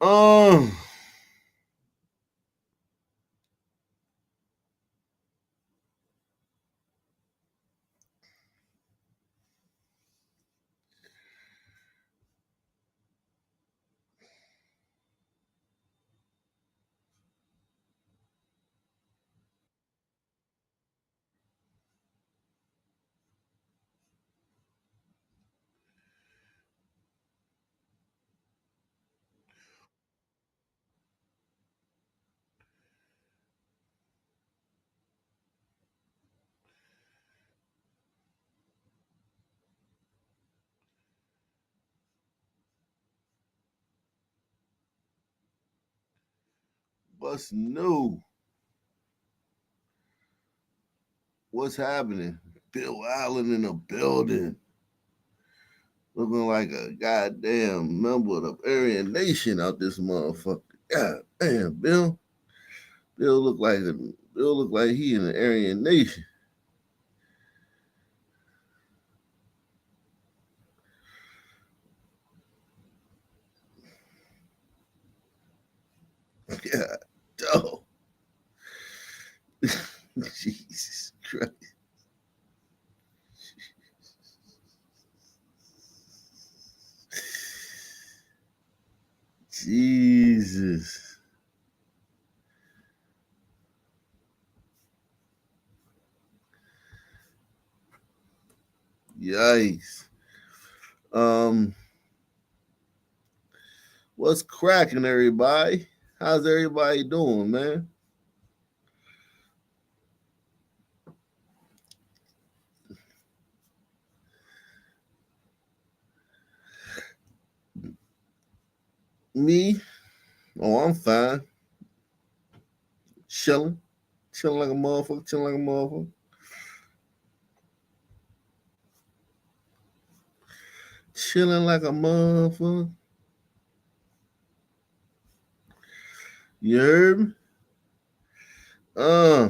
Um, what's new? What's happening? Bill Allen in the building, looking like a goddamn member of the Aryan Nation out this motherfucker. God damn, Bill. Bill look like he in the Aryan Nation. God, dog. Jesus Christ. Jesus. Yikes. Um, what's cracking, everybody? How's everybody doing, man? Me? Oh, I'm fine. Chilling. Chilling like a motherfucker. Chilling like a motherfucker. Chilling like a motherfucker. You heard me? Uh,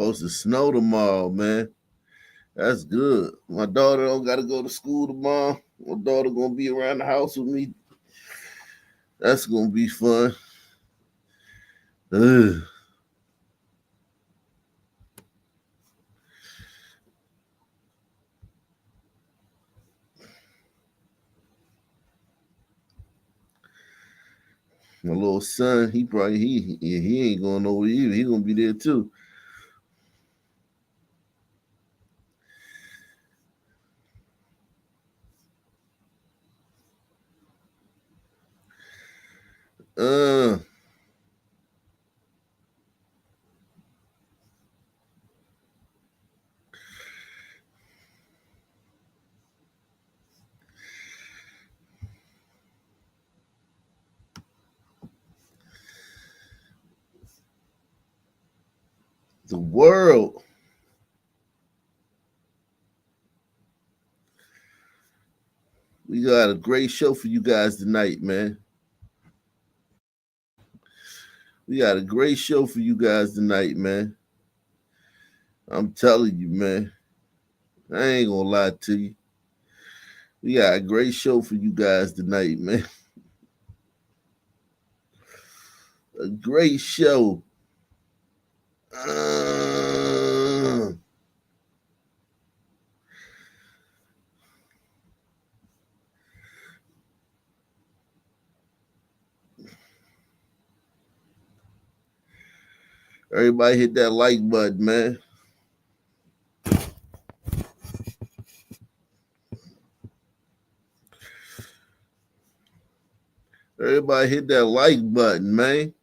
supposed to snow tomorrow, man. That's good. My daughter don't got to go to school tomorrow. My daughter gonna be around the house with me. That's gonna be fun. Ugh. My little son, he ain't going nowhere either. He gonna be there too. Uh, the world. We got a great show for you guys tonight, man. We got a great show for you guys tonight, man. I'm telling you, man. I ain't gonna lie to you. We got a great show for you guys tonight, man. A great show. Uh, everybody hit that like button, man. Everybody hit that like button, man.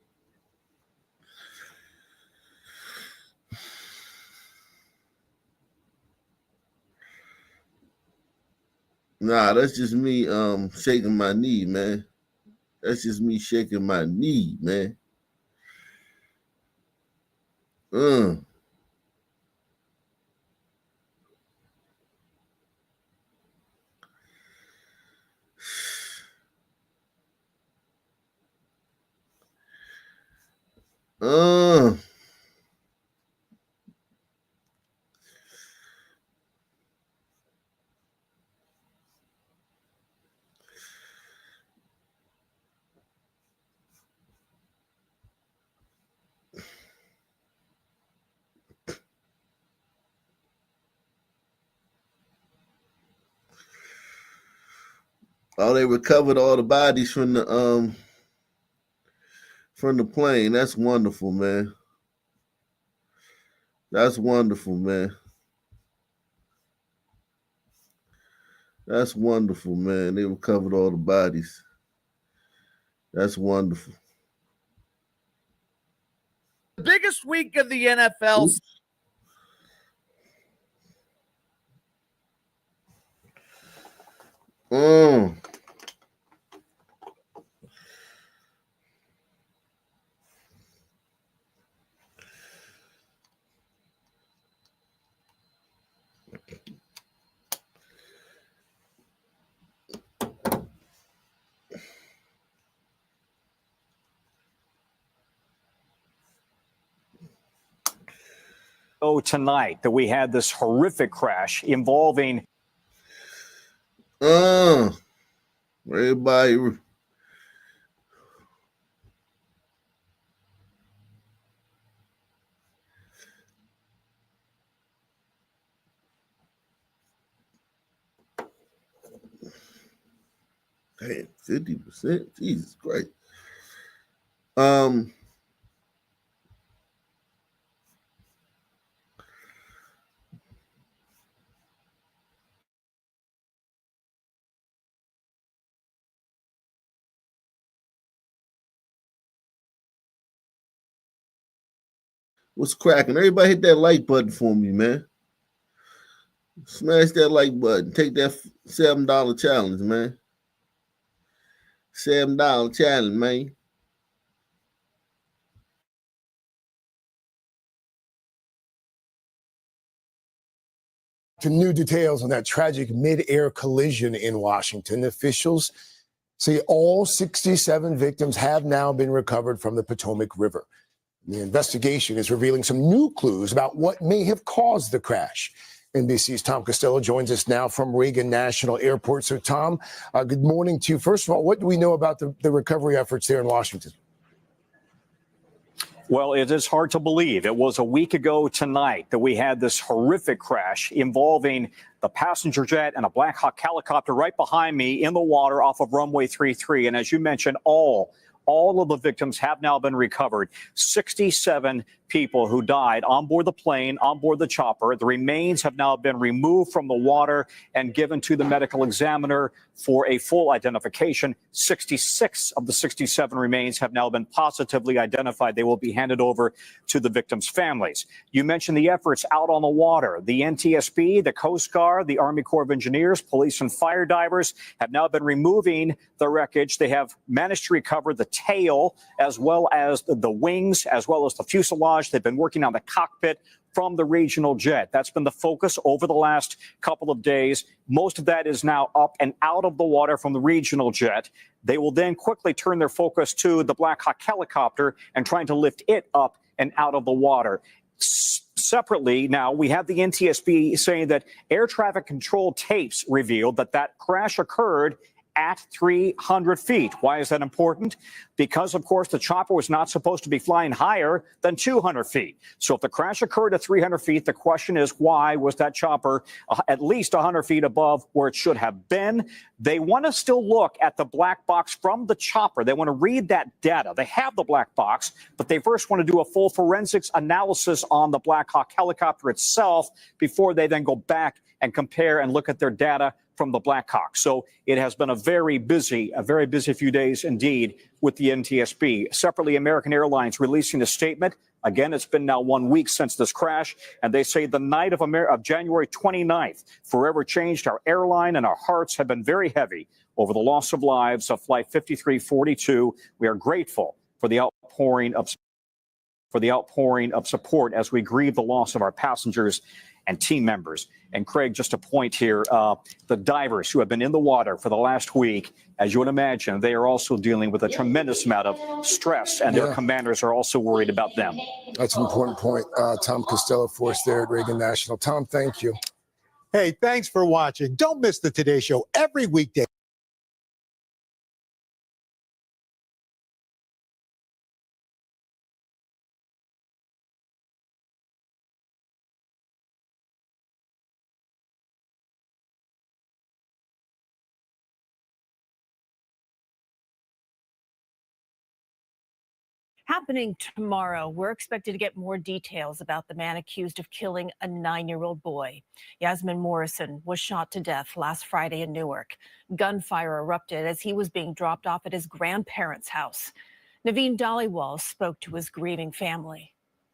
Nah, that's just me shaking my knee, man. That's just me shaking my knee, man. Uh, uh. Oh, they recovered all the bodies from the plane. That's wonderful, man. That's wonderful, man. That's wonderful, man. They recovered all the bodies. That's wonderful. The biggest week of the NFL. Oops. Mm. Tonight that we had this horrific crash involving Everybody. Damn, 50%. Jesus Christ. What's cracking? Everybody hit that like button for me, man. Smash that like button. Take that $7 challenge, man. $7 challenge, man. To new details on that tragic mid-air collision in Washington, officials say all 67 victims have now been recovered from the Potomac River. The investigation is revealing some new clues about what may have caused the crash. NBC's Tom Costello joins us now from Reagan National Airport. So, Tom, good morning to you. First of all, what do we know about the recovery efforts there in Washington? Well, it is hard to believe. It was a week ago tonight that we had this horrific crash involving the passenger jet and a Black Hawk helicopter right behind me in the water off of runway 33. And as you mentioned, all of the victims have now been recovered. 67 people who died on board the plane, on board the chopper. The remains have now been removed from the water and given to the medical examiner for a full identification. 66 of the 67 remains have now been positively identified. They will be handed over to the victims' families. You mentioned the efforts out on the water. The NTSB, the Coast Guard, the Army Corps of Engineers, police and fire divers have now been removing the wreckage. They have managed to recover the tail as well as the wings, as well as the fuselage. They've been working on the cockpit from the regional jet. That's been the focus over the last couple of days. Most of that is now up and out of the water from the regional jet. They will then quickly turn their focus to the Black Hawk helicopter and trying to lift it up and out of the water. Separately, now we have the NTSB saying that air traffic control tapes revealed that crash occurred at 300 feet. Why is that important? Because, of course, the chopper was not supposed to be flying higher than 200 feet. So if the crash occurred at 300 feet, the question is, why was that chopper at least 100 feet above where it should have been? They want to still look at the black box from the chopper. They want to read that data. They have the black box, but they first want to do a full forensics analysis on the Black Hawk helicopter itself before they then go back and compare and look at their data from the Black Hawk. So it has been a very busy few days indeed with the NTSB. Separately, American Airlines releasing a statement. Again, it's been now 1 week since this crash, and they say the night of January 29th forever changed our airline, and our hearts have been very heavy over the loss of lives of Flight 5342. We are grateful for the outpouring of support as we grieve the loss of our passengers and team members. And Craig, just a point here, the divers who have been in the water for the last week, as you would imagine, they are also dealing with a tremendous amount of stress, and their commanders are also worried about them. That's an important point. Tom Costello for us there at Reagan National. Tom, thank you. Hey, thanks for watching. Don't miss the Today Show every weekday. Happening tomorrow, we're expected to get more details about the man accused of killing a 9-year-old boy. Yasmin Morrison was shot to death last Friday in Newark. Gunfire erupted as he was being dropped off at his grandparents' house. Naveen Dhaliwal spoke to his grieving family.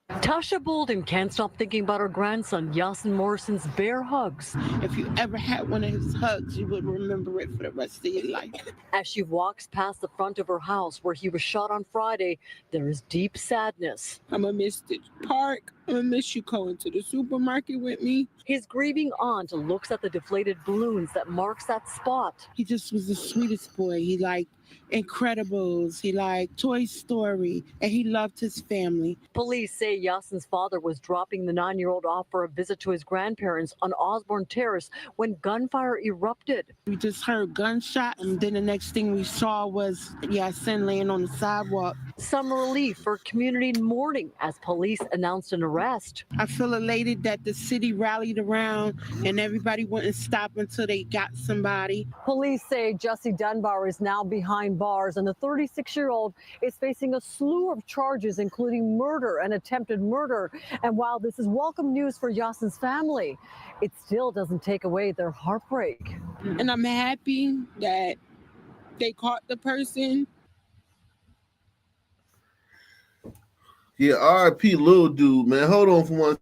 Tasha Bolden can't stop thinking about her grandson, Yasmin Morrison's bear hugs. If you ever had one of his hugs, you would remember it for the rest of your life. As she walks past the front of her house where he was shot on Friday, there is deep sadness. I'm going to miss the park. I'm going to miss you going to the supermarket with me. His grieving aunt looks at the deflated balloons that marks that spot. He just was the sweetest boy. He liked Incredibles. He liked Toy Story. And he loved his family. Police say Yasmin's father was dropping the 9-year-old off for a visit to his grandparents on Osborne Terrace when gunfire erupted. We just heard gunshot, and then the next thing we saw was Yasin laying on the sidewalk. Some relief for community in mourning as police announced an arrest. I feel elated that the city rallied around and everybody wouldn't stop until they got somebody. Police say Jesse Dunbar is now behind bars, and the 36-year-old is facing a slew of charges, including murder and attempted murder. And while this is welcome news for Yasin's family, it still doesn't take away their heartbreak. And I'm happy that they caught the person. Yeah, R.I.P. little dude, man. Hold on for one.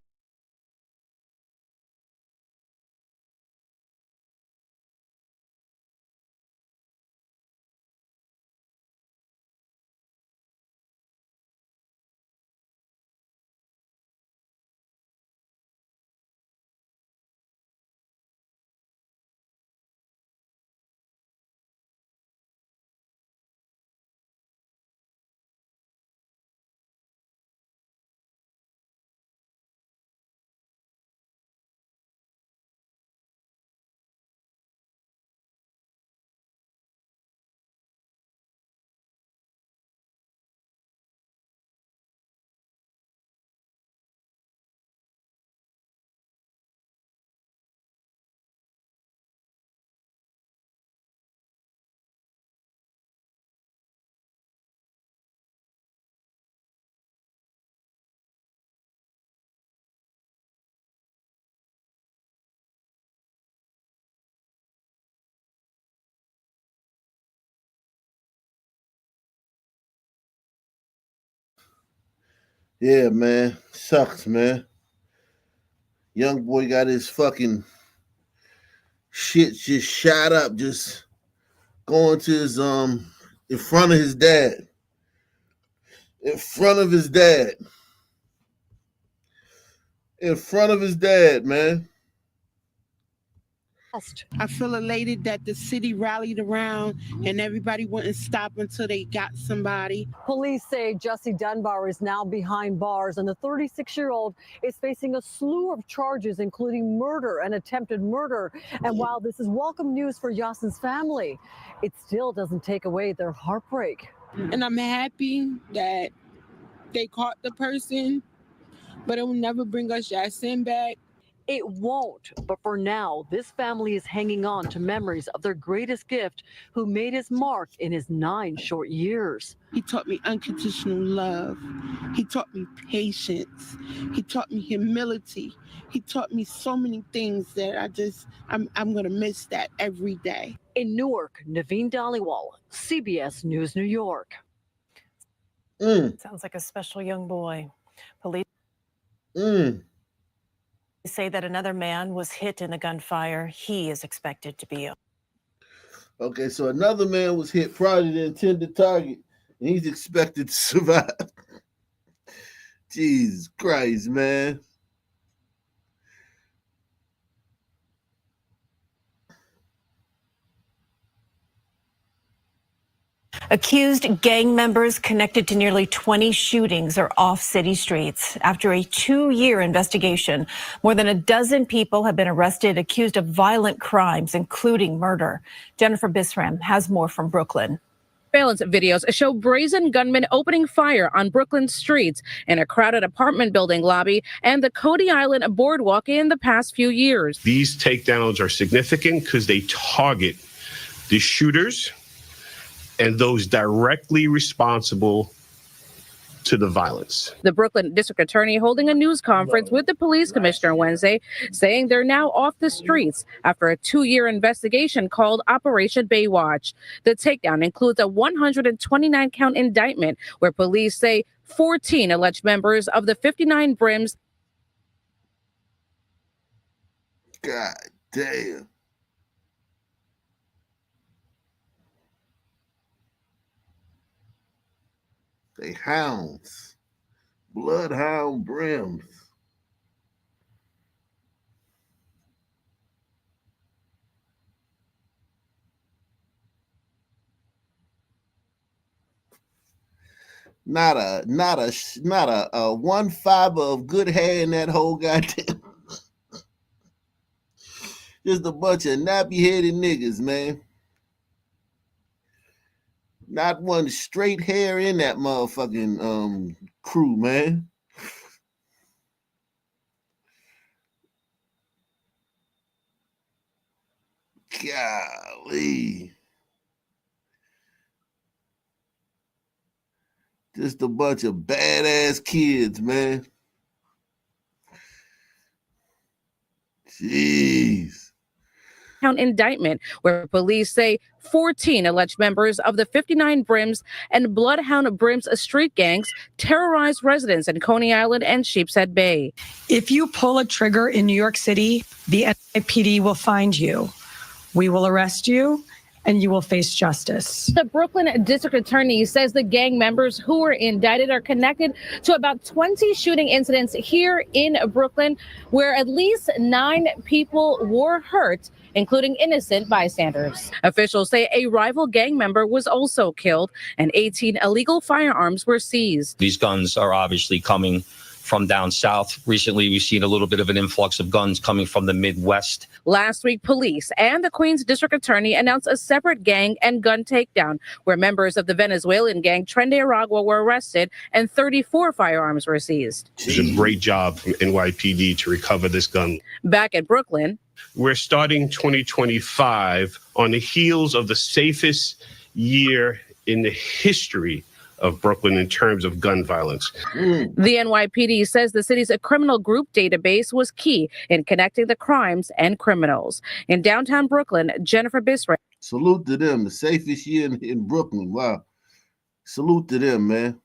Yeah, man. Sucks, man. Young boy got his fucking shit just shot up, just going to his in front of his dad. In front of his dad. In front of his dad, man. I feel elated that the city rallied around and everybody wouldn't stop until they got somebody. Police say Jesse Dunbar is now behind bars, and the 36-year-old is facing a slew of charges, including murder and attempted murder. And while this is welcome news for Yasin's family, it still doesn't take away their heartbreak. And I'm happy that they caught the person, but it will never bring us Yasin back. It won't, but for now, this family is hanging on to memories of their greatest gift, who made his mark in his 9 short years. He taught me unconditional love. He taught me patience. He taught me humility. He taught me so many things that I'm going to miss that every day. In Newark, Naveen Dhaliwal, CBS News, New York. Sounds like a special young boy. Police say that another man was hit in the gunfire. He is expected to be. Okay, so another man was hit, probably the intended target, and he's expected to survive. Jesus Christ, man. Accused gang members connected to nearly 20 shootings are off city streets. After a 2-year investigation, more than a dozen people have been arrested accused of violent crimes, including murder. Jennifer Bisram has more from Brooklyn. Surveillance videos show brazen gunmen opening fire on Brooklyn streets, in a crowded apartment building lobby, and the Cody Island boardwalk in the past few years. These takedowns are significant because they target the shooters and those directly responsible to the violence. The Brooklyn District Attorney holding a news conference with the police commissioner Wednesday, saying they're now off the streets after a 2-year investigation called Operation Baywatch. The takedown includes a 129-count indictment where police say 14 alleged members of the 59 Brims. God damn. They hounds. Bloodhound brims. Not a one fiber of good hair in that whole goddamn. Just a bunch of nappy-headed niggas, man. Not one straight hair in that motherfucking crew, man. Golly. Just a bunch of badass kids, man. Jeez. Indictment where police say 14 alleged members of the 59 Brims and Bloodhound Brims street gangs terrorized residents in Coney Island and Sheepshead Bay. If you pull a trigger in New York City, the NYPD will find you. We will arrest you and you will face justice. The Brooklyn District Attorney says the gang members who were indicted are connected to about 20 shooting incidents here in Brooklyn, where at least 9 people were hurt, including innocent bystanders. Officials say a rival gang member was also killed and 18 illegal firearms were seized. These guns are obviously coming from down south. Recently, we've seen a little bit of an influx of guns coming from the Midwest. Last week, police and the Queens District Attorney announced a separate gang and gun takedown where members of the Venezuelan gang Tren de Aragua were arrested and 34 firearms were seized. It's a great job from NYPD to recover this gun. Back at Brooklyn, we're starting 2025 on the heels of the safest year in the history of Brooklyn in terms of gun violence. The NYPD says the city's criminal group database was key in connecting the crimes and criminals. In downtown Brooklyn, Jennifer Bisray. Salute to them, the safest year in Brooklyn. Wow. Salute to them, man.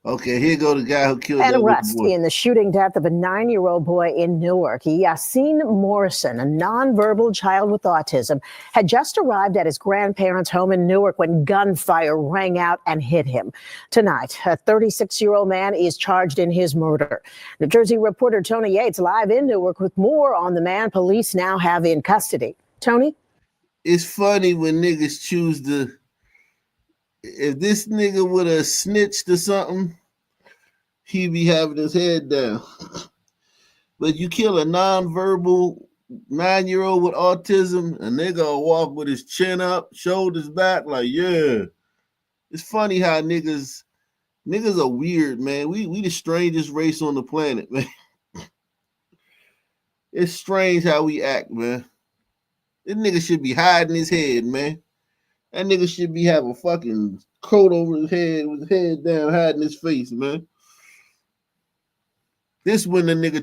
Okay, here go the guy who killed An that arrest boy. in the shooting death of a 9-year-old boy in Newark. Yassine Morrison, a nonverbal child with autism, had just arrived at his grandparents' home in Newark when gunfire rang out and hit him. Tonight, a 36-year-old man is charged in his murder. New Jersey reporter Tony Yates live in Newark with more on the man police now have in custody. Tony? It's funny when niggas choose to. If this nigga would have snitched or something, he'd be having his head down. But you kill a nonverbal 9-year-old with autism, a nigga will walk with his chin up, shoulders back, like, yeah. It's funny how niggas are weird, man. We the strangest race on the planet, man. It's strange how we act, man. This nigga should be hiding his head, man. That nigga should be having a fucking coat over his head with his head down, hiding his face, man. This when the nigga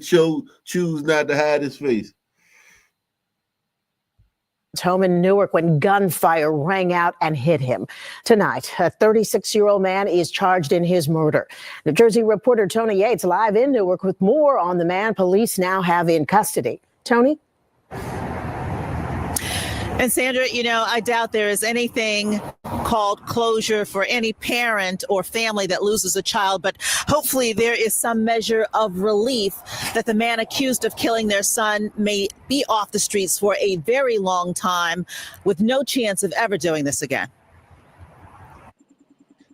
choose not to hide his face. Home in Newark when gunfire rang out and hit him. Tonight, a 36-year-old man is charged in his murder. New Jersey reporter Tony Yates live in Newark with more on the man police now have in custody. Tony? And Sandra, you know, I doubt there is anything called closure for any parent or family that loses a child, but hopefully there is some measure of relief that the man accused of killing their son may be off the streets for a very long time with no chance of ever doing this again.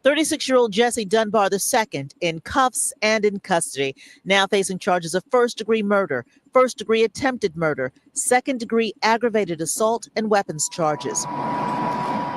36-year-old Jesse Dunbar II in cuffs and in custody, now facing charges of first-degree murder, first-degree attempted murder, second-degree aggravated assault, and weapons charges.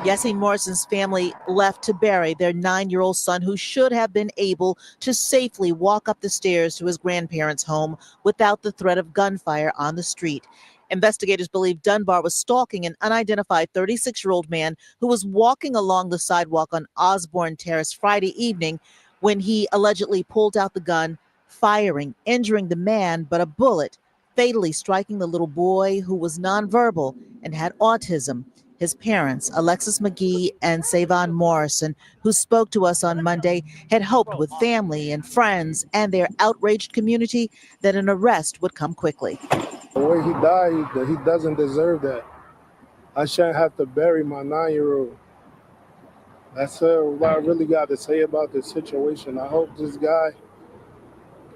Yassine Morrison's family left to bury their 9-year-old son, who should have been able to safely walk up the stairs to his grandparents' home without the threat of gunfire on the street. Investigators believe Dunbar was stalking an unidentified 36-year-old man who was walking along the sidewalk on Osborne Terrace Friday evening when he allegedly pulled out the gun, firing, injuring the man, but a bullet fatally striking the little boy who was nonverbal and had autism. His parents, Alexis McGee and Savon Morrison, who spoke to us on Monday, had hoped with family and friends and their outraged community that an arrest would come quickly. The way he died, he doesn't deserve that. I shouldn't have to bury my 9-year-old. That's what I really got to say about this situation. I hope this guy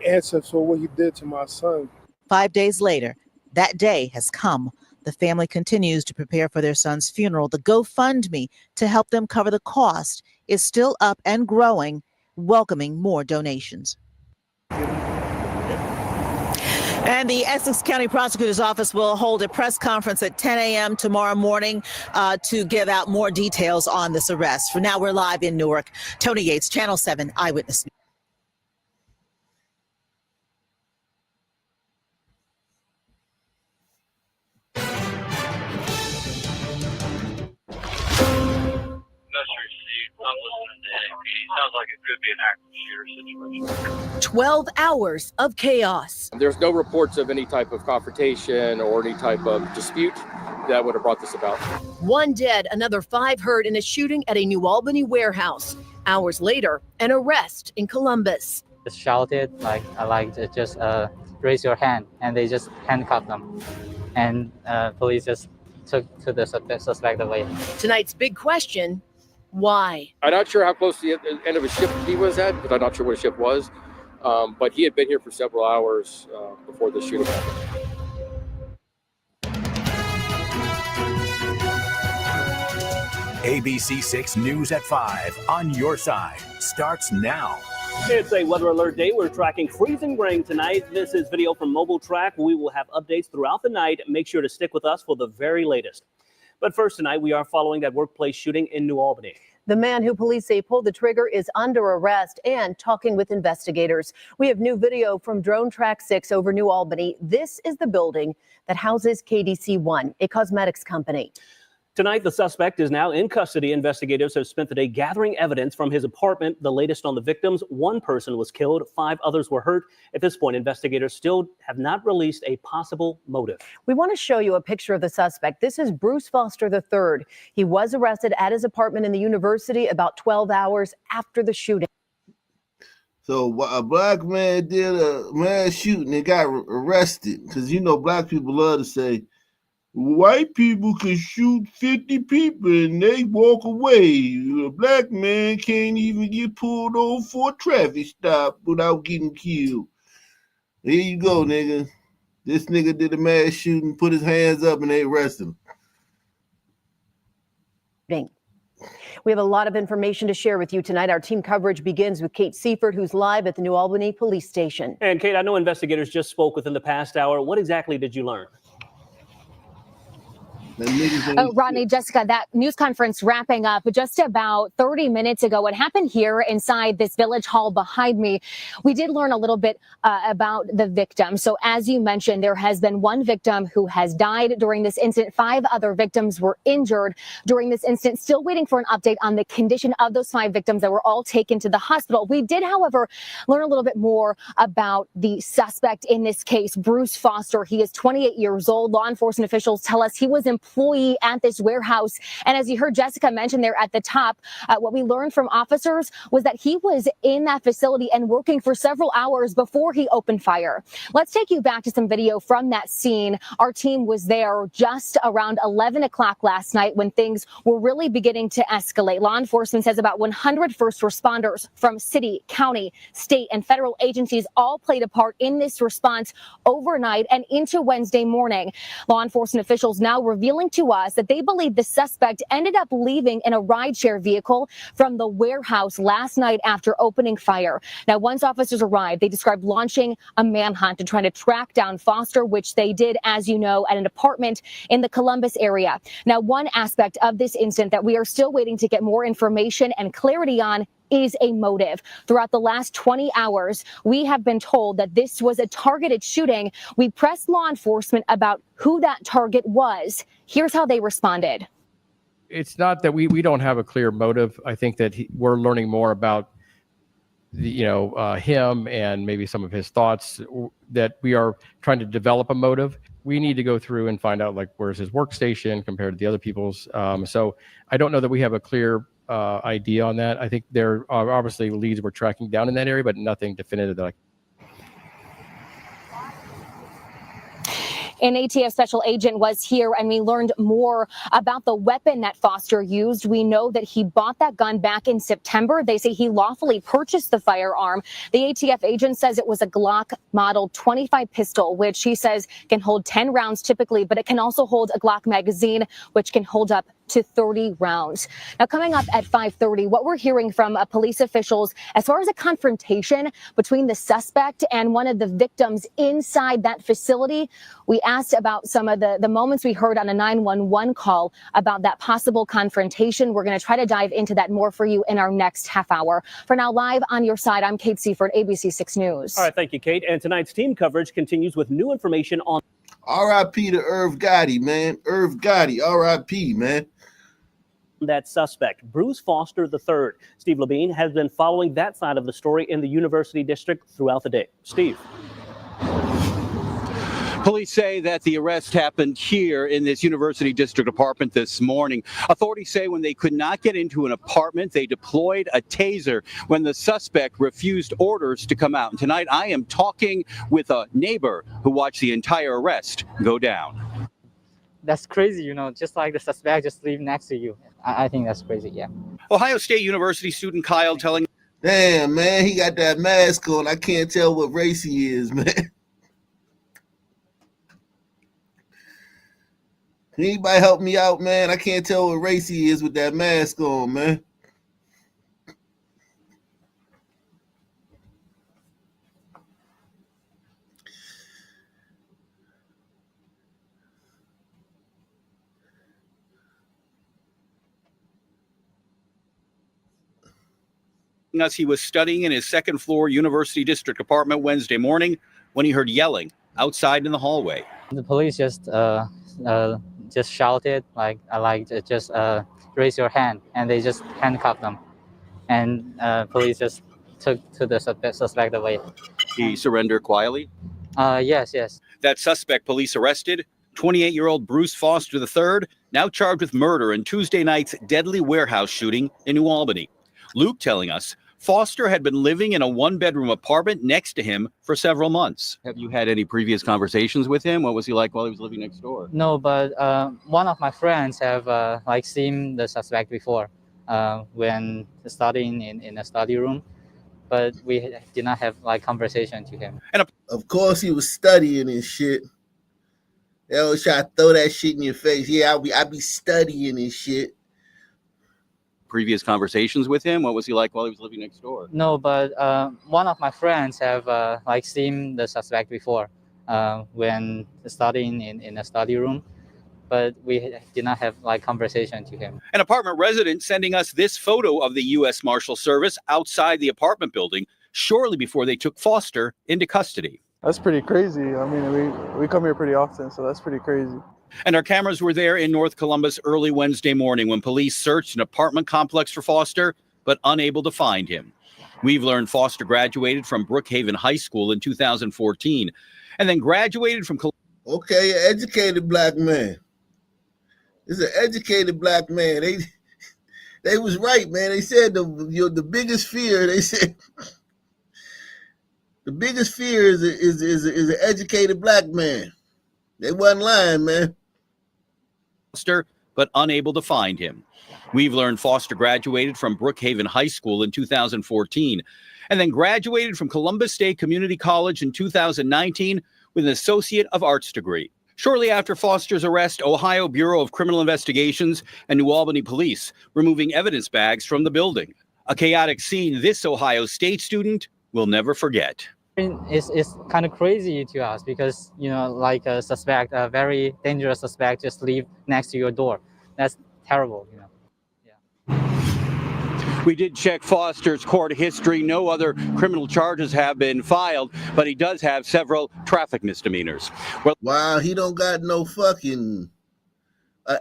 answers for what he did to my son. 5 days later, that day has come. The family continues to prepare for their son's funeral. The GoFundMe to help them cover the cost is still up and growing, welcoming more donations. And the Essex County Prosecutor's Office will hold a press conference at 10 a.m. tomorrow morning to give out more details on this arrest. For now, we're live in Newark. Tony Yates, Channel 7 Eyewitness News. Sounds like it could be an active shooter situation. 12 hours of chaos. There's no reports of any type of confrontation or any type of dispute that would have brought this about. 1 dead, another 5 hurt in a shooting at a New Albany warehouse. Hours later, an arrest in Columbus. Just shouted, just raise your hand, and they just handcuffed them. And police just took to the suspect away. Tonight's big question, why? I'm not sure how close to the end of his shift he was at, because I'm not sure what his shift was. But he had been here for several hours before the shooting happened. ABC 6 News at 5 on your side starts now. It's a weather alert day. We're tracking freezing rain tonight. This is video from Mobile Track. We will have updates throughout the night. Make sure to stick with us for the very latest. But first tonight, we are following that workplace shooting in New Albany. The man who police say pulled the trigger is under arrest and talking with investigators. We have new video from Drone Track 6 over New Albany. This is the building that houses KDC1, a cosmetics company. Tonight, the suspect is now in custody. Investigators have spent the day gathering evidence from his apartment. The latest on the victims: 1 person was killed, 5 others were hurt. At this point, investigators still have not released a possible motive. We want to show you a picture of the suspect. This is Bruce Foster III. He was arrested at his apartment in the university about 12 hours after the shooting. So a black man did a mass shooting and got arrested because, black people love to say, white people can shoot 50 people and they walk away. A black man can't even get pulled over for a traffic stop without getting killed. Here you go, nigga. This nigga did a mass shooting, put his hands up, and they arrested him. We have a lot of information to share with you tonight. Our team coverage begins with Kate Seifert, who's live at the New Albany Police Station. And Kate, I know investigators just spoke within the past hour. What exactly did you learn? Rodney, Jessica, that news conference wrapping up just about 30 minutes ago. What happened here inside this village hall behind me, we did learn a little bit about the victim. So as you mentioned, there has been 1 victim who has died during this incident. 5 other victims were injured during this incident. Still waiting for an update on the condition of those 5 victims that were all taken to the hospital. We did, however, learn a little bit more about the suspect in this case, Bruce Foster. He is 28 years old. Law enforcement officials tell us he was employee at this warehouse. And as you heard Jessica mention there at the top, what we learned from officers was that he was in that facility and working for several hours before he opened fire. Let's take you back to some video from that scene. Our team was there just around 11 o'clock last night when things were really beginning to escalate. Law enforcement says about 100 first responders from city, county, state, and federal agencies all played a part in this response overnight and into Wednesday morning. Law enforcement officials now revealing to us that they believe the suspect ended up leaving in a rideshare vehicle from the warehouse last night after opening fire. Now, once officers arrived, they described launching a manhunt to try to track down Foster, which they did, as you know, at an apartment in the Columbus area. Now, one aspect of this incident that we are still waiting to get more information and clarity on is a motive. Throughout the last 20 hours, we have been told that this was a targeted shooting. We pressed law enforcement about who that target was. Here's how they responded. It's not that we don't have a clear motive. I think that we're learning more about him and maybe some of his thoughts, that we are trying to develop a motive. We need to go through and find out, like, where's his workstation compared to the other people's. So I don't know that we have a clear idea on that. I think there are obviously leads we're tracking down in that area, but nothing definitive that An ATF special agent was here, and we learned more about the weapon that Foster used. We know that he bought that gun back in September. They say he lawfully purchased the firearm. The ATF agent says it was a Glock Model 25 pistol, which he says can hold 10 rounds typically, but it can also hold a Glock magazine, which can hold up to 30 rounds. Now, coming up at 5:30, what we're hearing from police officials as far as a confrontation between the suspect and one of the victims inside that facility. We asked about some of the moments we heard on a 911 call about that possible confrontation. We're going to try to dive into that more for you in our next half hour. For now, live on your side, I'm Kate Seifert, ABC 6 News. All right, thank you, Kate. And tonight's team coverage continues with new information on R.I.P. to Irv Gotti, man. Irv Gotti, R.I.P., man. that suspect, Bruce Foster III. Steve Levine has been following that side of the story in the University District throughout the day. Steve. Police say that the arrest happened here in this University District apartment this morning. Authorities say when they could not get into an apartment, they deployed a taser when the suspect refused orders to come out. And tonight I am talking with a neighbor who watched the entire arrest go down. That's crazy, just like the suspect just live next to you. I think that's crazy, yeah. Ohio State University student Kyle telling... Damn, man, he got that mask on. I can't tell what race he is, man. Can anybody help me out, man? I can't tell what race he is with that mask on, man. Us he was studying in his second floor University District apartment Wednesday morning when he heard yelling outside in the hallway. The police just shouted just raise your hand, and they just handcuffed them, and police just took to the suspect away. He surrendered quietly? Yes. That suspect police arrested, 28-year-old Bruce Foster III, now charged with murder in Tuesday night's deadly warehouse shooting in New Albany. Luke telling us Foster had been living in a one-bedroom apartment next to him for several months. Have you had any previous conversations with him? What was he like while he was living next door? No, but one of my friends have seen the suspect before when studying in a study room, but we did not have conversation to him. And of course he was studying and shit. They always try to throw that shit in your face. Yeah, I be studying and shit. Previous conversations with him? What was he like while he was living next door? No, but one of my friends have seen the suspect before when studying in a study room, but we did not have conversation to him. An apartment resident sending us this photo of the U.S. Marshal Service outside the apartment building shortly before they took Foster into custody. That's pretty crazy. I mean, we come here pretty often, so that's pretty crazy. And our cameras were there in North Columbus early Wednesday morning when police searched an apartment complex for Foster, but unable to find him. We've learned Foster graduated from Brookhaven High School in 2014 and then graduated from... Okay, an educated black man. It's an educated black man. They was right, man. They said the biggest fear, they said, the biggest fear is an educated black man. They wasn't lying, man. But unable to find him. We've learned Foster graduated from Brookhaven High School in 2014 and then graduated from Columbus State Community College in 2019 with an Associate of Arts degree. Shortly after Foster's arrest, Ohio Bureau of Criminal Investigations and New Albany Police were moving evidence bags from the building. A chaotic scene this Ohio State student will never forget. It's kind of crazy to us because, a suspect, a very dangerous suspect, just live next to your door. That's terrible, We did check Foster's court history. No other criminal charges have been filed, but he does have several traffic misdemeanors. Well, wow, he don't got no fucking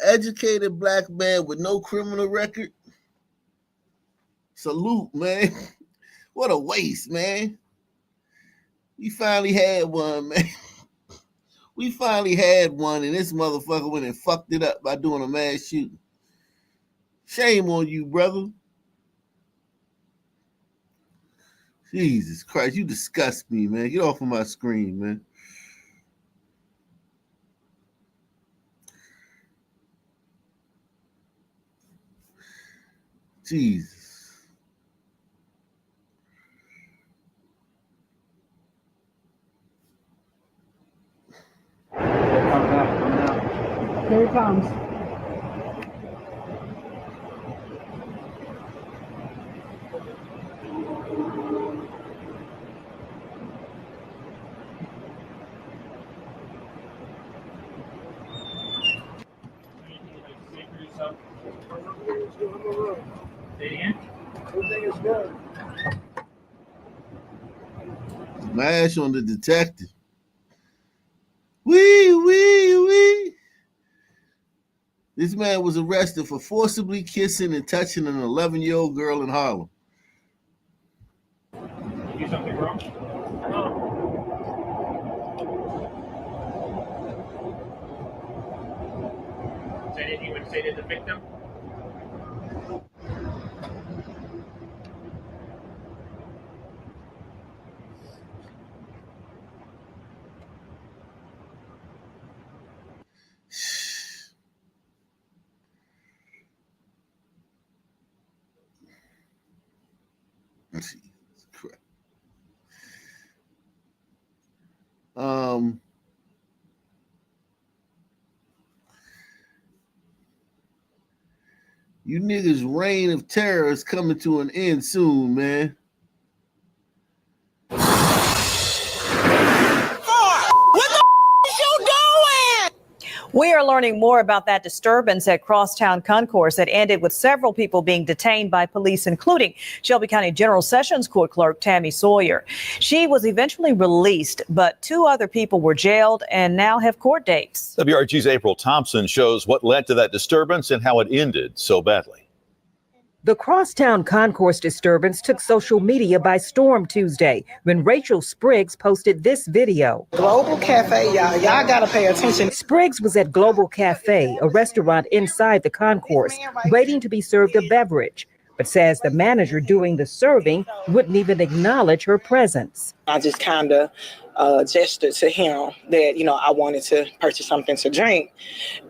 educated black man with no criminal record. Salute, man. What a waste, man. We finally had one, man. We finally had one, and this motherfucker went and fucked it up by doing a mass shooting. Shame on you, brother. Jesus Christ, you disgust me, man. Get off of my screen, man. Jesus. Here he comes. Smash on the detective. Wee. This man was arrested for forcibly kissing and touching an 11-year-old girl in Harlem. You do something wrong? Is there anything you would say to the victim? Jesus Christ. You niggas' reign of terror is coming to an end soon, man. We are learning more about that disturbance at Crosstown Concourse that ended with several people being detained by police, including Shelby County General Sessions Court Clerk Tammy Sawyer. She was eventually released, but 2 other people were jailed and now have court dates. WRG's April Thompson shows what led to that disturbance and how it ended so badly. The Crosstown Concourse disturbance took social media by storm Tuesday when Rachel Spriggs posted this video. Global Cafe, y'all gotta pay attention. Spriggs was at Global Cafe, a restaurant inside the concourse, waiting to be served a beverage, but says the manager doing the serving wouldn't even acknowledge her presence. I just kind of gestured to him that, I wanted to purchase something to drink,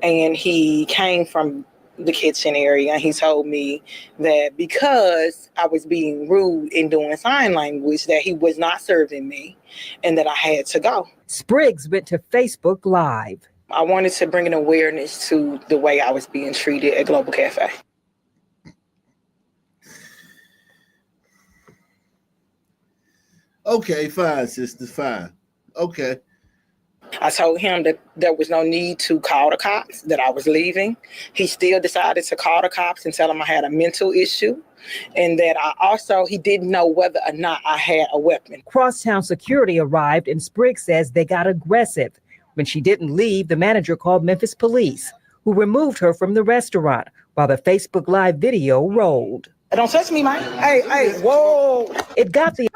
and he came from the kitchen area and he told me that because I was being rude and doing sign language that he was not serving me and that I had to go. Spriggs went to Facebook Live. I wanted to bring an awareness to the way I was being treated at Global Cafe. Okay, fine, sister, fine. Okay. I told him that there was no need to call the cops, that I was leaving. He still decided to call the cops and tell them I had a mental issue, and that he didn't know whether or not I had a weapon. Crosstown security arrived and Spriggs says they got aggressive. When she didn't leave, the manager called Memphis police, who removed her from the restaurant while the Facebook Live video rolled. Don't touch me, man. Hey, whoa. It got the...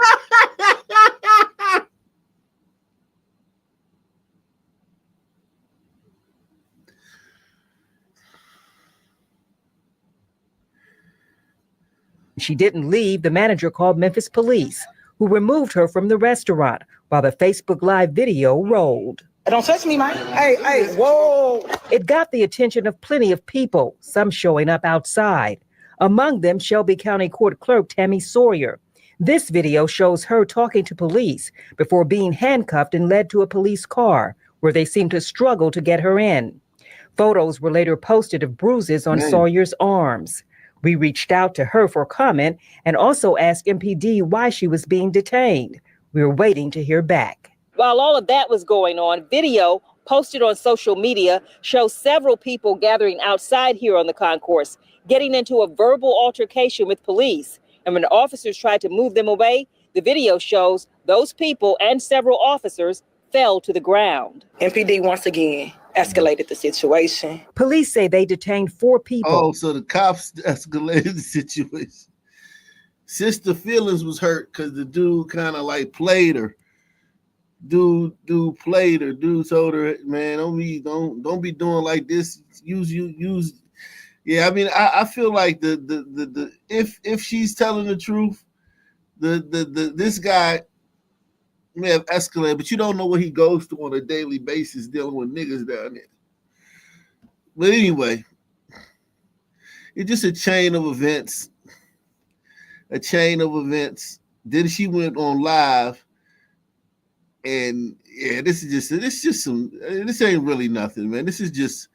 She didn't leave, the manager called Memphis police, who removed her from the restaurant while the Facebook Live video rolled. Don't touch me, man. Hey, whoa. It got the attention of plenty of people, some showing up outside. Among them, Shelby County Court Clerk Tammy Sawyer. This video shows her talking to police before being handcuffed and led to a police car, where they seemed to struggle to get her in. Photos were later posted of bruises on Sawyer's arms. We reached out to her for comment and also asked MPD why she was being detained. We were waiting to hear back. While all of that was going on, video posted on social media shows several people gathering outside here on the concourse, getting into a verbal altercation with police. And when officers tried to move them away, the video shows those people and several officers fell to the ground. MPD once again escalated the situation. Police say they detained 4 people. Oh, so the cops escalated the situation. Sister feelings was hurt because the dude kind of like played her. Dude played her. Dude told her, man, don't be doing like this. Use. Yeah, I mean, I feel like the if she's telling the truth, this guy may have escalated, but you don't know what he goes through on a daily basis dealing with niggas down there. But anyway, it's just a chain of events. Then she went on live, and yeah, this ain't really nothing, man. This is just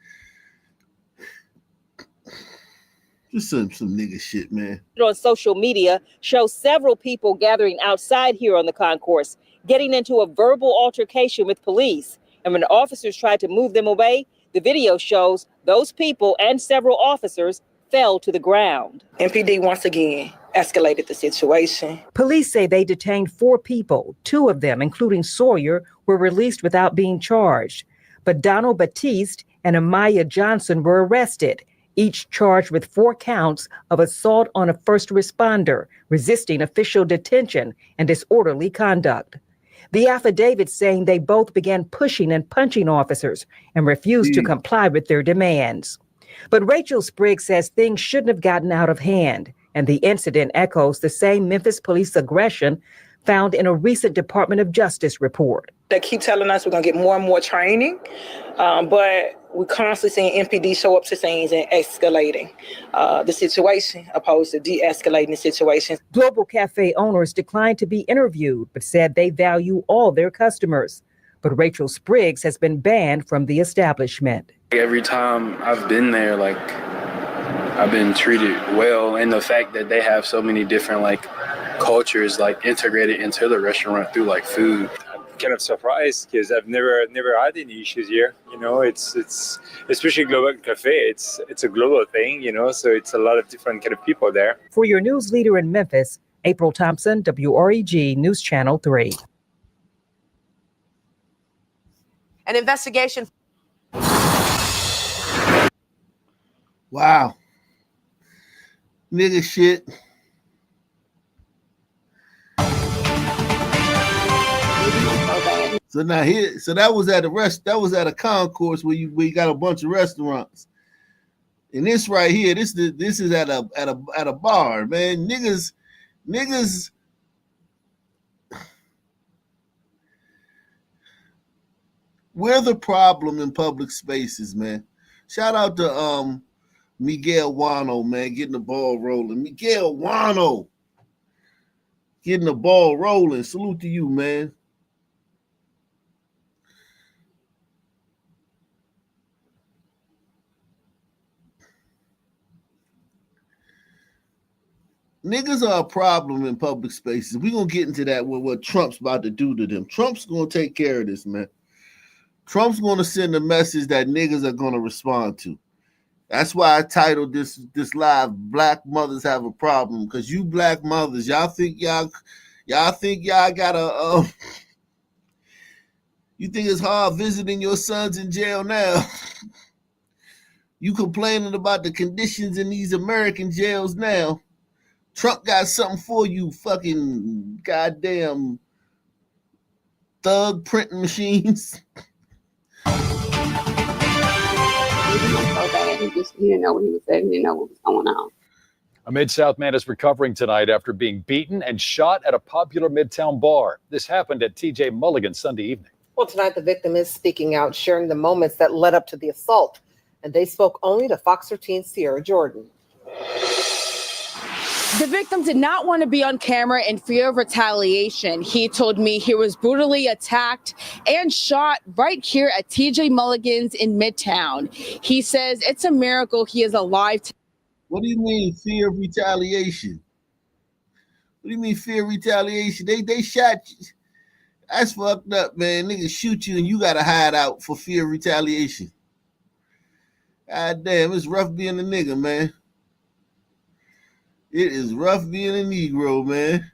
some nigga shit, man. On social media shows several people gathering outside here on the concourse, getting into a verbal altercation with police. And when officers tried to move them away, the video shows those people and several officers fell to the ground. MPD once again escalated the situation. Police say they detained 4 people. 2 of them, including Sawyer, were released without being charged. But Donald Batiste and Amaya Johnson were arrested, each charged with 4 counts of assault on a first responder, resisting official detention, and disorderly conduct. The affidavit saying they both began pushing and punching officers and refused to comply with their demands. But Rachel Spriggs says things shouldn't have gotten out of hand, and the incident echoes the same Memphis police aggression found in a recent Department of Justice report. They keep telling us we're going to get more and more training, but we're constantly seeing MPD show up to scenes and escalating the situation opposed to de-escalating the situation. Global Cafe owners declined to be interviewed, but said they value all their customers. But Rachel Spriggs has been banned from the establishment. Every time I've been there, I've been treated well, and the fact that they have so many different cultures integrated into the restaurant through food. I'm kind of surprised because I've never had any issues here. It's especially Global Cafe. It's a global thing, so it's a lot of different kind of people there. For your news leader in Memphis, April Thompson, WREG News Channel 3. An investigation. Wow. Nigga shit. So now that was at a concourse where you got a bunch of restaurants. And this right here, this is at a bar, man. Niggas we're the problem in public spaces, man. Shout out to Miguel Wano, man, getting the ball rolling. Miguel Wano getting the ball rolling. Salute to you, man. Niggas are a problem in public spaces. We're going to get into that with what Trump's about to do to them. Trump's going to take care of this, man. Trump's going to send a message that niggas are going to respond to. That's why I titled this live, Black Mothers Have a Problem, because you black mothers, y'all think y'all got you think it's hard visiting your sons in jail now. You complaining about the conditions in these American jails now. Trump got something for you, fucking goddamn thug printing machines. He didn't know what he was saying. He didn't know what was going on. A Mid-South man is recovering tonight after being beaten and shot at a popular Midtown bar. This happened at TJ Mulligan's Sunday evening. Well, tonight the victim is speaking out, sharing the moments that led up to the assault. And they spoke only to Fox 13's Sierra Jordan. The victim did not want to be on camera in fear of retaliation. He told me he was brutally attacked and shot right here at TJ Mulligan's in Midtown. He says it's a miracle he is alive. What do you mean fear of retaliation? What do you mean fear of retaliation? They shot you. That's fucked up, man. Niggas shoot you and you gotta hide out for fear of retaliation. God damn, it's rough being a nigga, man. It is rough being a Negro, man.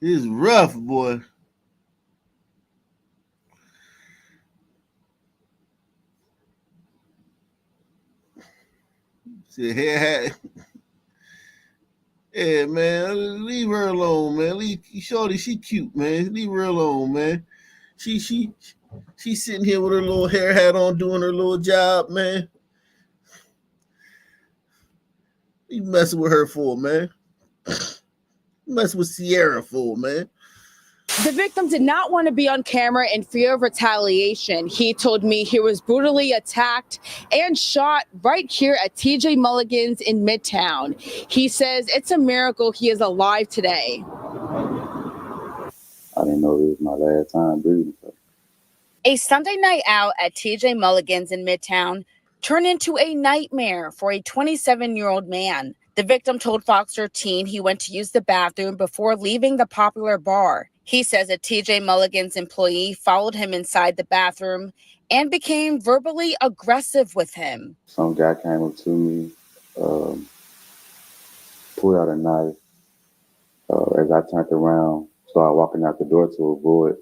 It's rough, boy. Yeah, man, leave her alone, man. Shorty, she cute, man. Leave her alone, man. She's sitting here with her little hair hat on, doing her little job, man. You messing with her for, man? Messing with Sierra for, man? The victim did not want to be on camera in fear of retaliation. He told me he was brutally attacked and shot right here at TJ Mulligan's in Midtown. He says it's a miracle he is alive today. I didn't know it was my last time breathing. So. A Sunday night out at TJ Mulligan's in Midtown turned into a nightmare for a 27-year-old man. The victim told Fox 13 he went to use the bathroom before leaving the popular bar. He says a TJ Mulligan's employee followed him inside the bathroom and became verbally aggressive with him. Some guy came up to me, pulled out a knife. As I turned around, started walking out the door to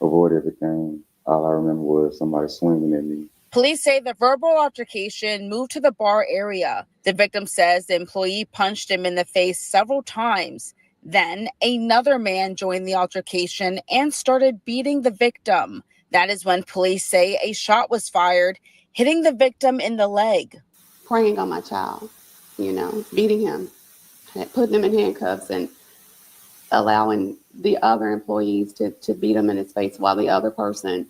avoid everything. All I remember was somebody swinging at me. Police say the verbal altercation moved to the bar area. The victim says the employee punched him in the face several times. Then another man joined the altercation and started beating the victim. That is when police say a shot was fired, hitting the victim in the leg. Preying on my child, beating him, putting him in handcuffs and allowing the other employees to beat him in his face while the other person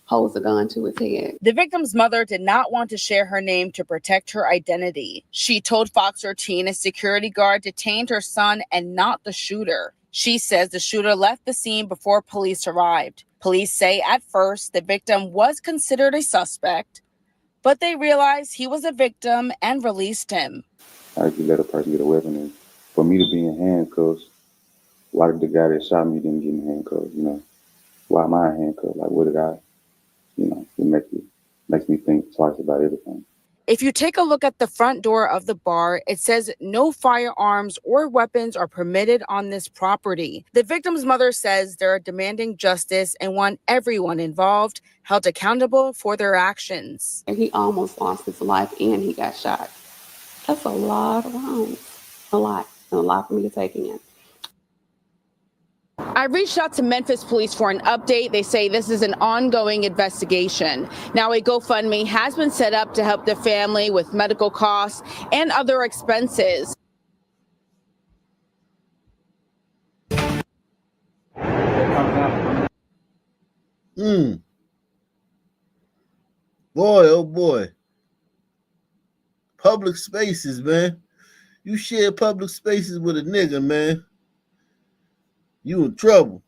holds a gun to his head. The victim's mother did not want to share her name to protect her identity. She told Fox 13 a security guard detained her son and not the shooter. She says the shooter left the scene before police arrived. Police say at first the victim was considered a suspect, but they realized he was a victim and released him. How did you let a person get a weapon? And for me to be in handcuffs, why did the guy that shot me didn't get in handcuffs? Why am I in handcuffs? Like, what did I? It makes me think twice about everything. If you take a look at the front door of the bar, it says no firearms or weapons are permitted on this property. The victim's mother says they're demanding justice and want everyone involved held accountable for their actions. He almost lost his life and he got shot. That's a lot of rounds. A lot for me to take in. I reached out to Memphis police for an update. They say this is an ongoing investigation. Now, a GoFundMe has been set up to help the family with medical costs and other expenses. Boy, oh boy. Public spaces, man. You share public spaces with a nigga, man. You in trouble.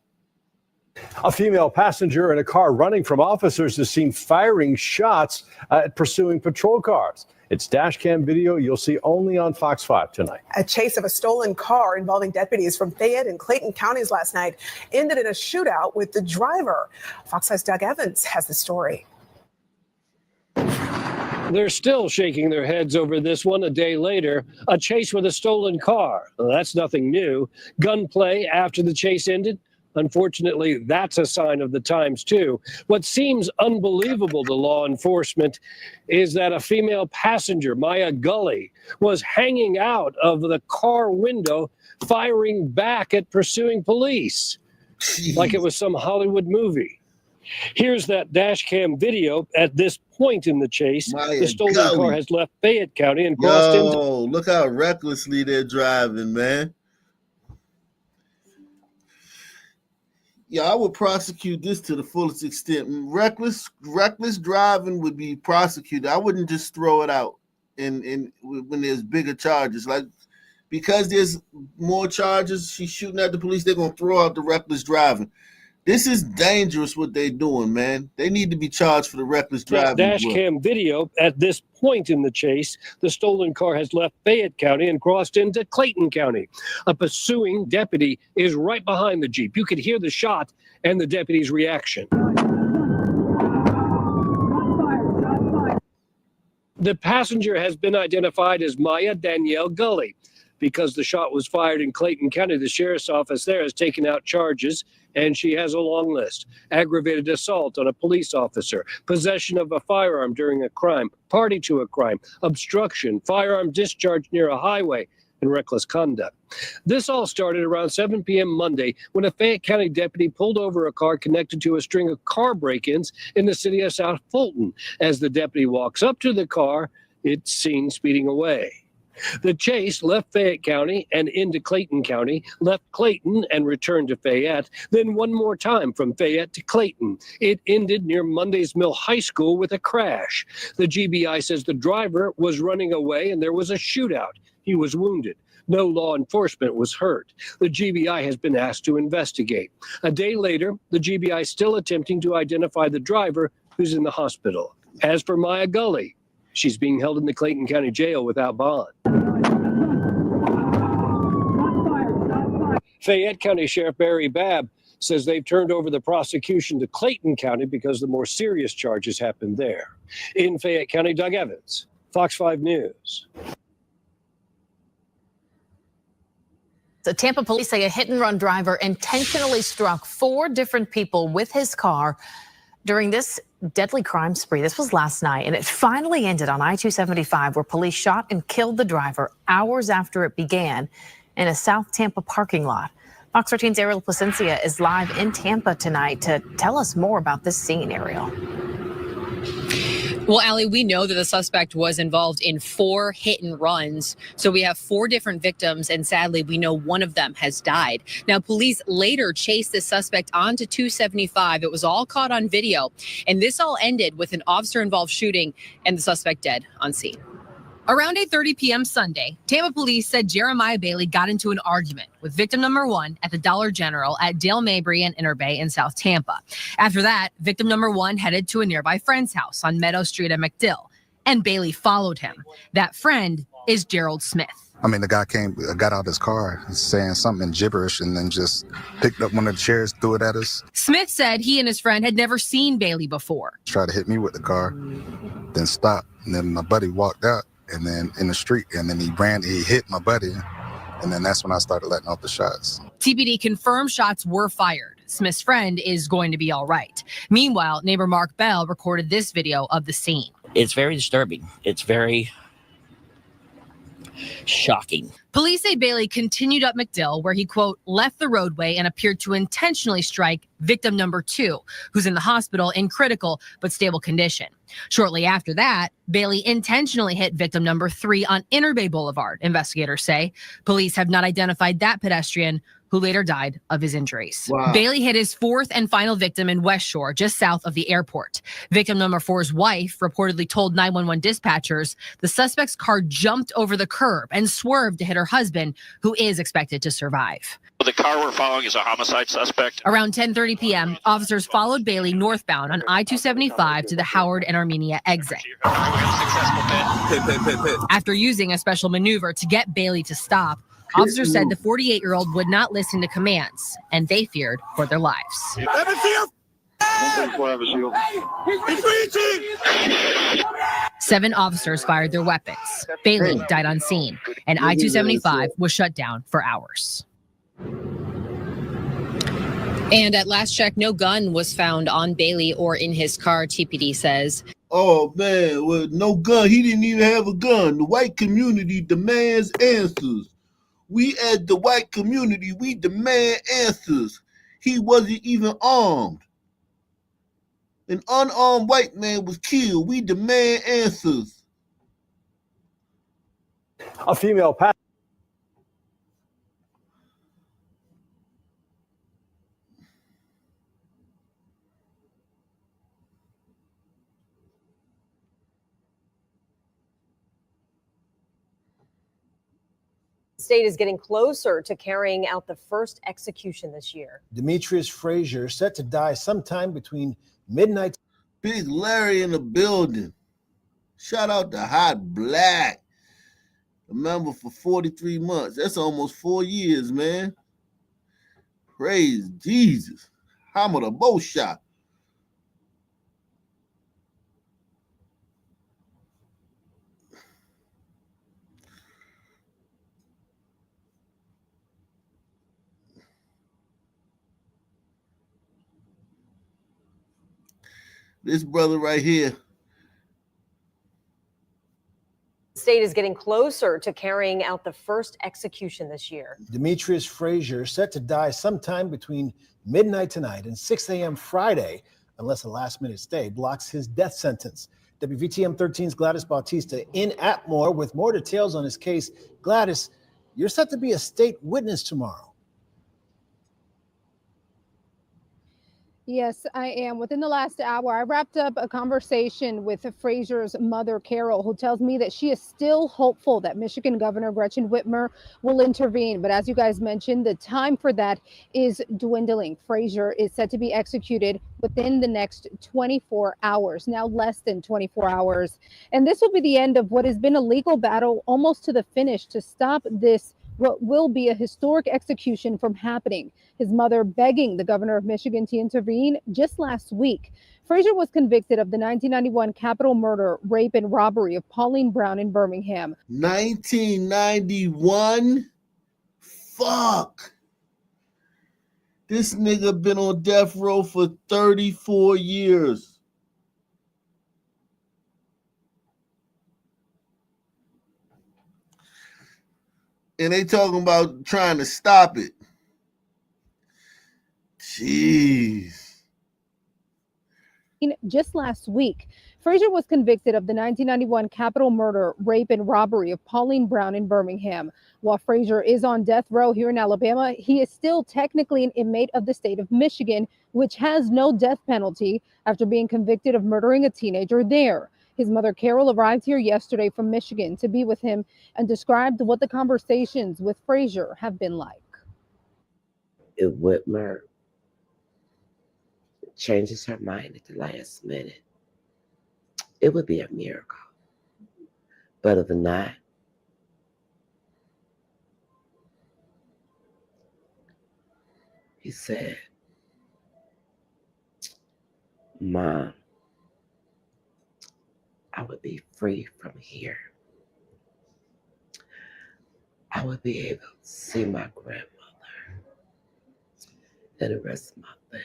A female passenger in a car running from officers is seen firing shots at pursuing patrol cars. It's dash cam video you'll see only on Fox 5 tonight. A chase of a stolen car involving deputies from Fayette and Clayton counties last night ended in a shootout with the driver. Fox 5's Doug Evans has the story. They're still shaking their heads over this one a day later. A chase with a stolen car. Well, that's nothing new. Gunplay after the chase ended. Unfortunately, that's a sign of the times, too. What seems unbelievable to law enforcement is that a female passenger, Maya Gully, was hanging out of the car window, firing back at pursuing police, like it was some Hollywood movie. Here's that dash cam video at this point in the chase. Maya the stolen Gully. car has left Fayette County and crossed into... Look how recklessly they're driving, man. Yeah, I would prosecute this to the fullest extent. Reckless driving would be prosecuted. I wouldn't just throw it out in when there's bigger charges. Like, because there's more charges, she's shooting at the police, they're gonna throw out the reckless driving. This is dangerous what they doing, man. They need to be charged for the reckless driving. Dash cam video at this point in the chase, the stolen car has left Fayette County and crossed into Clayton County. A pursuing deputy is right behind the Jeep. You could hear the shot and the deputy's reaction. The passenger has been identified as Maya Danielle Gully. Because the shot was fired in Clayton County, the sheriff's office there has taken out charges, and she has a long list. Aggravated assault on a police officer, possession of a firearm during a crime, party to a crime, obstruction, firearm discharge near a highway, and reckless conduct. This all started around 7 p.m. Monday when a Fayette County deputy pulled over a car connected to a string of car break-ins in the city of South Fulton. As the deputy walks up to the car, it's seen speeding away. The chase left Fayette County and into Clayton County, left Clayton and returned to Fayette, then one more time from Fayette to Clayton. It ended near Mondays Mill High School with a crash. The GBI says the driver was running away and there was a shootout. He was wounded. No law enforcement was hurt. The GBI has been asked to investigate. A day later, the GBI is still attempting to identify the driver who's in the hospital. As for Maya Gully, she's being held in the Clayton County Jail without bond. Fayette County Sheriff Barry Babb says they've turned over the prosecution to Clayton County because the more serious charges happened there. In Fayette County, Doug Evans, Fox 5 News. The Tampa police say a hit-and-run driver intentionally struck 4 different people with his car during this deadly crime spree. This was last night, and it finally ended on I-275, where police shot and killed the driver hours after it began in a South Tampa parking lot. Fox 13's Ariel Placencia is live in Tampa tonight to tell us more about this scene, Ariel. Well, Allie, we know that the suspect was involved in 4 hit and runs. So we have 4 different victims, and sadly, we know one of them has died. Now, police later chased the suspect onto 275. It was all caught on video, and this all ended with an officer-involved shooting and the suspect dead on scene. Around 8:30 p.m. Sunday, Tampa police said Jeremiah Bailey got into an argument with victim number 1 at the Dollar General at Dale Mabry and Interbay in South Tampa. After that, victim number 1 headed to a nearby friend's house on Meadow Street at MacDill, and Bailey followed him. That friend is Gerald Smith. I mean, the guy got out of his car saying something in gibberish and then just picked up one of the chairs, threw it at us. Smith said he and his friend had never seen Bailey before. Tried to hit me with the car, then stopped. And then my buddy walked out. And then in the street, and then he hit my buddy, and then that's when I started letting off the shots. TPD confirmed shots were fired. Smith's friend is going to be all right. Meanwhile, neighbor Mark Bell recorded this video of the scene. It's very disturbing. It's very shocking. Police say Bailey continued up MacDill, where he, quote, left the roadway and appeared to intentionally strike victim number 2, who's in the hospital in critical but stable condition. Shortly after that, Bailey intentionally hit victim number 3 on Interbay Boulevard, investigators say. Police have not identified that pedestrian, who later died of his injuries. Wow. Bailey hit his 4th and final victim in West Shore, just south of the airport. Victim number 4's wife reportedly told 911 dispatchers the suspect's car jumped over the curb and swerved to hit her husband, who is expected to survive. The car we're following is a homicide suspect. Around 10:30 p.m., officers followed Bailey northbound on I-275 to the Howard and Armenia exit. After using a special maneuver to get Bailey to stop, officers said the 48-year-old would not listen to commands, and they feared for their lives. 7 officers fired their weapons. Bailey died on scene, and I-275 was shut down for hours. And at last check, no gun was found on Bailey or in his car, TPD says. Oh, man, well, no gun. He didn't even have a gun. The white community demands answers. We as the white community, we demand answers. He wasn't even armed. An unarmed white man was killed. We demand answers. A female passenger. state is getting closer to carrying out the first execution this year. Demetrius Frazier set to die sometime between midnight. Big Larry in the building. Shout out to Hot Black. A member for 43 months. That's almost 4 years, man. Praise Jesus. Hammer the bow shot. This brother right here. The state is getting closer to carrying out the first execution this year. Demetrius Frazier set to die sometime between midnight tonight and 6 a.m. Friday, unless a last-minute stay blocks his death sentence. WVTM 13's Gladys Bautista in Atmore with more details on his case. Gladys, you're set to be a state witness tomorrow. Yes, I am. Within the last hour, I wrapped up a conversation with Frazier's mother, Carol, who tells me that she is still hopeful that Michigan Governor Gretchen Whitmer will intervene. But as you guys mentioned, the time for that is dwindling. Frazier is set to be executed within the next 24 hours, now less than 24 hours. And this will be the end of what has been a legal battle almost to the finish to stop this, what will be a historic execution, from happening. His mother begging the governor of Michigan to intervene just last week. Frazier was convicted of the 1991 capital murder, rape, and robbery of Pauline Brown in Birmingham. 1991? Fuck. This nigga been on death row for 34 years. And they talking about trying to stop it. Jeez. Just last week, Frazier was convicted of the 1991 capital murder, rape, and robbery of Pauline Brown in Birmingham. While Frazier is on death row here in Alabama, he is still technically an inmate of the state of Michigan, which has no death penalty after being convicted of murdering a teenager there. His mother, Carol, arrived here yesterday from Michigan to be with him and described what the conversations with Frazier have been like. If Whitmer changes her mind at the last minute, it would be a miracle. But if not, he said, Mom, I would be free from here. I would be able to see my grandmother and the rest of my family.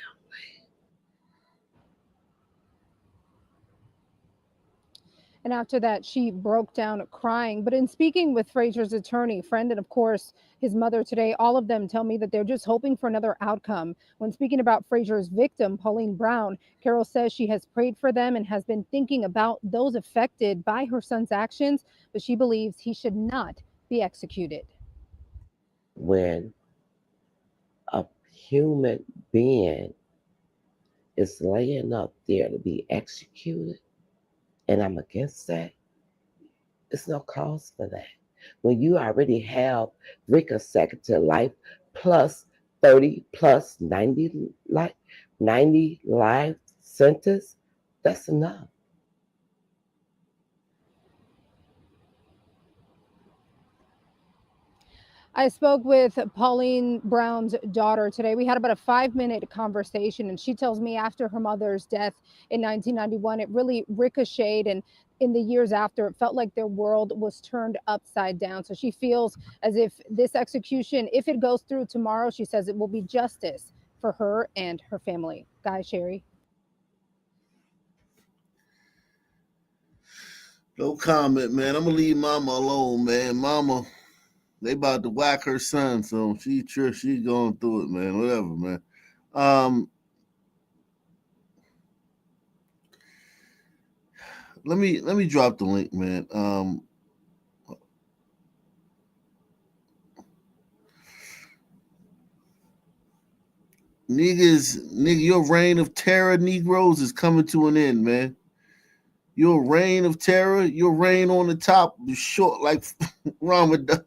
And after that, she broke down crying. But in speaking with Frazier's attorney, friend, and of course, his mother today, all of them tell me that they're just hoping for another outcome. When speaking about Frazier's victim, Pauline Brown, Carol says she has prayed for them and has been thinking about those affected by her son's actions, but she believes he should not be executed. When a human being is laying up there to be executed, and I'm against that, there's no cause for that. When you already have 3 consecutive life plus 30 plus 90 life sentence, that's enough. I spoke with Pauline Brown's daughter today. We had about a 5-minute conversation, and she tells me after her mother's death in 1991, it really ricocheted, and in the years after, it felt like their world was turned upside down. So she feels as if this execution, if it goes through tomorrow, she says it will be justice for her and her family. Guy, Sherry. No comment, man. I'm gonna leave Mama alone, man. Mama, they about to whack her son, so she going through it, man. Whatever, man. Let me drop the link, man. Nigga, your reign of terror, Negroes, is coming to an end, man. Your reign of terror, your reign on the top is short like Ramadan.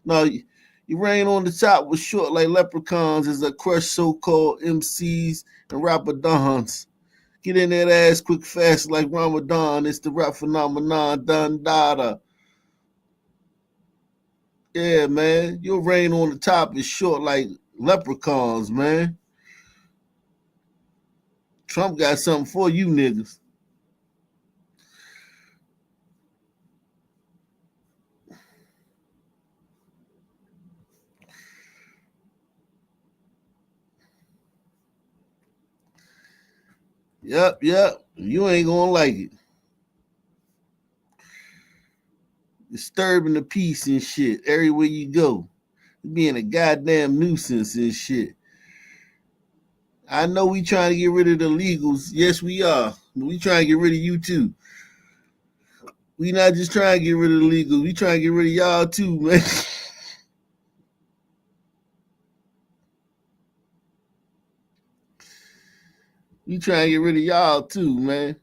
No, you rain on the top with short like leprechauns as I crush so-called MCs and rapper dons. Get in that ass quick fast like Ramadan. It's the rap phenomenon, dun dada. Yeah, man. Your rain on the top is short like leprechauns, man. Trump got something for you niggas. Yep. You ain't gonna like it. Disturbing the peace and shit everywhere you go. Being a goddamn nuisance and shit. I know we trying to get rid of the illegals. Yes, we are. But we trying to get rid of you too. We not just trying to get rid of the illegals. We trying to get rid of y'all too, man. We trying to get rid of y'all too, man.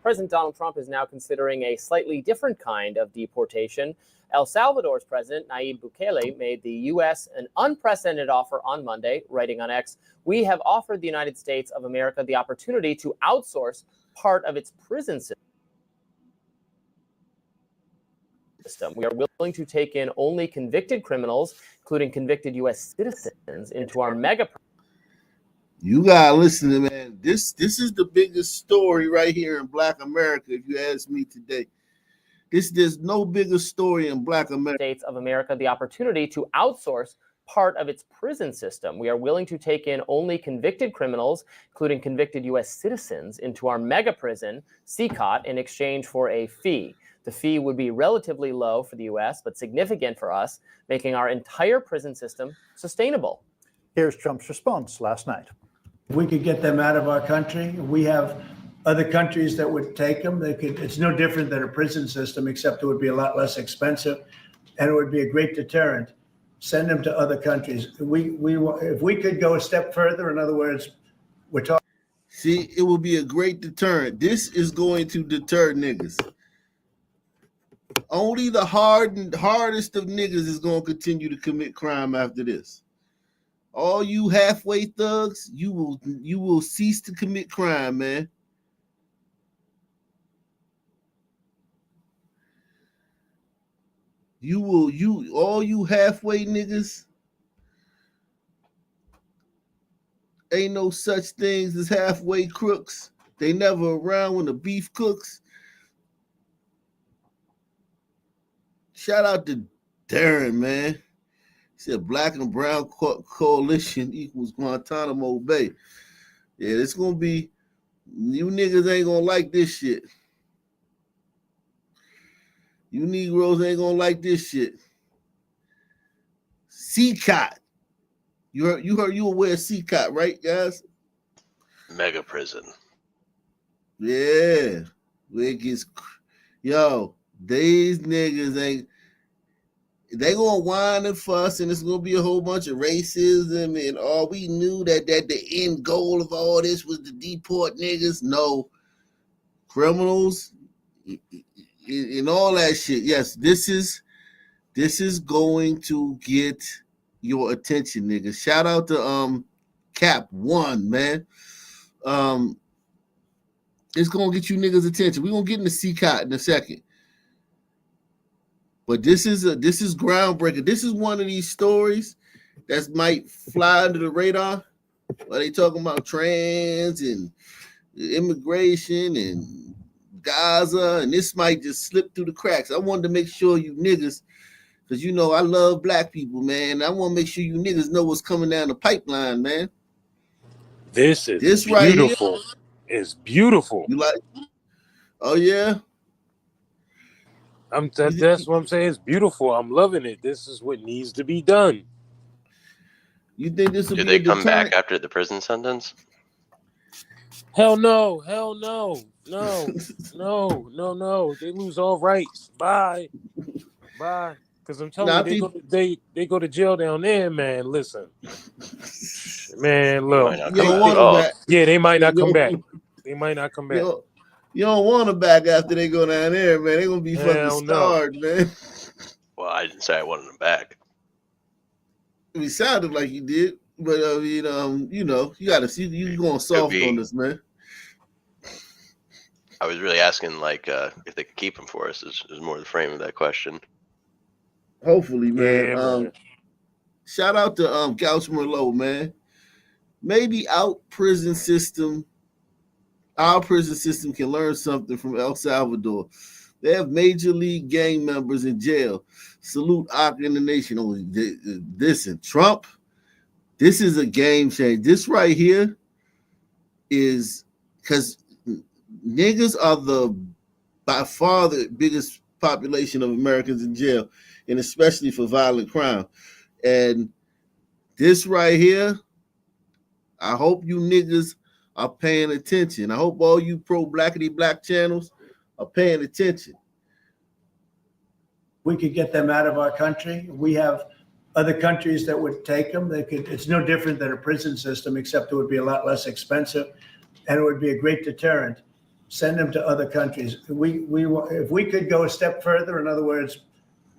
President Donald Trump is now considering a slightly different kind of deportation. El Salvador's president, Nayib Bukele, made the U.S. an unprecedented offer on Monday, writing on X, "We have offered the United States of America the opportunity to outsource part of its prison system. We are willing to take in only convicted criminals, including convicted U.S. citizens, into our mega..." You gotta listen to man. This is the biggest story right here in Black America. If you ask me today, there's no bigger story in Black America. States of America the opportunity to outsource part of its prison system. We are willing to take in only convicted criminals, including convicted U.S. citizens, into our mega prison, CCOT, in exchange for a fee. The fee would be relatively low for the U.S., but significant for us, making our entire prison system sustainable. Here's Trump's response last night. If we could get them out of our country, we have other countries that would take them. It's no different than a prison system, except it would be a lot less expensive, and it would be a great deterrent. Send them to other countries. If we could go a step further, in other words, we're talking. See, it will be a great deterrent. This is going to deter niggas. Only the hardest of niggas is going to continue to commit crime after this. All you halfway thugs, you will cease to commit crime, man. All you halfway niggas, ain't no such things as halfway crooks. They never around when the beef cooks. Shout out to Darren, man. He said Black and Brown coalition equals Guantanamo Bay. Yeah, it's gonna be, you niggas ain't gonna like this shit. You Negroes ain't gonna like this shit. CCOT. You aware of CCOT, right, guys? Mega prison. Yeah. Where it gets, these niggas ain't, they gonna whine and fuss, and it's gonna be a whole bunch of racism, and all we knew that the end goal of all this was to deport niggas. No, criminals and all that shit. Yes, this is going to get your attention, niggas. Shout out to Cap One, man. It's gonna get you niggas' attention. We're gonna get into CCOT in a second. But this is groundbreaking. This is one of these stories that might fly under the radar. While they talking about trans and immigration and Gaza, and this might just slip through the cracks. I wanted to make sure you niggas, because I love Black people, man. I want to make sure you niggas know what's coming down the pipeline, man. This is beautiful. Right here, it's beautiful. You like? Oh yeah. That's what I'm saying. It's beautiful. I'm loving it. This is what needs to be done. You think this will be? Do they come back after the prison sentence? Hell no. No. They lose all rights. Bye. Because I'm telling you, they go to jail down there, man. Listen, man, look. Yeah, they might not come back. Yeah, they might not come back. They might not come back. You don't want them back after they go down there, man. They're gonna be fucking scarred, man. Well, I didn't say I wanted them back. It sounded like you did, but I mean, you know, you gotta see you going soft on this, man. I was really asking, like, if they could keep them for us. Is more the frame of that question. Hopefully, man. Yeah, man. Shout out to Gauch Merlot, man. Maybe our prison system can learn something from El Salvador. They have major league gang members in jail. Salute Ak in the nation. Oh, listen, Trump, this is a game change. This right here is because niggas are by far the biggest population of Americans in jail, and especially for violent crime. And this right here, I hope you niggas are paying attention. I hope all you pro-blackity black channels are paying attention. We could get them out of our country. We have other countries that would take them. It's no different than a prison system, except it would be a lot less expensive, and it would be a great deterrent. Send them to other countries. If we could go a step further, in other words,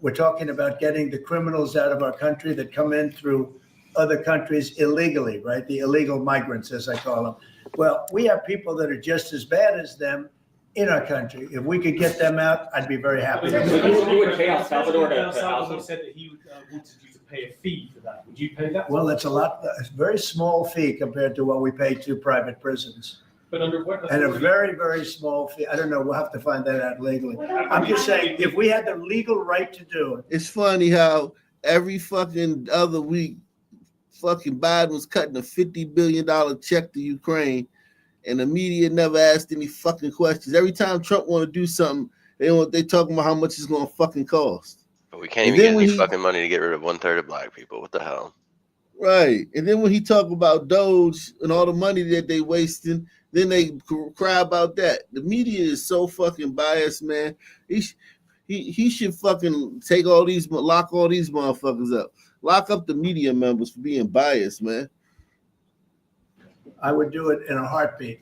we're talking about getting the criminals out of our country that come in through other countries illegally, right? The illegal migrants, as I call them. Well, we have people that are just as bad as them in our country. If we could get them out, I'd be very happy. You would pay El Salvador to house them? Said that he wanted you to pay a fee for that. Would you pay that? Well, it's a very small fee compared to what we pay to private prisons. But under what and a very, very small fee. I don't know. We'll have to find that out legally. I'm just saying, if we had the legal right to do it. It's funny how every fucking other week, fucking Biden was cutting a $50 billion check to Ukraine, and the media never asked any fucking questions. Every time Trump want to do something, they talking about how much it's going to fucking cost. But we can't even get any fucking money to get rid of 1/3 of black people. What the hell? Right. And then when he talk about Doge and all the money that they wasting, then they cry about that. The media is so fucking biased, man. He should fucking lock all these motherfuckers up. Lock up the media members for being biased, man. I would do it in a heartbeat.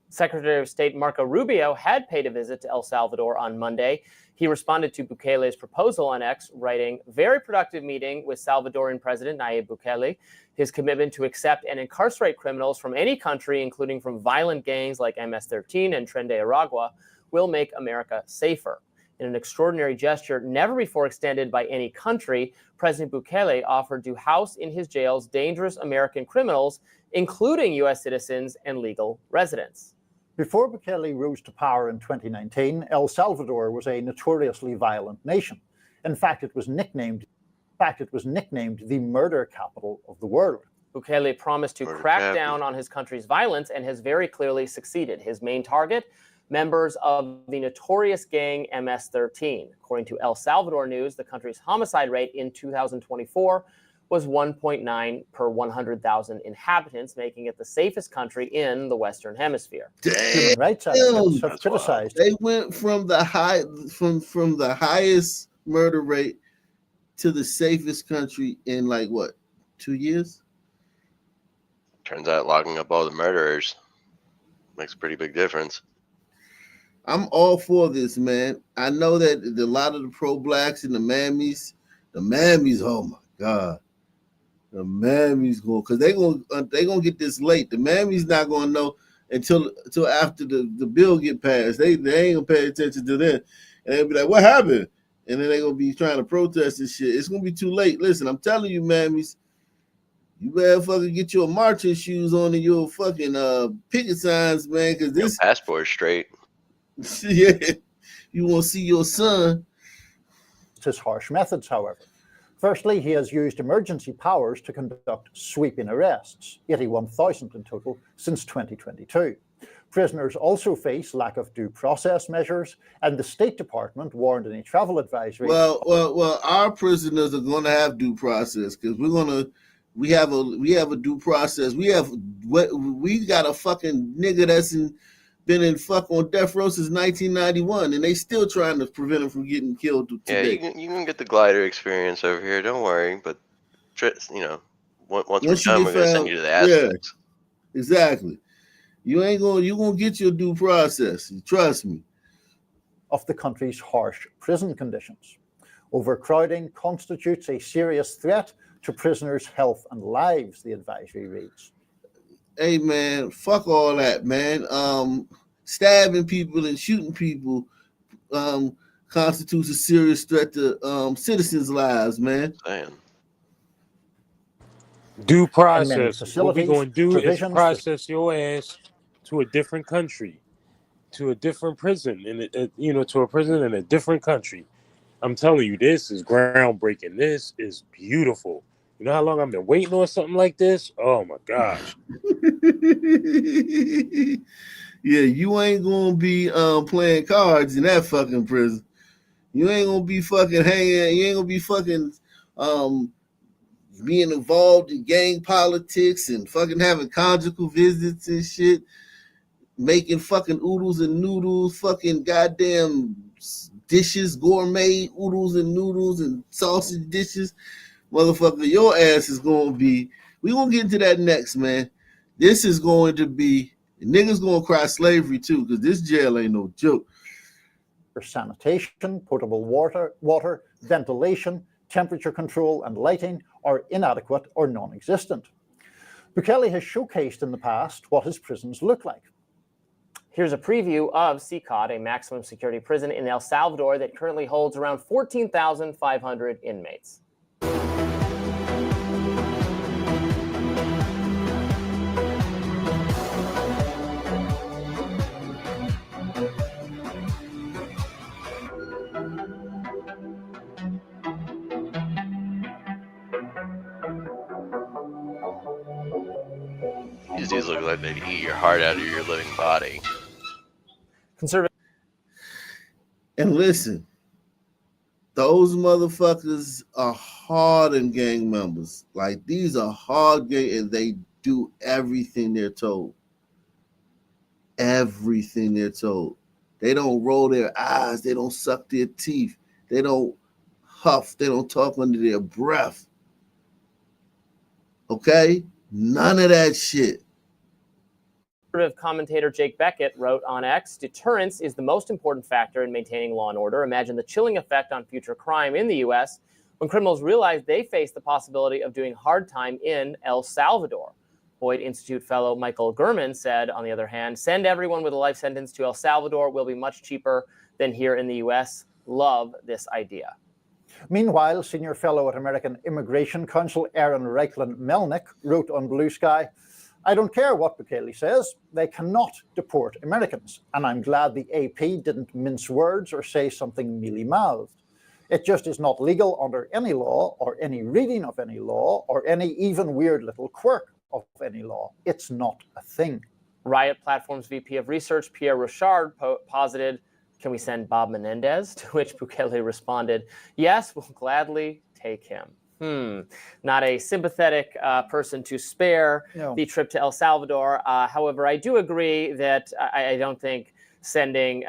Secretary of State Marco Rubio had paid a visit to El Salvador on Monday. He responded to Bukele's proposal on X, writing, "Very productive meeting with Salvadorian President Nayib Bukele. His commitment to accept and incarcerate criminals from any country, including from violent gangs like MS-13 and Tren de Aragua, will make America safer." In an extraordinary gesture never before extended by any country, President Bukele offered to house in his jails dangerous American criminals, including U.S. citizens and legal residents. Before Bukele rose to power in 2019, El Salvador was a notoriously violent nation. In fact, it was nicknamed the murder capital of the world. Bukele promised to crack down on his country's violence and has very clearly succeeded. His main target, members of the notorious gang MS-13. According to El Salvador News, the country's homicide rate in 2024 was 1.9 per 100,000 inhabitants, making it the safest country in the Western Hemisphere. Human rights advocates have criticized. They went from the highest murder rate to the safest country in 2 years? Turns out locking up all the murderers makes a pretty big difference. I'm all for this, man. I know that a lot of the pro-blacks and the mammies, oh my God. The mammies because they gonna get this late. The mammies not gonna know until after the bill get passed. They ain't gonna pay attention to that. And they'll be like, what happened? And then they gonna be trying to protest this shit. It's gonna be too late. Listen, I'm telling you, mammies, you better fucking get your marching shoes on and your fucking picket signs, man, because this your passport straight. Yeah, you want to see your son. His harsh methods, however. Firstly, he has used emergency powers to conduct sweeping arrests, 81,000 in total since 2022. Prisoners also face lack of due process measures, and the State Department warned in a travel advisory. Well, our prisoners are going to have due process because we have a due process. We got a fucking nigga that's been in on death row since 1991, and they still trying to prevent him from getting killed today. Yeah, you can get the glider experience over here. Don't worry. But once we're done, we're gonna send you to the Aztecs. Yeah, exactly. You gonna get your due process. Trust me. Of the country's harsh prison conditions. Overcrowding constitutes a serious threat to prisoners' health and lives, the advisory reads. Hey man, fuck all that, man. Stabbing people and shooting people constitutes a serious threat to citizens' lives, man. Due And many process. What we facilities, gonna do is provisions for process your ass to a different country, to a different prison, and to a prison in a different country. I'm telling you, this is groundbreaking. This is beautiful. You know how long I've been waiting on something like this? Oh my gosh. Yeah, you ain't gonna be playing cards in that fucking prison. You ain't gonna be fucking hanging. You ain't gonna be fucking being involved in gang politics and fucking having conjugal visits and shit, making fucking oodles and noodles, fucking goddamn dishes, gourmet oodles and noodles and sausage dishes. Motherfucker, your ass is gonna be. We gonna get into that next, man. This is going to be niggas gonna cry slavery too, because this jail ain't no joke. For sanitation, potable water, ventilation, temperature control, and lighting are inadequate or non-existent. Bukele has showcased in the past what his prisons look like. Here's a preview of CCOT, a maximum security prison in El Salvador that currently holds around 14,500 inmates. These look like they'd eat your heart out of your living body. Conservative. And listen, those motherfuckers are hardened gang members. Like, these are hard gang, and they do everything they're told. Everything they're told. They don't roll their eyes. They don't suck their teeth. They don't huff. They don't talk under their breath. Okay? None of that shit. Conservative commentator Jake Beckett wrote on X, deterrence is the most important factor in maintaining law and order. Imagine the chilling effect on future crime in the U.S. when criminals realize they face the possibility of doing hard time in El Salvador. Boyd Institute fellow Michael Gurman said, on the other hand, send everyone with a life sentence to El Salvador will be much cheaper than here in the U.S. Love this idea. Meanwhile, senior fellow at American Immigration Council Aaron Reichland Melnick wrote on Blue Sky, I don't care what Bukele says, they cannot deport Americans, and I'm glad the AP didn't mince words or say something mealy-mouthed. It just is not legal under any law, or any reading of any law, or any even weird little quirk of any law. It's not a thing. Riot Platform's VP of Research, Pierre Rochard, posited, can we send Bob Menendez? To which Bukele responded, yes, we'll gladly take him. Not a sympathetic person to spare the trip to El Salvador. However, I do agree that I don't think sending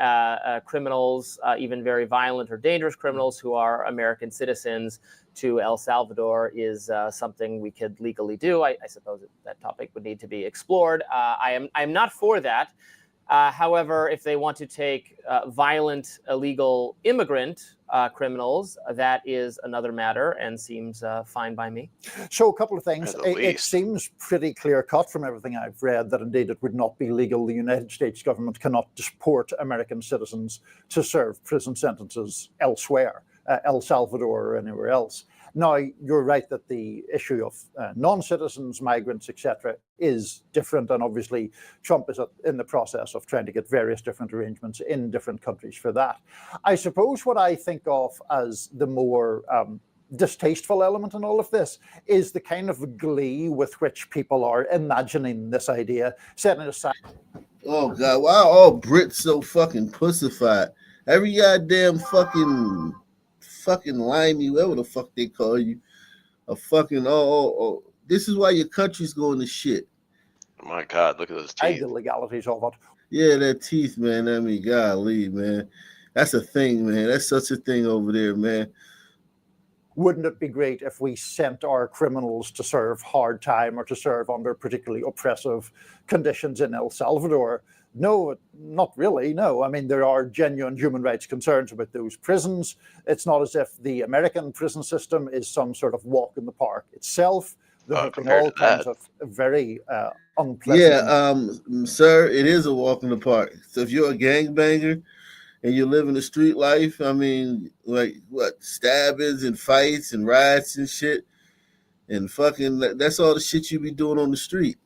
criminals, even very violent or dangerous criminals who are American citizens to El Salvador is something we could legally do. I suppose that topic would need to be explored. I am not for that. However, if they want to take violent, illegal immigrant criminals, that is another matter and seems fine by me. So a couple of things. It seems pretty clear cut from everything I've read that indeed it would not be legal. The United States government cannot deport American citizens to serve prison sentences elsewhere, El Salvador or anywhere else. Now, you're right that the issue of non-citizens, migrants, etc., is different. And obviously, Trump is in the process of trying to get various different arrangements in different countries for that. I suppose what I think of as the more distasteful element in all of this is the kind of glee with which people are imagining this idea, setting it aside. Oh, God, why are all Brits so fucking pussified? Every goddamn fucking limey, whatever the fuck they call you, a fucking this is why your country's going to shit. Oh my God, look at those teeth. The legalities of it. Yeah, that teeth, man. I mean, golly, man. That's a thing, man. That's such a thing over there, man. wouldn't it be great if we sent our criminals to serve hard time or to serve under particularly oppressive conditions in El Salvador? No, not really. No, I mean, there are genuine human rights concerns about those prisons. It's not as if the American prison system is some sort of walk in the park itself. There have been all kinds of very unpleasant. Yeah, sir, it is a walk in the park. So if you're a gangbanger and you're living the street life, I mean, like what, stabbings and fights and riots and shit, and fucking, that's all the shit you be doing on the street.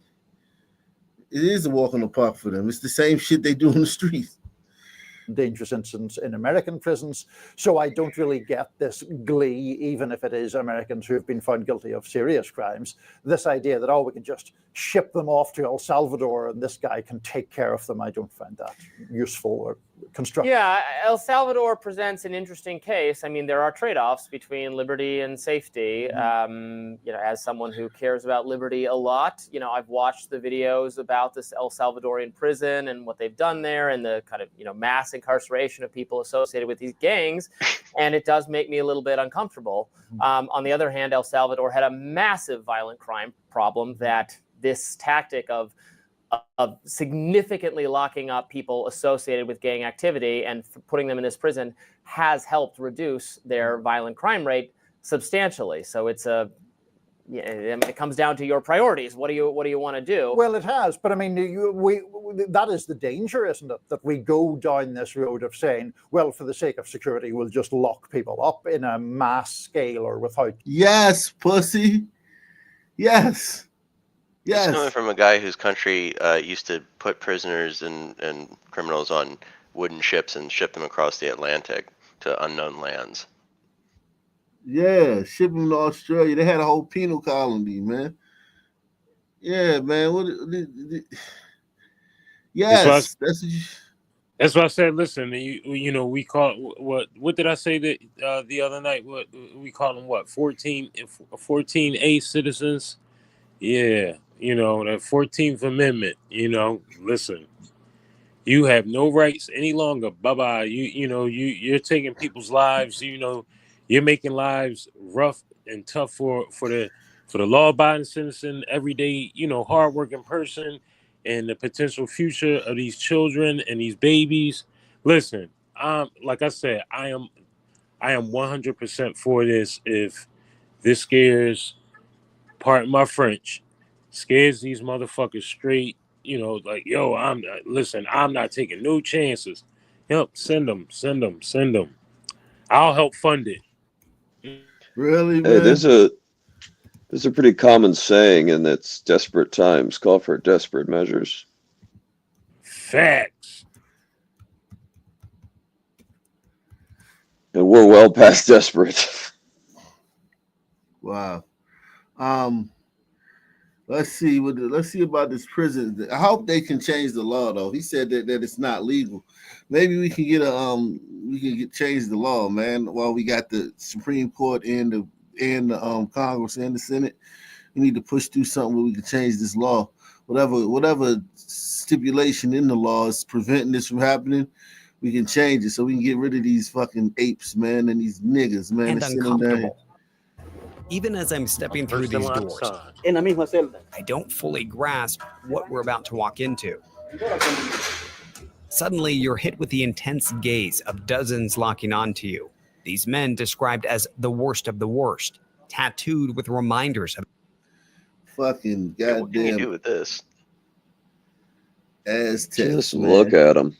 It is a walk in the park for them. It's the same shit they do on the streets. Dangerous incidents in American prisons. So I don't really get this glee, even if it is Americans who have been found guilty of serious crimes, this idea that, oh, we can just ship them off to El Salvador and this guy can take care of them. I don't find that useful or constructive. Yeah, El Salvador presents an interesting case. I mean, there are trade-offs between liberty and safety. You know, as someone who cares about liberty a lot, you know, I've watched the videos about this El Salvadorian prison and what they've done there and the kind of, you know, mass incarceration of people associated with these gangs. And it does make me a little bit uncomfortable. On the other hand, El Salvador had a massive violent crime problem that this tactic of significantly locking up people associated with gang activity and putting them in this prison has helped reduce their violent crime rate substantially. So it's it comes down to your priorities. What do you want to do? Well, it has, but I mean, that is the danger, isn't it? That we go down this road of saying, well, for the sake of security, we'll just lock people up in a mass scale or without. Yes, pussy. Yes. Yes. It's coming from a guy whose country used to put prisoners and criminals on wooden ships and ship them across the Atlantic to unknown lands. Yeah, ship them to Australia. They had a whole penal colony, man. Yeah, man. Yes, that's what I said. Listen, you know, we call what did I say that the other night? What we call them? What 14A citizens? Yeah, you know, that 14th Amendment. You know, listen, you have no rights any longer. Bye bye. You're taking people's lives. You know, you're making lives rough and tough for the law-abiding citizen, everyday, you know, hardworking person, and the potential future of these children and these babies. Listen, like I said, I am 100% for this. If this scares, pardon my French, scares these motherfuckers straight, you know, like, yo, I'm not taking no chances. Yep, send them. I'll help fund it. Really, Hey, man? there's a pretty common saying, and it's desperate times call for desperate measures. Facts. And we're well past desperate. Wow. Let's see about this prison. I hope they can change the law, though. He said that it's not legal. Maybe we can get change the law, man. While we got the Supreme Court and the Congress and the Senate, we need to push through something where we can change this law. Whatever stipulation in the law is preventing this from happening, we can change it so we can get rid of these fucking apes, man, and these niggas, man. And that sit them down here. uncomfortable. Even as I'm stepping through these doors, I don't fully grasp what we're about to walk into. Suddenly, you're hit with the intense gaze of dozens locking onto you. These men described as the worst of the worst, tattooed with reminders of fucking Yeah, what can you goddamn do with this? Aztecs, Just man. look at them.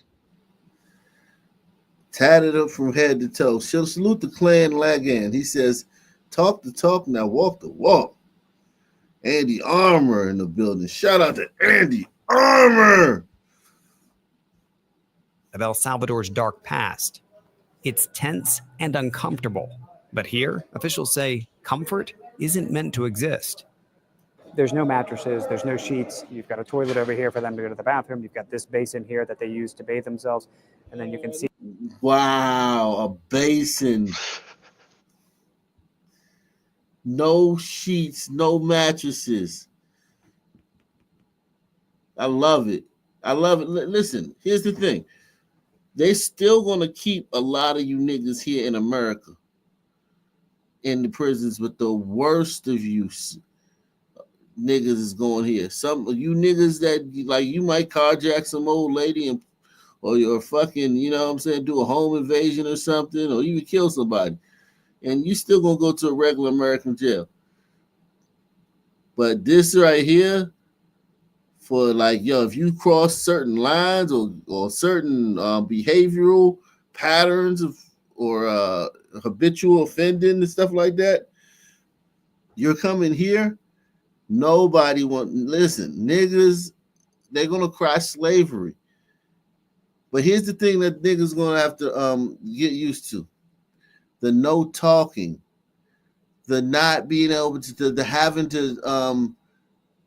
Tatted up from head to toe. Salute the Clan Lagan. He says, talk the talk, now walk the walk. Andy Armour in the building. Shout out to Andy Armour. of El Salvador's dark past. It's tense and uncomfortable. But here, officials say comfort isn't meant to exist. There's no mattresses, there's no sheets. You've got a toilet over here for them to go to the bathroom. You've got this basin here that they use to bathe themselves. And then you can see. Wow, a basin. No sheets, no mattresses. I love it. I love it. Listen, here's the thing. They're still going to keep a lot of you niggas here in America. in the prisons, but the worst of you niggas is going here. Some of you niggas that like you might carjack some old lady and or you're fucking, you know what I'm saying, do a home invasion or something, or even kill somebody, and you still gonna go to a regular American jail. But this right here, for like, yo, if you cross certain lines or certain behavioral patterns of or habitual offending and stuff like that, you're coming here. Nobody listen, niggas, they're gonna cry slavery. But here's the thing that niggas gonna have to get used to: the no talking, the not being able to the having to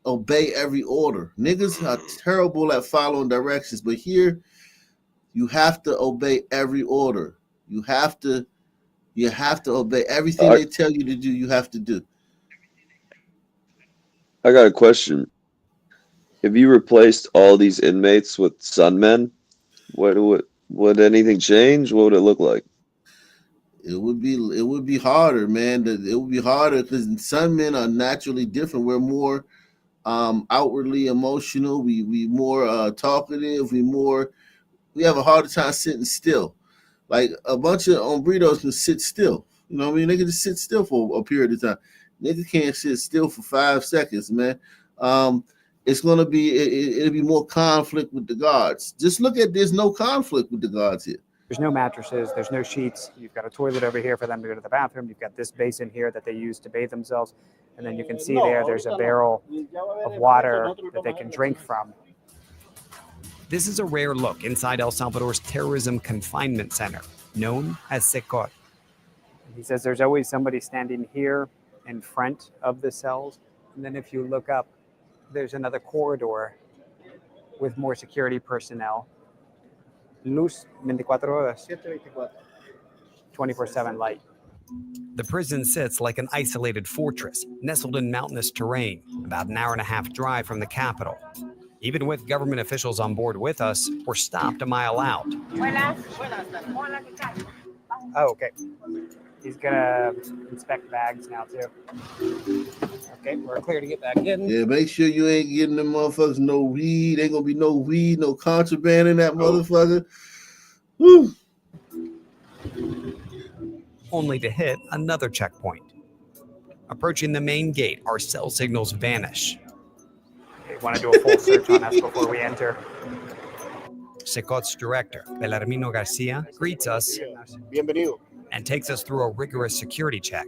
obey every order. Niggas are terrible at following directions, but here you have to obey every order. You have to obey everything they tell you to do. You have to do. I got a question. If you replaced all these inmates with Sunmen, would anything change? What would it look like? It would be harder, man. It would be harder because some men are naturally different. We're more outwardly emotional. We more talkative. We have a harder time sitting still. Like a bunch of hombreros can sit still. You know what I mean? They can just sit still for a period of time. Niggas can't sit still for 5 seconds, man. It's gonna be it'll be more conflict with the guards. Just look at there's no conflict with the guards here. There's no mattresses, there's no sheets. You've got a toilet over here for them to go to the bathroom. You've got this basin here that they use to bathe themselves. And then you can see there's a barrel of water that they can drink from. This is a rare look inside El Salvador's terrorism confinement center, known as SECOT. He says there's always somebody standing here in front of the cells. And then if you look up, there's another corridor with more security personnel. Luz 24 horas. 24/7 light. The prison sits like an isolated fortress, nestled in mountainous terrain, about an hour-and-a-half drive from the capital. Even with government officials on board with us, we're stopped a mile out. Oh, okay. He's gonna inspect bags now too. Okay, we're clear to get back in. Yeah, make sure you ain't getting them motherfuckers no weed. Ain't gonna be no weed, no contraband in that motherfucker. Woo. Only to hit another checkpoint. Approaching the main gate, our cell signals vanish. They want to do a full search on us before we enter. SECOT's director, Belarmino Garcia, greets us and takes us through a rigorous security check.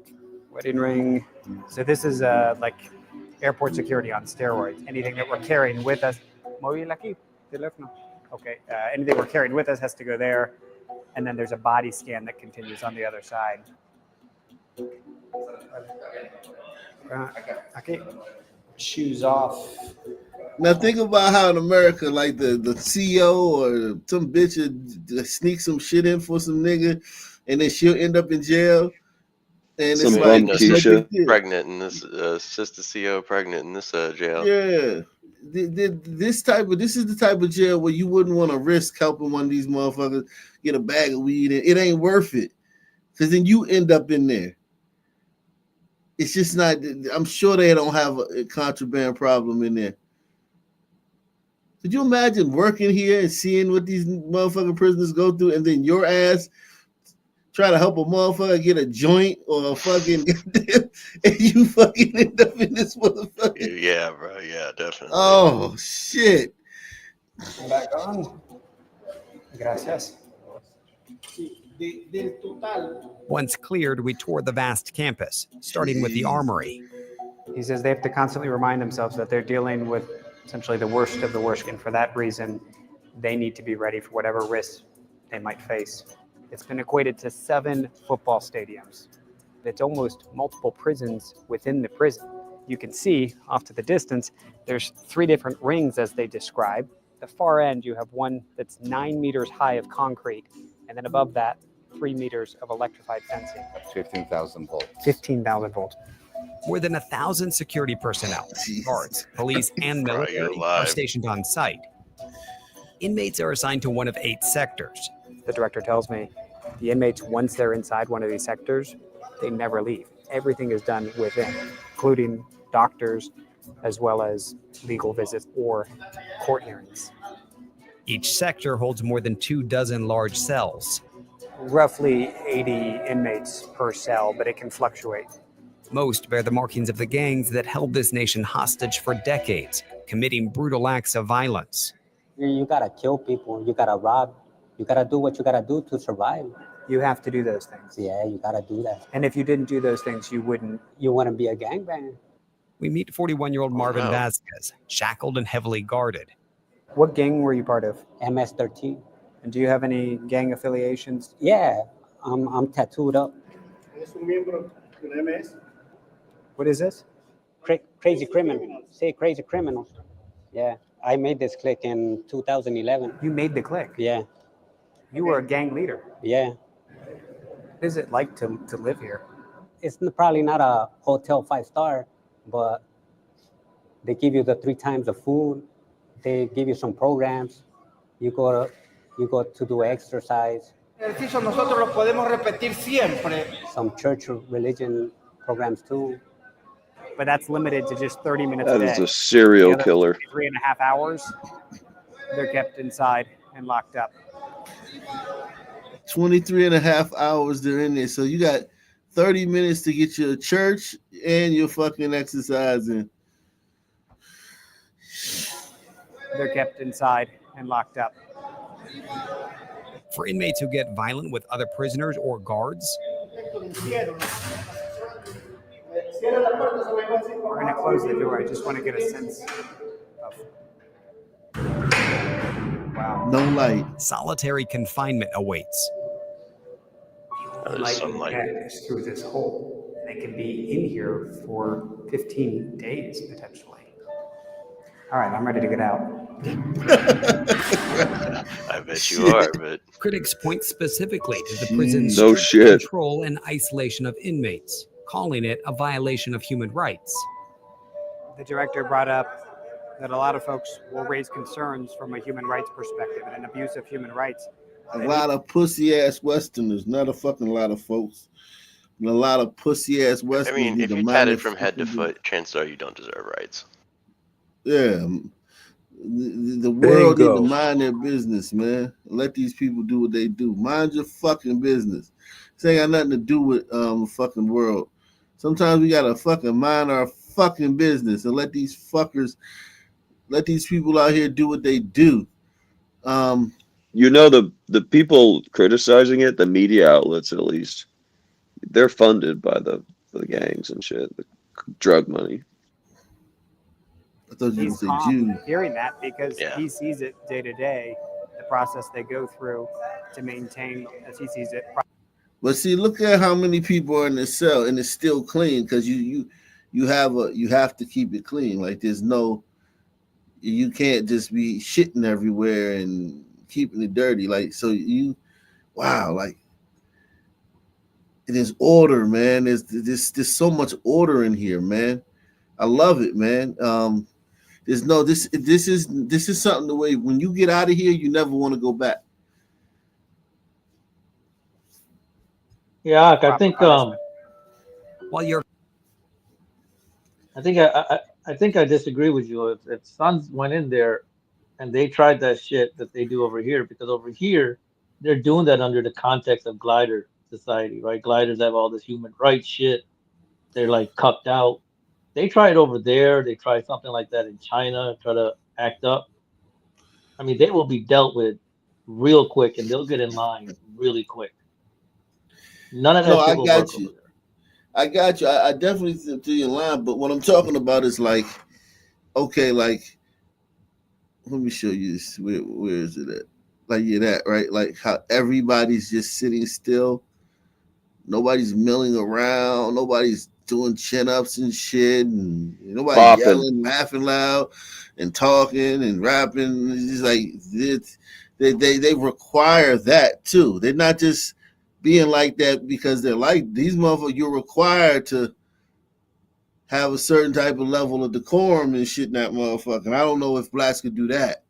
Wedding ring. So this is like airport security on steroids. Anything that we're carrying with us. Móvil aquí, teléfono. Okay, anything we're carrying with us has to go there. And then there's a body scan that continues on the other side. Okay. Shoes off. Now think about how in America, like the CEO or some bitch would sneak some shit in for some nigga, and then she'll end up in jail. And Some it's bum like Keisha. Pregnant in this sister CEO pregnant in this jail. Yeah. This is the type of jail where you wouldn't want to risk helping one of these motherfuckers get a bag of weed, and it ain't worth it, because then you end up in there. It's just not. I'm sure they don't have a contraband problem in there. Could you imagine working here and seeing what these motherfucking prisoners go through, and then your ass try to help a motherfucker get a joint or a fucking and you fucking end up in this motherfucker? Yeah, bro. Yeah, definitely. Oh shit. Back on. Gracias. Once cleared, we toured the vast campus, starting with the armory. He says they have to constantly remind themselves that they're dealing with essentially the worst of the worst, and for that reason, they need to be ready for whatever risks they might face. It's been equated to 7 football stadiums. It's almost multiple prisons within the prison. You can see off to the distance, there's 3 different rings as they describe. The far end, you have one that's 9 meters high of concrete, and then above that, 3 meters of electrified fencing. 15,000 volts. 15,000 volts. More than 1,000 security personnel, guards, police, and military are stationed on site. Inmates are assigned to one of 8 sectors. The director tells me the inmates, once they're inside one of these sectors, they never leave. everything is done within, including doctors, as well as legal visits or court hearings. Each sector holds more than 24 large cells. Roughly 80 inmates per cell, but it can fluctuate. Most bear the markings of the gangs that held this nation hostage for decades, committing brutal acts of violence. You gotta kill people, you gotta rob, you gotta do what you gotta do to survive. You have to do those things. Yeah, you gotta do that. And if you didn't do those things, you wouldn't be a gangbanger. We meet 41-year-old Marvin Vasquez, shackled and heavily guarded. What gang were you part of? MS-13. And do you have any gang affiliations? Yeah, I'm tattooed up. What is this? Crazy criminal. Say crazy criminals. Yeah, I made this clique in 2011. You made the clique? Yeah. You were a gang leader? Yeah. What is it like to live here? It's probably not a hotel 5-star, but they give you the 3 times the food. They give you some programs. You go to do exercise. Ejercicio nosotros lo podemos repetir siempre. Some church religion programs too. But that's limited to just 30 minutes That a day. is a serial The other killer. 3.5 hours, they're kept inside and locked up. 23 and a half hours they're in there. So you got 30 minutes to get your church and your fucking exercising. They're kept inside and locked up. For inmates who get violent with other prisoners or guards, We're going to close the door. I just want to get a sense of. Wow. No light. Solitary confinement awaits. Light is through this hole. They can be in here for 15 days potentially. All right, I'm ready to get out. I bet you are, but Critics point specifically to the prison's No strict shit. control and isolation of inmates, calling it a violation of human rights. The director brought up that a lot of folks will raise concerns from a human rights perspective and an abuse of human rights. A lot of pussy ass Westerners, not a fucking lot of folks. And a lot of pussy ass I Westerners. mean, need if to you're mind tatted their from head to fucking foot, chances are you don't deserve rights. Yeah. The world need to Bingo. mind their business, man. Let these people do what they do. Mind your fucking business. This ain't got nothing to do with the fucking world. Sometimes we gotta fucking mind our fucking business and let these people out here do what they do. You know, the people criticizing it, the media outlets at least, they're funded by the gangs and shit, the drug money. I thought you He's said calm Jews. hearing that because Yeah. he sees it day to day, the process they go through to maintain, as he sees it. But see, look at how many people are in the cell and it's still clean because you have to keep it clean. Like you can't just be shitting everywhere and keeping it dirty. Like like it is order, man. There's so much order in here, man. I love it, man. This is something the way when you get out of here, you never want to go back. Yeah, I think While you're I think I disagree with you. If Sons went in there and they tried that shit that they do over here, because over here they're doing that under the context of glider society, right? Gliders have all this human rights shit. They're like cucked out. They try it over there. They try something like that in China, try to act up. I mean, they will be dealt with real quick and they'll get in line really quick. None of that shit will work over there. I got you. I definitely think you're in line, but what I'm talking about is like, okay, like, let me show you this. Where is it at? Like, that, right? Like how everybody's just sitting still. Nobody's milling around. Nobody's doing chin-ups and shit. And nobody's Popping. yelling, laughing loud, and talking and rapping. It's just like, they require that, too. They're not just being like that because they're like these motherfuckers. You're required to have a certain type of level of decorum and shit in that motherfucker. And I don't know if blacks could do that.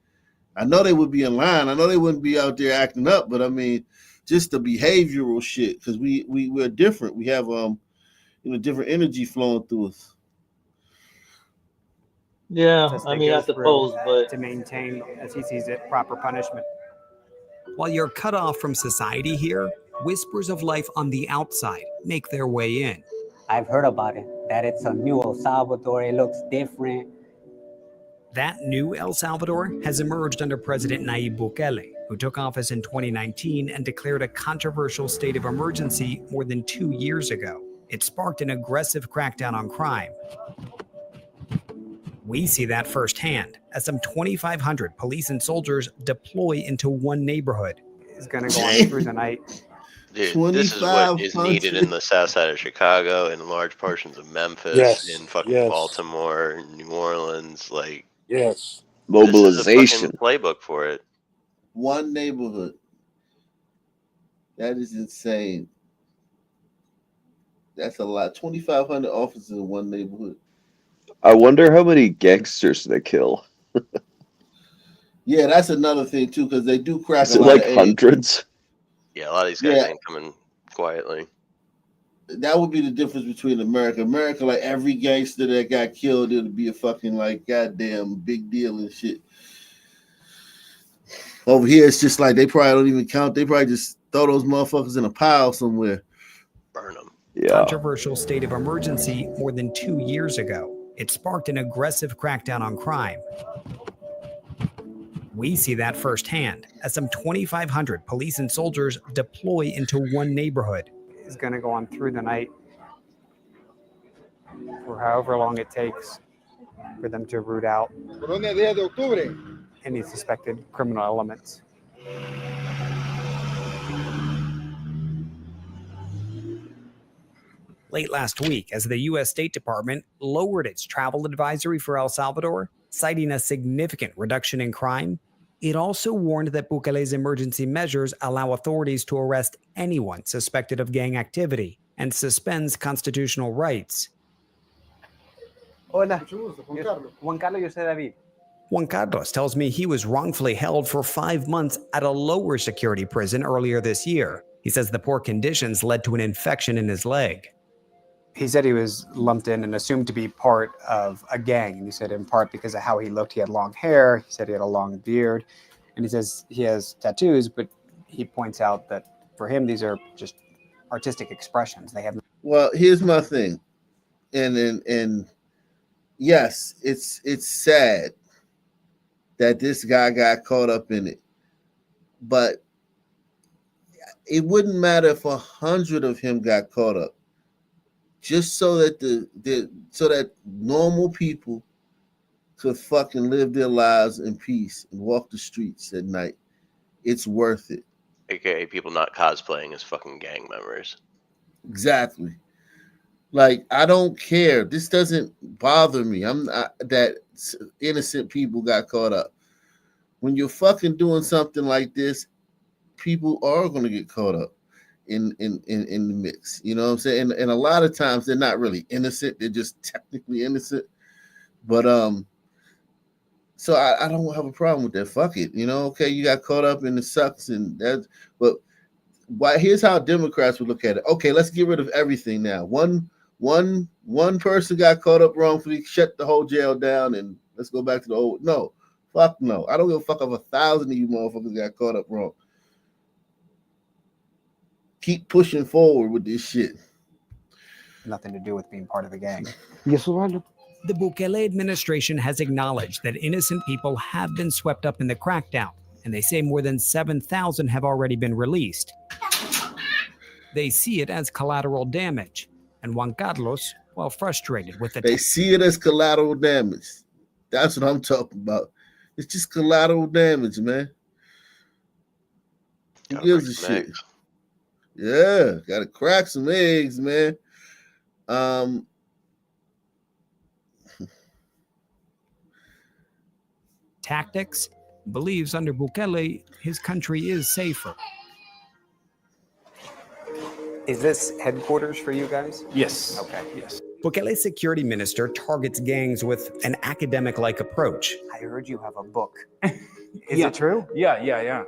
I know they would be in line. I know they wouldn't be out there acting up, but I mean, just the behavioral shit, because we're different. We have different energy flowing through us. Yeah, Process I they mean, go I suppose, through but to maintain, as he sees it, proper punishment. While you're cut off from society here, whispers of life on the outside make their way in. I've heard about it, that it's a new El Salvador. It looks different. That new El Salvador has emerged under President Nayib Bukele, who took office in 2019 and declared a controversial state of emergency more than 2 years ago. It sparked an aggressive crackdown on crime. We see that firsthand as some 2,500 police and soldiers deploy into one neighborhood. It's going to go on through the night. Dude, this is what is needed in the south side of Chicago, in large portions of Memphis, Yes, in fucking yes. Baltimore, New Orleans. Like, Yes. Mobilization. This is a fucking playbook for it. One neighborhood. That is insane. That's a lot. 2,500 officers in one neighborhood. I wonder how many gangsters they kill. Yeah, that's another thing too, because they do crack Is a it lot like of eggs. hundreds? Yeah, a lot of these guys Yeah. ain't coming quietly. That would be the difference between America. America, like every gangster that got killed, it would be a fucking like goddamn big deal and shit. Over here, it's just like they probably don't even count. They probably just throw those motherfuckers in a pile somewhere. Burn them. Yeah. Controversial state of emergency more than 2 years ago. It sparked an aggressive crackdown on crime. We see that firsthand as some 2,500 police and soldiers deploy into one neighborhood. It's going to go on through the night for however long it takes for them to root out any suspected criminal elements. Late last week, as the U.S. State Department lowered its travel advisory for El Salvador, citing a significant reduction in crime, it also warned that Bukele's emergency measures allow authorities to arrest anyone suspected of gang activity and suspends constitutional rights. Hola, Juan Carlos, yo soy David. Juan Carlos tells me he was wrongfully held for 5 months at a lower security prison earlier this year. He says the poor conditions led to an infection in his leg. He said he was lumped in and assumed to be part of a gang. And he said in part because of how he looked, he had long hair. He said he had a long beard. And he says he has tattoos, but he points out that for him, these are just artistic expressions. They have. Well, here's my thing. And yes, it's sad that this guy got caught up in it. But it wouldn't matter if 100 of him got caught up. Just so that so that normal people could fucking live their lives in peace and walk the streets at night. It's worth it. AKA people not cosplaying as fucking gang members. Exactly. Like, I don't care. This doesn't bother me. I'm not that innocent people got caught up. When you're fucking doing something like this, people are going to get caught up in the mix. You know what I'm saying? And a lot of times they're not really innocent. They're just technically innocent. But so I don't have a problem with that. Fuck it. You know, okay, you got caught up and it sucks and that, but why? Here's how Democrats would look at it. Okay, let's get rid of everything now. One person got caught up wrongfully, shut the whole jail down, and let's go back to the old. No, fuck no. I don't give a fuck if 1,000 of you motherfuckers got caught up wrong. Keep pushing forward with this shit. Nothing to do with being part of a gang. The Bukele administration has acknowledged that innocent people have been swept up in the crackdown, and they say more than 7,000 have already been released. They see it as collateral damage, and Juan Carlos, while frustrated with the They see it as collateral damage. That's what I'm talking about. It's just collateral damage, man. Who gives a shit? Yeah, gotta crack some eggs, man. tactics, believes under Bukele, his country is safer. Is this headquarters for you guys? Yes. Okay. Yes. Bukele's security minister targets gangs with an academic-like approach. I heard you have a book. Is it true? Yeah.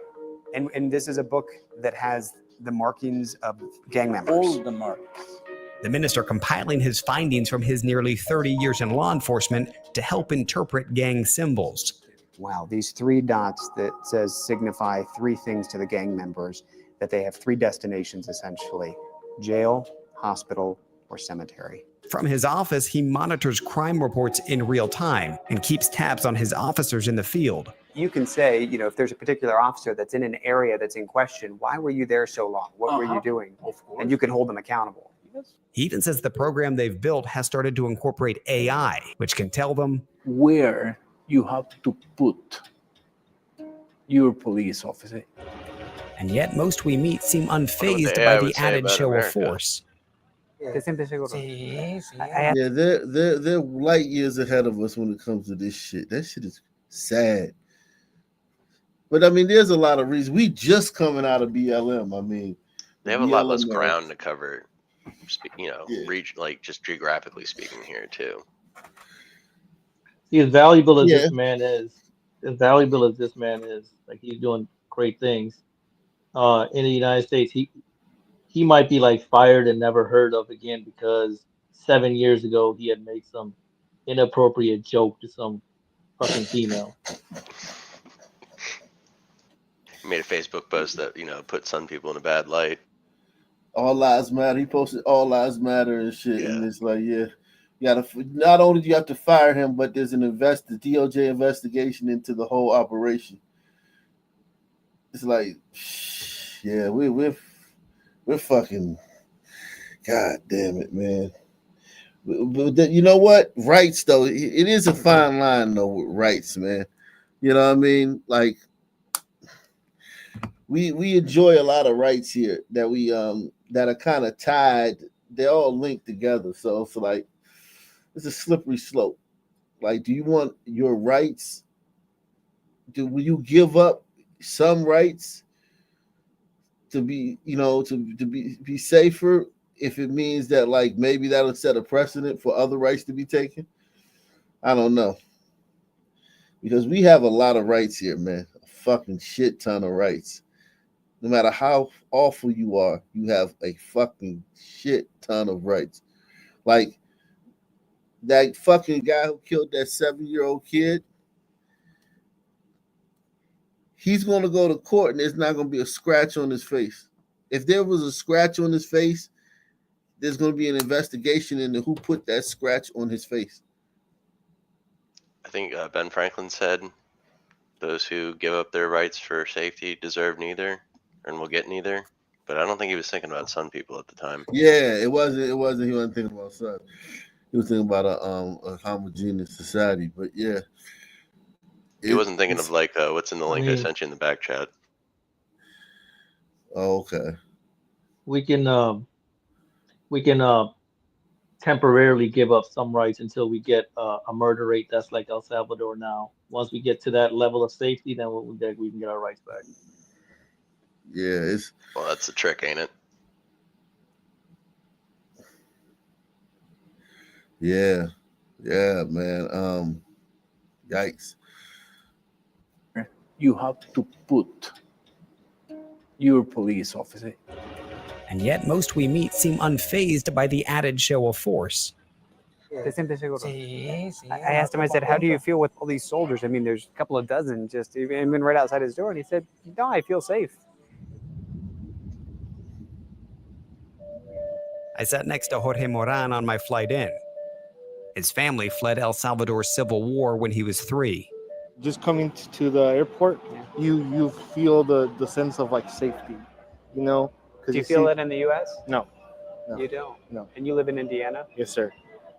And this is a book that has the markings of gang members. All the marks. The minister compiling his findings from his nearly 30 years in law enforcement to help interpret gang symbols. Wow, these 3 dots that says signify 3 things to the gang members, that they have 3 destinations essentially: jail, hospital, or cemetery. From his office, he monitors crime reports in real time and keeps tabs on his officers in the field. You can say, if there's a particular officer that's in an area that's in question, why were you there so long? What were you doing? And you can hold them accountable. He even says the program they've built has started to incorporate AI, which can tell them where you have to put your police officer. And yet most we meet seem unfazed by the added show of force. Yeah, they're light years ahead of us when it comes to this shit. That shit is sad. But I mean, there's a lot of reasons. We just coming out of BLM. I mean, they have a lot less ground to cover. Like just geographically speaking here too. See, as valuable as this man is, like he's doing great things. In the United States, he might be like fired and never heard of again because 7 years ago he had made some inappropriate joke to some fucking female. He made a Facebook post that put some people in a bad light. All lives matter. He posted all lives matter and shit, and it's like, you gotta. Not only do you have to fire him, but there's the DOJ investigation into the whole operation. It's like, yeah, we're fucking. God damn it, man. But you know what? Rights though, it is a fine line though with rights, man. You know what I mean? Like. We enjoy a lot of rights here that we that are kind of tied. They're all linked together. So it's like it's a slippery slope. Like, do you want your rights? Will you give up some rights to be, to be safer if it means that like maybe that'll set a precedent for other rights to be taken? I don't know. Because we have a lot of rights here, man. A fucking shit ton of rights. No matter how awful you are, you have a fucking shit ton of rights. Like that fucking guy who killed that 7-year-old kid, he's going to go to court and there's not going to be a scratch on his face. If there was a scratch on his face, there's going to be an investigation into who put that scratch on his face. I think Ben Franklin said, those who give up their rights for safety deserve neither. And we'll get neither, but I don't think he was thinking about Sun people at the time. Yeah, it wasn't. He wasn't thinking about Sun. He was thinking about a homogeneous society. But yeah, he wasn't thinking of like what's in the link I sent you in the back chat. Oh, okay. We can temporarily give up some rights until we get a murder rate that's like El Salvador now. Once we get to that level of safety, then we can get our rights back. Yeah, well, that's the trick, ain't it? Yeah, man. Yikes. You have to put your police officer. And yet most we meet seem unfazed by the added show of force. I asked him, I said, how do you feel with all these soldiers? I mean, there's a couple of dozen just even right outside his door. And he said, no, I feel safe. I sat next to Jorge Moran on my flight in. His family fled El Salvador's civil war when he was 3. Just coming to the airport, you feel the sense of like safety, Do you feel that in the U.S.? No. You don't? No. And you live in Indiana? Yes, sir.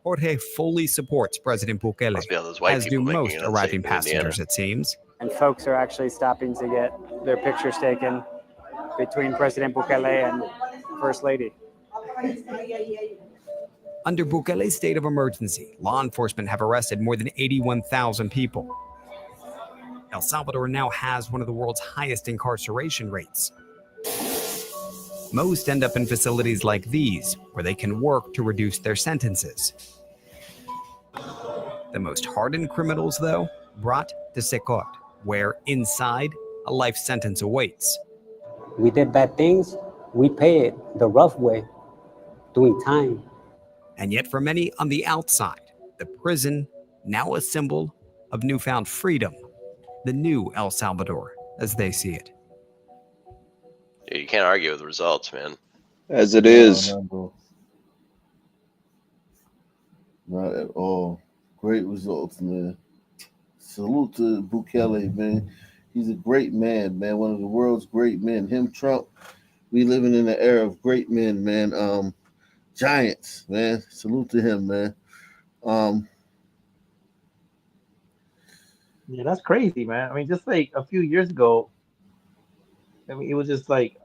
Jorge fully supports President Bukele, as do most arriving passengers, it seems. And folks are actually stopping to get their pictures taken between President Bukele and First Lady. Under Bukele's state of emergency, law enforcement have arrested more than 81,000 people. El Salvador now has one of the world's highest incarceration rates. Most end up in facilities like these, where they can work to reduce their sentences. The most hardened criminals, though, brought to Secot, where inside, a life sentence awaits. We did bad things, we pay it the rough way, doing time. And yet, for many on the outside, the prison, now a symbol of newfound freedom, the new El Salvador, as they see it. Yeah, you can't argue with the results, man. As it No, is. not, bro. Not at all. Great results, man. Salute to Bukele, man. He's a great man, man. One of the world's great men. Him, Trump. We living in the era of great men, man. Giants, man. Salute to him, man. Yeah, that's crazy, man. I mean, just like a few years ago, I mean, it was just like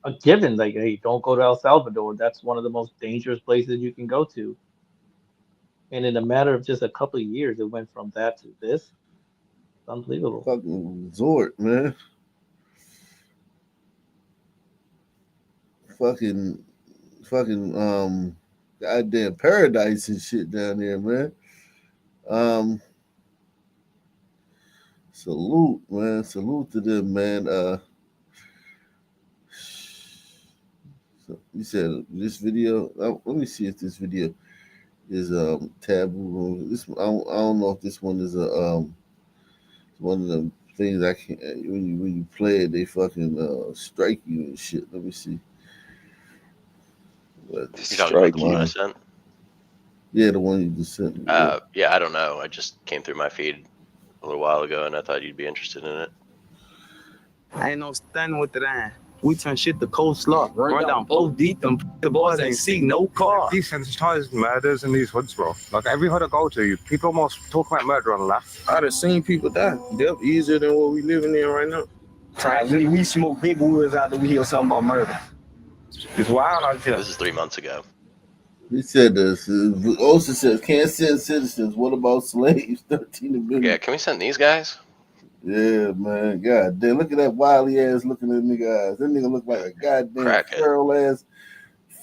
a given, like, hey, don't go to El Salvador. That's one of the most dangerous places you can go to. And in a matter of just a couple of years, it went from that to this. It's unbelievable. Fucking resort, man. Fucking goddamn paradise and shit down there, man. Salute, man. Salute to them, man. So you said this video. Let me see if this video is taboo. This I don't know if this one is a one of the things I can't when you play it they fucking strike you and shit. Let me see. You talking about the one I sent? Yeah, the one you just sent me. Yeah, I don't know. I just came through my feed a little while ago, and I thought you'd be interested in it. I ain't no stunning with the line. We turn shit to coleslaw. Run down both deep, them the boys ain't see no car. Desensitized murders in these hoods, bro. Like every hood I go to, people almost talk about murder and laugh. I'd have seen people die. Death easier than what we living in right now. We smoke big woods after we hear something about murder. It's wild out here. This is 3 months ago. He said this. Also says can't send citizens. What about slaves? 13 million. Yeah, can we send these guys? Yeah, man. God damn. Look at that wily ass looking at nigga eyes. That nigga look like a goddamn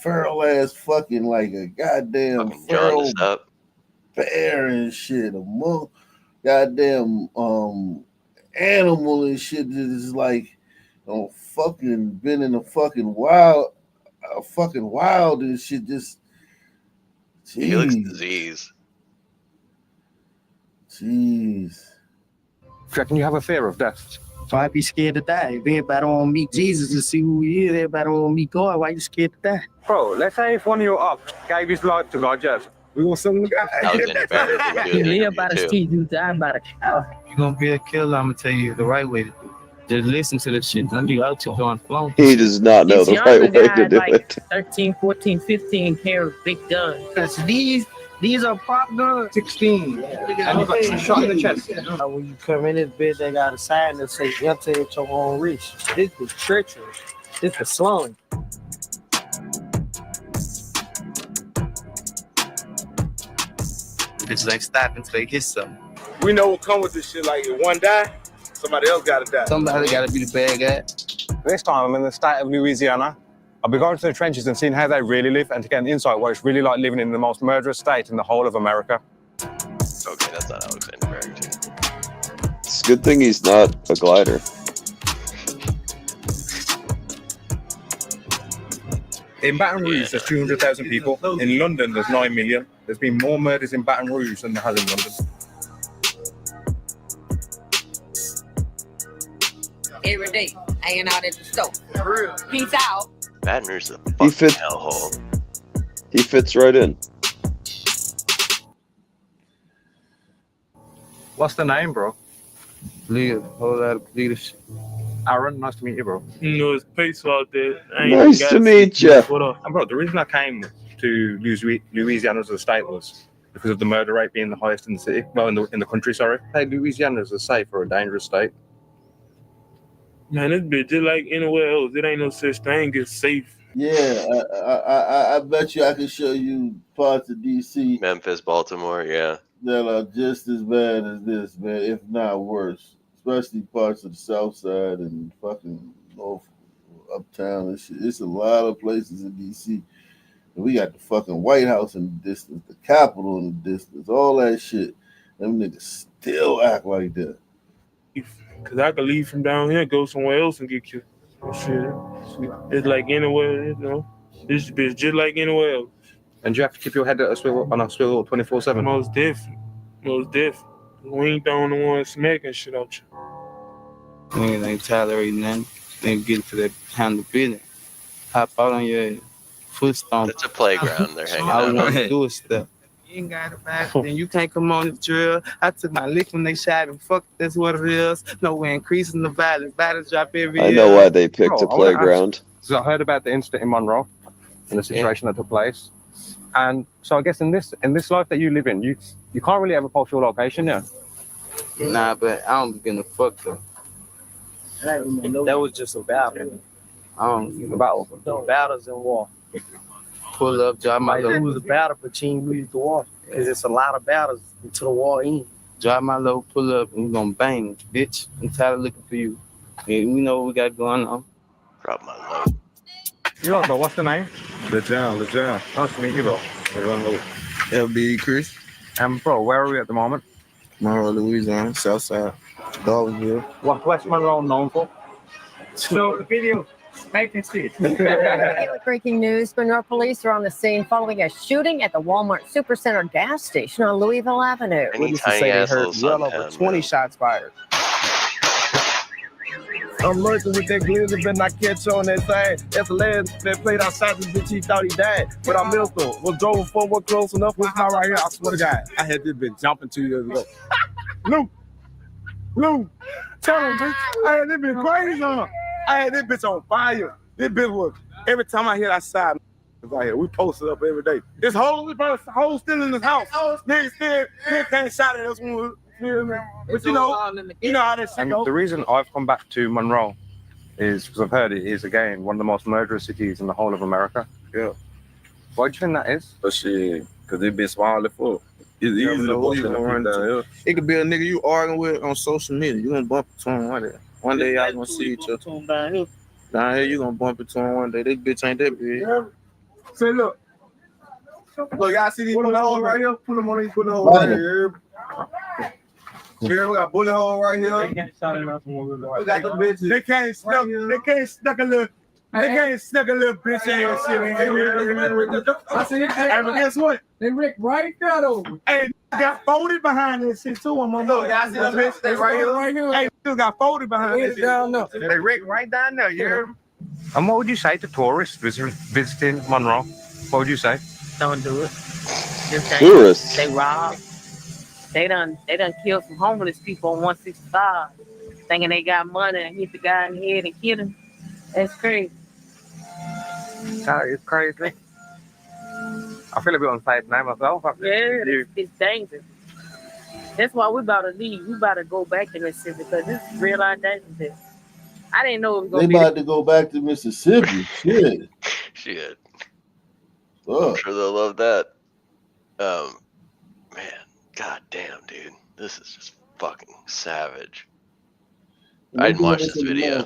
feral ass fucking like a goddamn feral bear and shit. A goddamn animal and shit that is like fucking been in a fucking wild and shit. Just He looks diseased. Jeez. Reckon you have a fear of death? So I'd be scared to die. If everybody want to meet Jesus and see who he is, everybody want to meet God. Why you scared to die? Bro, let's say if one of your ops gave his life to God, yes. We will sing the guy. You live by the street, you die by the cow. You're going to be a killer, I'm going to tell you the right way to do it. Just listen to this shit. Don't be out to doing flown. He does not know the right way to do it. 13, 14, 15 pair of big guns. Because these are pop guns. 16. And you got shot in the chest. When you come in this bitch, they got a sign that says enter at your own risk. This is treacherous. This is slowing. Bitches ain't stopping until they get something. We know what come with this shit. Like if one die, somebody else gotta die. Somebody gotta be the bad guy. This time I'm in the state of Louisiana. I'll be going to the trenches and seeing how they really live and to get an insight what it's really like living in the most murderous state in the whole of America. Okay, that's not Alexander Barrington. It's a good thing he's not a glider. In Baton Rouge, there's 200,000 people. In London, there's 9 million. There's been more murders in Baton Rouge than there has in London. Every day, hanging out at the store. Peace out. Baton Rouge is a fucking hellhole. He fits right in. What's the name, bro? Leader. Whole lot of leadership. Aaron, nice to meet you, bro. No, it's peaceful out there. Nice to meet you. And bro, the reason I came to Louisiana as a state was because of the murder rate being the highest in the city. Well, in the country, sorry. Hey, Louisiana is a safe or a dangerous state. Man, this bitch just like anywhere else. It ain't no such thing as safe. Yeah, I bet you I can show you parts of DC, Memphis, Baltimore, yeah. that are just as bad as this, man, if not worse. Especially parts of the South Side and fucking North Uptown and shit. It's a lot of places in DC. And we got the fucking White House in the distance, the Capitol in the distance, all that shit. Them niggas still act like that. Cause I could leave from down here, go somewhere else and get killed. Shit. It's like anywhere, you know. This bitch just like anywhere else. And you have to keep your head on a swivel 24/7. Most different. We ain't the only ones smacking shit on you. Niggas ain't tolerating nothing. Niggas get to that handle business. Hop out on your foot stomp. It's a playground. They're hanging All we out want on. to do is stuff. You ain't got it back. Then you can't come on the drill. I took my lick when they shot and fuck, that's what it is. No, we're increasing the violence. Violence drop every year. I know why they picked a I wanna ask- playground. So I heard about the incident in Monroe and the situation that took place. And so I guess in this life that you live in, you can't really ever post your location, yeah. Nah, but I don't begin to fuck though. That was just a battle. I don't The battle. Battles in war. pull up, drop my Might lose low, a battle, but you ain't lose the war. Because it's a lot of battles until the war ends. drop my low, pull up, and we gonna bang, bitch. I'm tired of looking for you. Yeah, we know what we got going on. Drop my low. You bro, what's the name? LeJohn. Nice to meet you, bro. LB Chris. Bro, where are we at the moment? Monroe, Louisiana, Southside, Darwinsville. What's West Monroe known for? Show the video. Make it see. Breaking news, Monroe police are on the scene following a shooting at the Walmart Supercenter gas station on Louisville Avenue. Any Witnesses tiny say they ass heard little well over suntown, 20 man. shots fired. I'm lurking with that glitter, but I catch on that thing. That's the last that played outside this bitch, he thought he died. But I missed him. Was drove forward close enough. Was not right here. I swear to God. I had this bitch jumping 2 years ago. Lou, tell him, bitch. I had this bitch crazy on her. I had this bitch on fire. This bitch was, every time I hit outside, right here, we posted up every day. This whole still in this house. Niggas can't shot at us when we. But you know how that shit And goes. the reason I've come back to Monroe is because I've heard it is, again, one of the most murderous cities in the whole of America. Yeah. Why do you think that is? But shit, because it been small as fuck. It's easy to bump into people down here. It could be a nigga you arguing with on social media. You gonna bump into him one day. One day y'all gonna see each other. Down here, you gonna bump into him one day. This bitch ain't that big. Yeah. Say, look, y'all see these bullet holes right here? Put them on these bullet holes right here. Here we got bullet hole right here. We got the bitches. They can't snuck a little bitch ass shit in here. I see it. Hey, but guess what? They Rick right there though. Hey, got folded behind this shit too. I'm on look. Y'all see the bitch? They right here. Hey, still got folded behind this shit. Down there. They Rick right down there. You hear? And what would you say to tourists visiting Monroe? What would you say? Don't do it. Just Tourists? They rob. They done killed some homeless people on 165, thinking they got money and hit the guy in the head and killed him. That's crazy. It's crazy. I feel a bit unsafe now myself. Yeah, it's dangerous. That's why we about to leave. We about to go back to Mississippi because this is real life dangerous. I didn't know it was They gonna be. about to go back to Mississippi. Shit. Shit. Fuck. I'm sure they'll love that. Man, god damn, dude. This is just fucking savage. I didn't watch this video.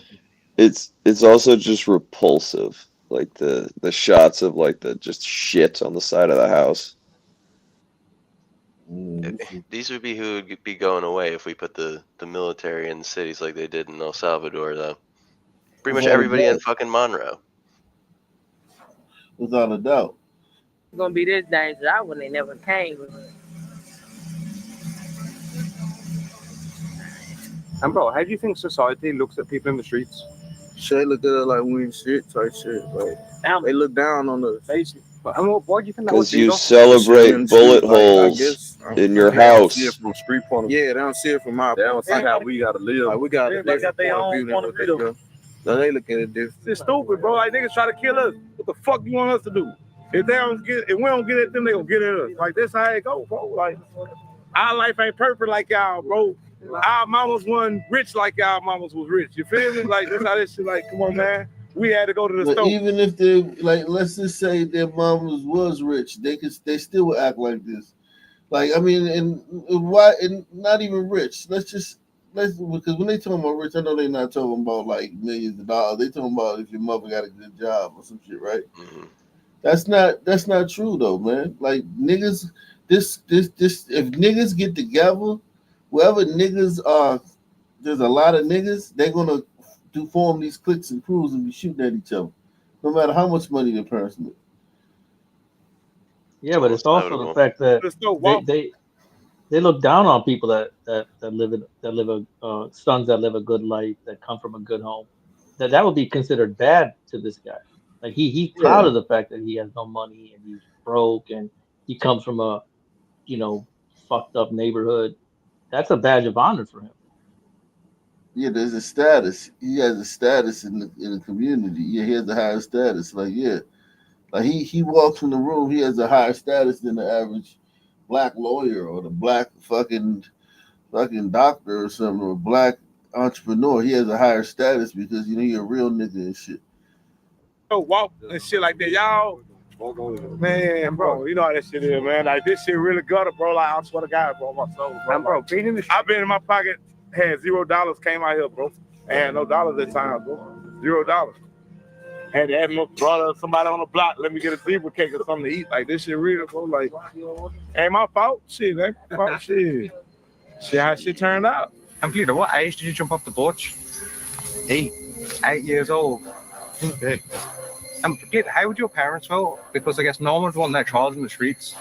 It's also just repulsive. Like the shots of like the just shit on the side of the house. These would be who would be going away if we put the military in cities like they did in El Salvador, though. Pretty much everybody in fucking Monroe. Without a doubt. It's gonna be this dangerous. I wouldn't have never came. And bro, how do you think society looks at people in the streets? Shit, look at it like we ain't shit type shit. Like they look down on the faces. Why do you think that would Because be? you though? celebrate bullet holes in your house. See it from street point of view. Yeah, they don't see it from our. They don't see how we gotta live. Like we got a Everybody got different their point of own view point than of what they view. go. So they look at it different. It's stupid, bro. Like niggas try to kill us. What the fuck do you want us to do? If we don't get at them, they gonna get at us. Like that's how it go, bro. Like our life ain't perfect like y'all, bro. Our mamas wasn't rich like y'all mamas was rich. You feel me? Like that's how this shit. Like, come on, man. We had to go to the But store. even if they like, let's just say their mamas was rich, they still would act like this. Like, I mean, and why? And not even rich. Let's because when they talking about rich, I know they're not talking about like millions of dollars. They talking about if your mother got a good job or some shit, right? Mm-hmm. That's not true though, man. Like niggas, this if niggas get together, wherever niggas are, there's a lot of niggas. They're gonna form these cliques and crews and be shooting at each other, no matter how much money their parents make. Yeah, but it's almost also the inevitable. fact that It's so they waffle. they they look down on people that live sons that live a good life, that come from a good home. That would be considered bad to this guy. Like he's proud Yeah. of the fact that he has no money and he's broke and he comes from a you know fucked up neighborhood. That's a badge of honor for him. Yeah, there's a status. He has a status in the community. Yeah, he has a higher status. Like yeah, like he walks in the room. He has a higher status than the average black lawyer or the black fucking doctor or something, or a black entrepreneur. He has a higher status because he a real nigga and shit. So waffle and shit like that, y'all. Man, bro, you know how that shit is, man. Like this shit really gutter, bro. Like I swear to God, bro, my soul, bro. Bro, being in the I've been in my pocket, had $0, came out here, bro. I had no dollars at time, bro. $0. Had to ask my brother, somebody on the block, let me get a zebra cake or something to eat. Like this shit real, bro. Like, ain't my fault. Shit, ain't my fault. Shit. Shit, how shit turned out. And Peter, what age did you jump off the porch? 8 years old. Okay. And Peter, how would your parents feel? Because I guess no one's wanting their child in the streets.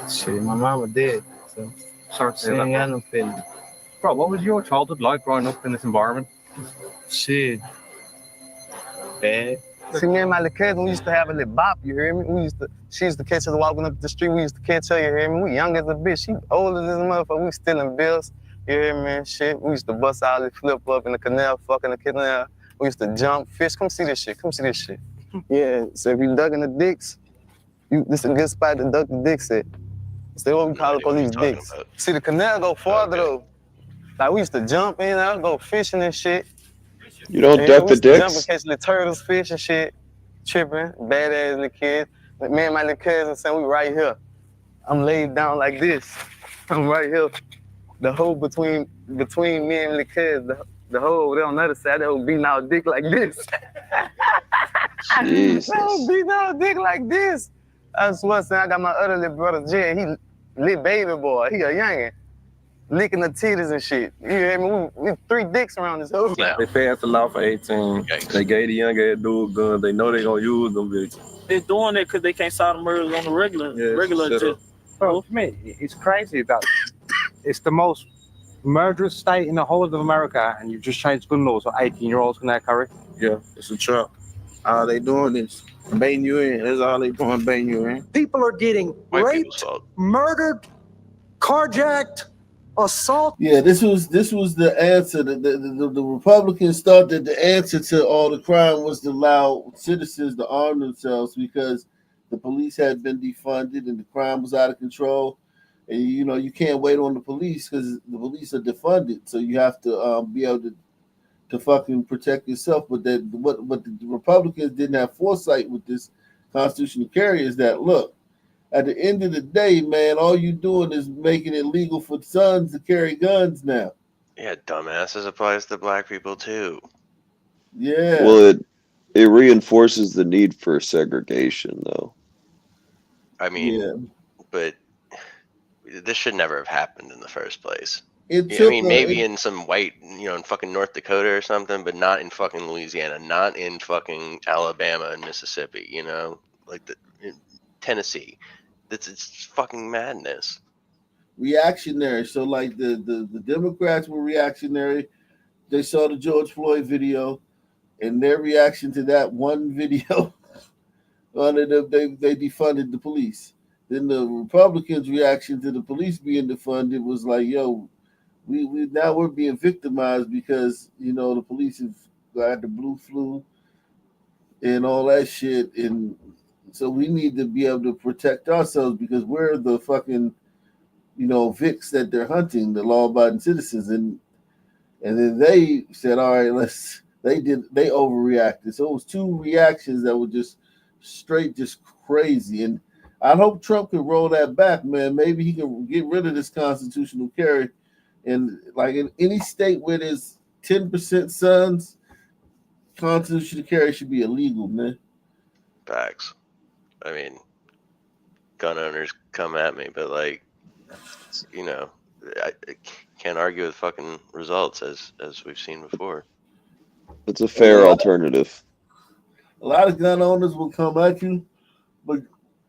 Shit, my mama dead. So Sorry to she hear ain't that. got no feeling. Bro, what was your childhood like growing up in this environment? Shit. Bad. See, me and my little cousin, we used to have a little bop, you hear me? She used to catch us walking up the street, we used to catch her, you hear me? We young as a bitch, she old as this motherfucker, we stealing bills, you hear me, and shit. We used to bust out the flip up in the canal, fucking the canal. We used to jump, fish, come see this shit. Yeah, so if you ducking the dicks, this is a good spot to duck the dicks at. So what we call the police dicks. See, the canal go farther though. Like we used to jump in there, go fishing and shit. You don't Yeah, duck we the used to jump and dicks? catch the turtles, fish and shit. Tripping, badass little kids. But me and my little cousin saying we right here. I'm laid down like this. I'm right here. The hole between me and the kids, the hole over there on the other side, that hole beating out dick like this. Jesus. That hole beating out dick like this. I swear, son, I got my other little brother, Jay. He little baby boy. He a youngin'. Licking the titties and shit. You hear me? We 3 dicks around this hole. They passed the law for 18. They gave the young ass dude guns. They know they gonna use them bitches. They're doing it because they can't solve the murders on the regular shut shit. up. Bro, to me, it's crazy that it's the most murderous state in the whole of America, and you've just changed gun laws for 18-year-olds can now carry. Yeah, it's a trap. All they doing is baiting you in. That's all they doing, baiting you in. People are getting White people's raped, fault. murdered, carjacked, assault. Yeah, this was the answer. The Republicans thought that the answer to all the crime was to allow citizens to arm themselves because the police had been defunded and the crime was out of control. And you can't wait on the police because the police are defunded, so you have to be able to fucking protect yourself. But what the Republicans didn't have foresight with this constitutional carry is that look. At the end of the day, man, all you doing is making it legal for sons to carry guns now. Yeah, dumbasses, applies to black people too. Yeah. Well, it reinforces the need for segregation, though. I mean, Yeah. but this should never have happened in the first place. It I took mean, maybe in some white, in fucking North Dakota or something, but not in fucking Louisiana, not in fucking Alabama and Mississippi, in Tennessee. It's fucking madness. reactionary. So like the Democrats were reactionary. They saw the George Floyd video, and their reaction to that one video, they defunded the police. Then the Republicans' reaction to the police being defunded was like, yo, we're being victimized because the police have got the blue flu and all that shit, and so we need to be able to protect ourselves because we're the fucking Vicks that they're hunting, the law-abiding citizens, and then they said, all right, they overreacted. So it was 2 reactions that were just straight, just crazy. And I hope Trump can roll that back, man. Maybe he can get rid of this constitutional carry. And like in any state where there's 10% sons, constitutional carry should be illegal, man. Facts. I mean, gun owners come at me, but I can't argue with fucking results as we've seen before. It's a fair alternative. A lot of gun owners will come at you, but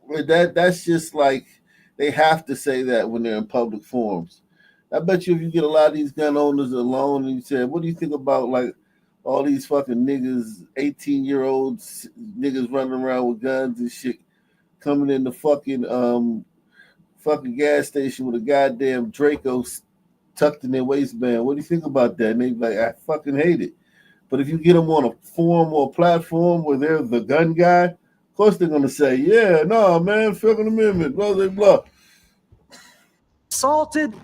That's just like they have to say that when they're in public forums. I bet you if you get a lot of these gun owners alone and you say, what do you think about like all these fucking niggas, 18-year-olds niggas running around with guns and shit coming in the fucking gas station with a goddamn Draco tucked in their waistband. What do you think about that? And they be like, I fucking hate it. But if you get them on a forum or a platform where they're the gun guy, of course they're gonna say, yeah, no, man, Second Amendment, blah blah blah. Assaulted,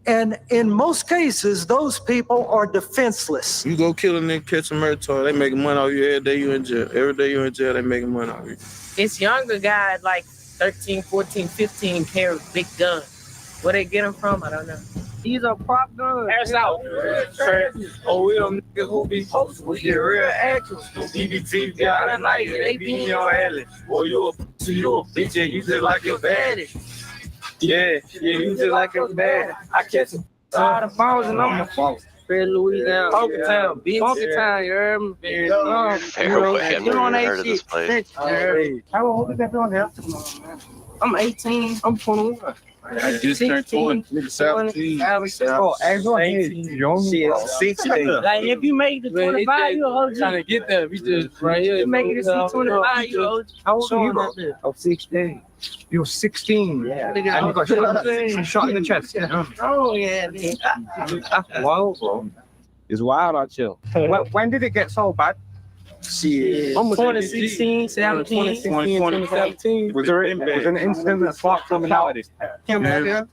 and in most cases, those people are defenseless. You go kill a nigga, catch a murder, they making money off you every day you in jail. Every day you in jail, they making money off you. It's younger guys like 13, 14, 15 carry big guns. Where they get them from, I don't know. These are prop guns. Ass out. Oh, we them niggas who be posted. We get real actions. DBT got a night. They be in your alley. Boy, you a bitch and you just like your baddie. Yeah, you just like your baddie. I catch a side of balls and I'm the folks. Red Louisiana, Funky Town, Funky Town, you heard me? Fairway, I've never even heard of this place. How old is everyone here? I'm 18, I'm 21. I just turned 20. 17. Oh, everyone is young. 16. Like, if you make the 25, you're OG. Trying to get there. We just right here. You make it to 25, you're OG. How old are you, bro? I'm 16. You're 16. Yeah. And you got shot in the chest. Oh, yeah. That's wild, bro. It's wild out here. When did it get so bad? Shit. 2016, 17. 2017. Was there an incident that sparked criminality? Him back there?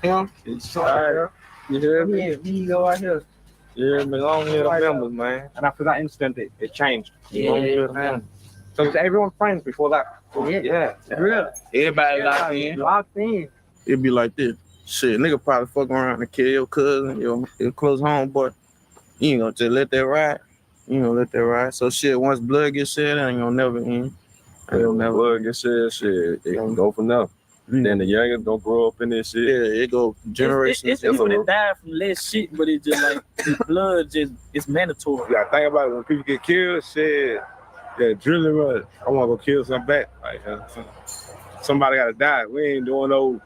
Him? You hear me? Yeah, we go out here. Yeah, man, long hear the members, man. And after that incident, it changed. Yeah. So was everyone friends before that? Yeah. Real. Everybody locked in. It'd be like this. Shit, nigga probably fuck around and kill your cousin, your close homeboy. You ain't gonna just let that ride. You know, let that ride. So shit, once blood gets shed, it ain't gonna never end. Blood gets shed, shit, it can go from there. Then the youngest don't grow up in this shit. Yeah, it go generations. It's people that die from less shit, but it's just like the blood it's mandatory. You gotta think about it when people get killed, shit. Yeah, drilling rush. I wanna go kill some back. Like somebody gotta die. We ain't doing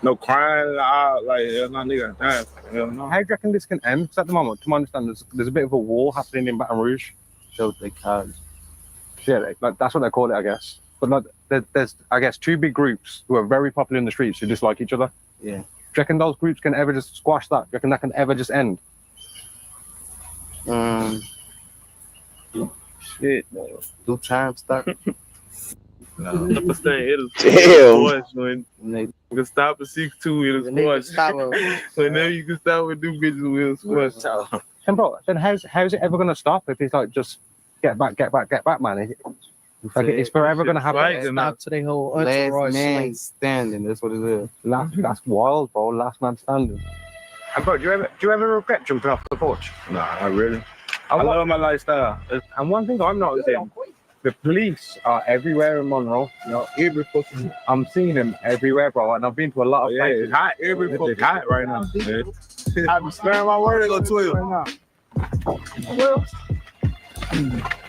no crying out like no nigga die. How do you reckon this can end? Because at the moment, to my understanding, there's a bit of a war happening in Baton Rouge. So they can't. Yeah, that's what they call it, I guess. But like, there's, I guess, two big groups who are very popular in the streets who dislike each other. Yeah. Do you reckon those groups can ever just squash that? Do you reckon that can ever just end? Shit, no. Do time stop. No. It'll Damn. When you can stop at 6'2", it'll squash. Whenever you can stop with them bitches, we'll squash. And bro, then how's it ever gonna stop if it's like just get back, man? It's forever gonna happen. Stop to the whole last man standing. That's what it is. That's wild, bro. Last man standing. And bro, do you ever regret jumping off the porch? Nah, not really. I love my lifestyle. And one thing I'm noticing, the police are everywhere in Monroe. You know, I'm seeing them everywhere, bro. And I've been to a lot of places. It's hot. It's hot right now. I'm sparing my word. They go 12. Well,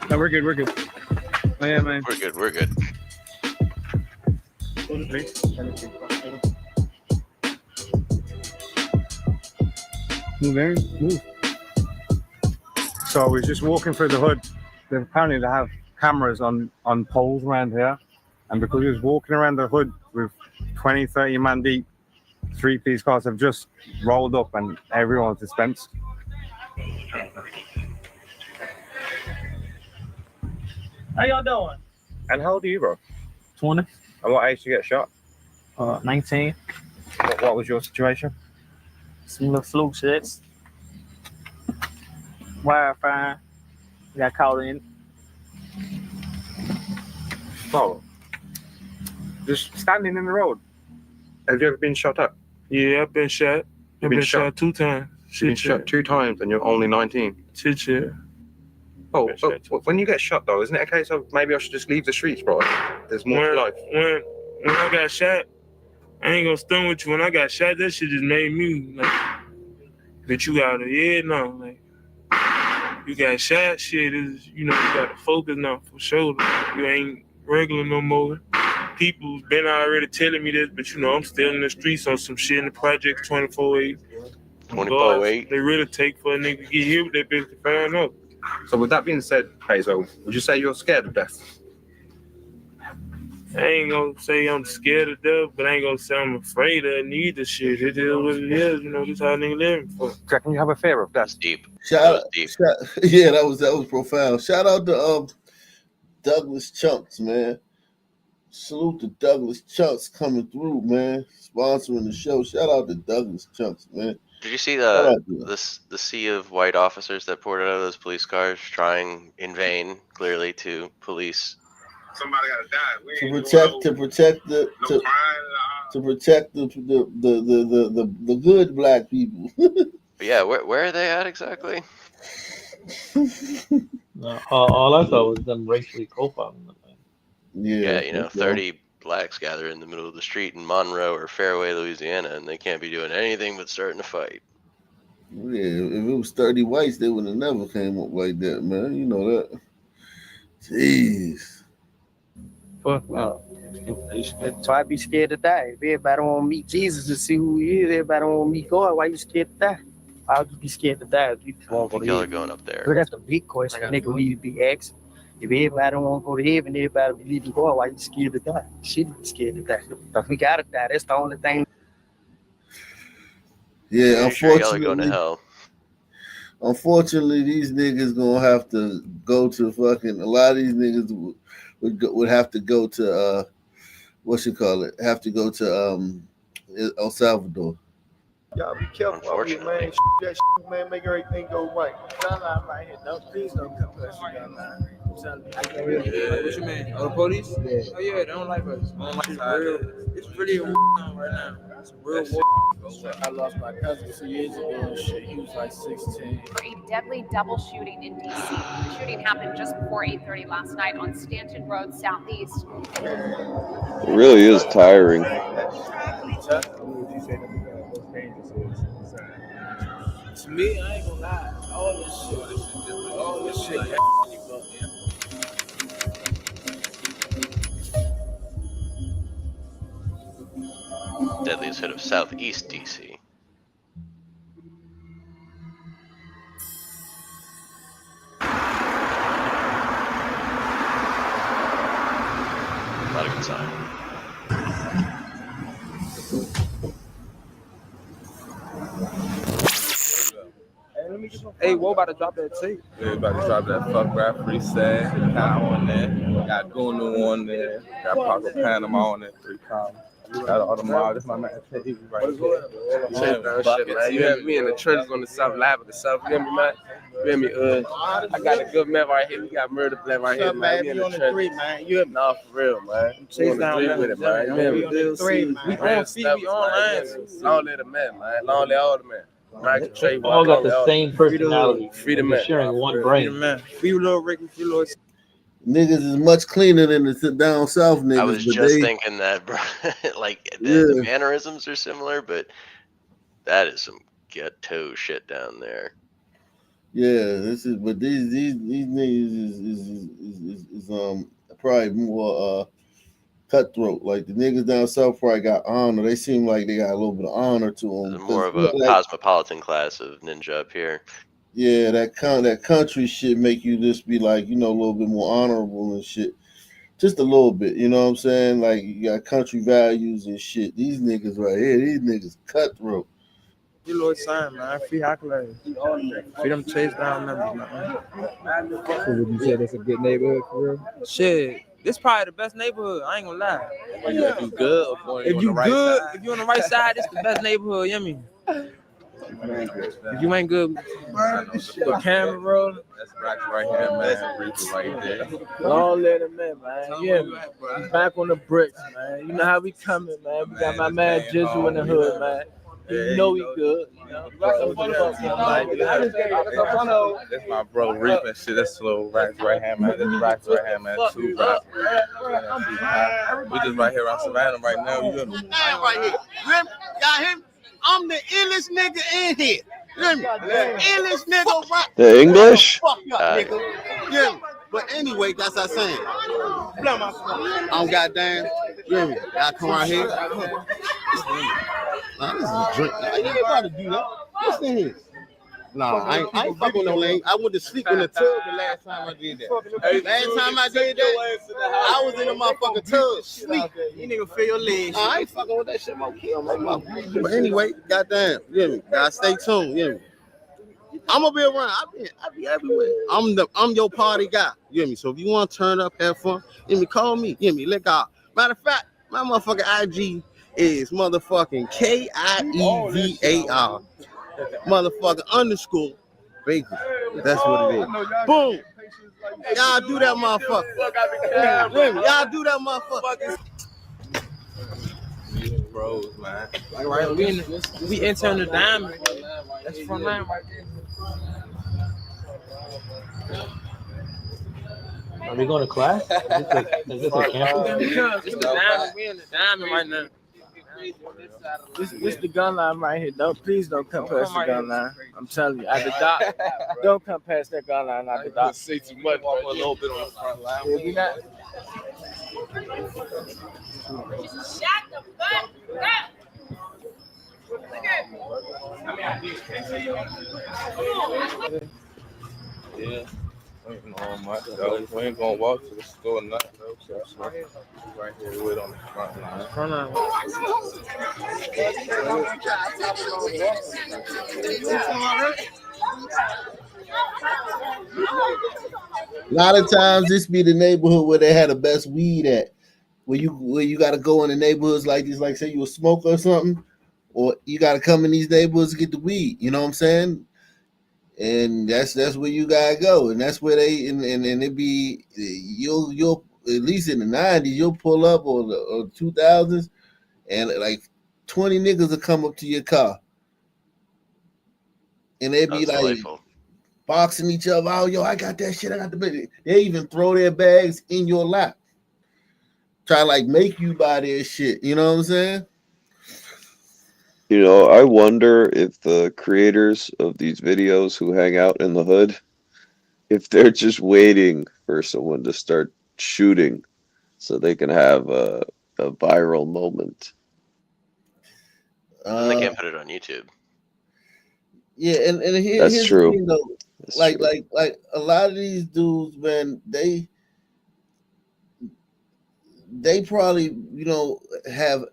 no, we're good. Oh, yeah, man. We're good. Move. So I was just walking through the hood. Apparently they have cameras on poles around here. And because he was walking around the hood with 20, 30 man deep, 3 police cars have just rolled up and everyone's dispensed. How y'all doing? And how old are you, bro? 20. And what age did you get shot? 19. What was your situation? Some little fluke shits. Wi-Fi. Got called in. So, just standing in the road. Have you ever been shot up? Yeah, I've been shot. I've been shot 2 times. You've been shot 2 times and you're only 19. Shit. Oh, when you get shot though, isn't it a case of maybe I should just leave the streets, bro? There's more to life. When I got shot, I ain't gonna stun with you. When I got shot, that shit just made me like that you got like you got shot, shit is, you know, you gotta focus now for sure. You ain't regular no more. People been already telling me this, but you know, I'm still in the streets on some shit in the project 24/8. 24/8. They really take for a nigga to get hit with that bitch to find out. So with that being said, Hazel, would you say you're scared of death? I ain't gonna say I'm scared of death, but I ain't gonna say I'm afraid of neither shit. It is what it is, you know, this how nigga living for. Do you reckon you have a fear of death? Deep. Yeah, that was profound. Shout out to Douglas Chunks, man. Salute to Douglas Chunks coming through, man. Sponsoring the show. Shout out to Douglas Chunks, man. Did you see Shout out to the sea of white officers that poured out of those police cars, trying in vain, clearly, to police? Somebody gotta die. to protect the good black people. But yeah, where are they at exactly? All I saw was them racially profiling them. Yeah, you know, 30 blacks gather in the middle of the street in Monroe or Fairway, Louisiana, and they can't be doing anything but starting a fight. Yeah, if it was 30 whites, they would have never came up like that, man. You know that. Jeez. Fuck no. So I be scared to die. If everybody want to meet Jesus to see who he is, everybody want to meet God, why you scared to die? Why would you be scared to die if you want to go to Y'all are heaven? going up there. So that's the big question nigga need to be asked. If everybody don't want to go to heaven, everybody believe in God, why you scared to die? Shit, be scared to die. Because we got to die. That's the only thing. Yeah, Pretty sure y'all are going to hell. Unfortunately, these niggas gonna have to go to fucking. A lot of these niggas would have to go to have to go to El Salvador. Y'all be careful out here, man. That shit, man, make everything go right. Right here. No, please don't come to us. What you mean? Oh, the police? Yeah. Oh yeah, they don't like us. It's really a war right now. It's a real war. I lost my cousin 2 years ago and shit. He was like 16. For a deadly double shooting in D.C. The shooting happened just before 8:30 last night on Stanton Road Southeast. It really is tiring. To me, I ain't gonna lie. All this shit. Deadliest hit of Southeast DC. Not a good sign. Hey, what about to drop that tape? Yeah, about to drop that fuck rap free sad cow on there. Got Gunu on there. Got Paco Panama on there, 3 columns. Got Audemars. This my man Teddy right here. You hear me in the trenches on the South Live at the South. You hear me, man? You hear me? I got a good man right here. We got Murder Black right here, man. We in the trenches. Man. Nah, for real, man. We on the 3 with it, man. You hear me? We on feet, we online. Long live the man, man. Long live all the men. All got the same personality. Free the They're man. sharing one brain. Free little Ricky, free little. Niggas is much cleaner than the down south niggas. I was just thinking that, bro. Like the mannerisms are similar, but that is some ghetto shit down there. Yeah, but these niggas is probably more cutthroat. Like the niggas down south probably got honor. They seem like they got a little bit of honor to them. More of a cosmopolitan class of ninja up here. Yeah, that country shit make you just be like, you know, a little bit more honorable and shit. Just a little bit, you know what I'm saying? Like you got country values and shit. These niggas right here, these niggas cutthroat. Free little sign, man. Free accolades. Free them chase down numbers, man. So would you say that's a good neighborhood for real? Shit. This probably the best neighborhood. I ain't gonna lie. If you good, if you good, if you on the right side, it's the best neighborhood. You know what I mean? If you ain't good, the camera roll. That's right here, man. Ricky right there. Long live the man, man. Yeah, we back on the bricks, man. You know how we coming, man. We got my man Jizzle in the hood, man. You know we good. That's my bro Reap and shit. That's slow racks right hand, man. That's racks right hand, man. 2 racks. We just right here on Savannah right now. You know. Right here. Y'all hear me? I'm the illest nigga in here. You hear me? Illest nigga right. The English? Fuck y'all, nigga. You hear me? But anyway, that's what I'm saying. I'm goddamn. You hear me? Y'all come around here. Nah, this is a drink. Nah, you ain't about to do that. Listen here. Nah, I ain't fucking with no lane. I went to sleep in the tub the last time I did that. Last time I did that, I was in the motherfucking tub, sleep. You nigga feel your legs. Nah, I ain't fucking with that shit, my kill, my motherfucker. But anyway, goddamn, you hear me? Y'all stay tuned, you hear me? I'm gonna be around. I be everywhere. I'm your party guy. You hear me? So if you want to turn up, have fun, you hear me? Call me. You hear me? Let go. Matter of fact, my motherfucking IG is motherfucking KIEVAR. Motherfucking underscore Baker. That's what it is. Boom. Y'all do that, motherfucker. Y'all do that, motherfucker. Bros, man. Like right, we entering the diamond. That's front line right there. Are we going to class? Is this a campus? It's the diamond. We in the diamond right now. This the gun line right here. Please don't come past the gun line. I'm telling you, at the dock. Don't come past that gun line at the dock. Say too much. Walk a little bit on the front line. Yeah, we not. Shut the fuck up! Yeah. We ain't gonna walk to the store now. Right here, wait on the front line. A lot of times this be the neighborhood where they had the best weed at. Where you gotta go in the neighborhoods like this, like say you a smoker or something, or you gotta come in these neighborhoods to get the weed. You know what I'm saying? And that's where you gotta go, and that's where they and it be you'll at least in the 90s you'll pull up or the 2000s, and like 20 niggas will come up to your car, and they be like boxing each other out. Yo, I got that shit. I got the baby. They even throw their bags in your lap, try to like make you buy their shit. You know what I'm saying? You know, I wonder if the creators of these videos who hang out in the hood, if they're just waiting for someone to start shooting so they can have a viral moment. And they can't put it on YouTube. Yeah, and here's true. the thing though. That's like true. like a lot of these dudes, man, they probably, you know, have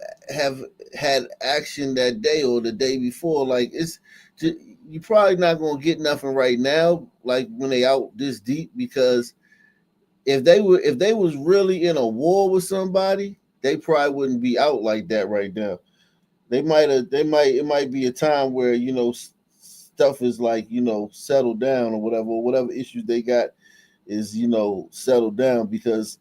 had action that day or the day before. Like you probably not gonna get nothing right now, like when they out this deep, because if they was really in a war with somebody, they probably wouldn't be out like that right now. It might be a time where, you know, stuff is like, you know, settled down or whatever issues they got is, you know, settled down, because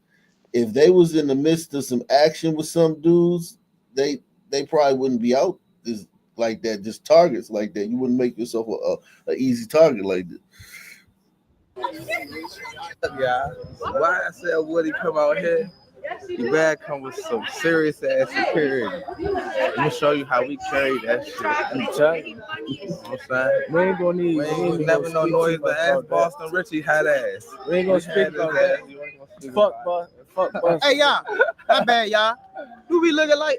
if they was in the midst of some action with some dudes, they probably wouldn't be out like that, just targets like that. You wouldn't make yourself a easy target like this. Yeah, why I said Woody come out here? You better come with some serious ass security. I'm gonna show you how we carry that shit. I'm telling you. You know what I'm saying? We ain't gonna need. We ain't never no noise but ask Boston Richie had ass. We ain't gonna speak about that. Fuck, boss. Fuck, boss. Hey, y'all. Not bad, y'all. Who we looking like?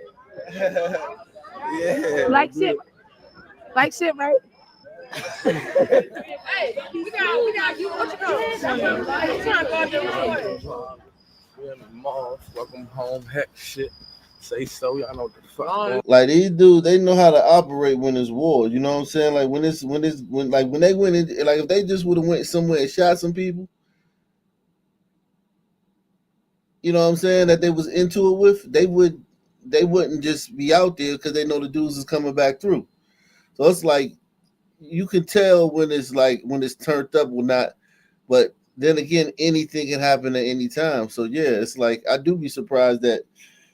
Yeah. Like shit, right? Hey, we got you. What you doing? Welcome home, heck shit. Say so, y'all know what the fuck. Like these dudes, they know how to operate when it's war. You know what I'm saying? Like when they went in, like if they just would have went somewhere and shot some people, you know what I'm saying, that they was into it with, they wouldn't just be out there because they know the dudes is coming back through. So it's like you can tell when it's turned up or not, but then again, anything can happen at any time. So yeah, it's like I do be surprised that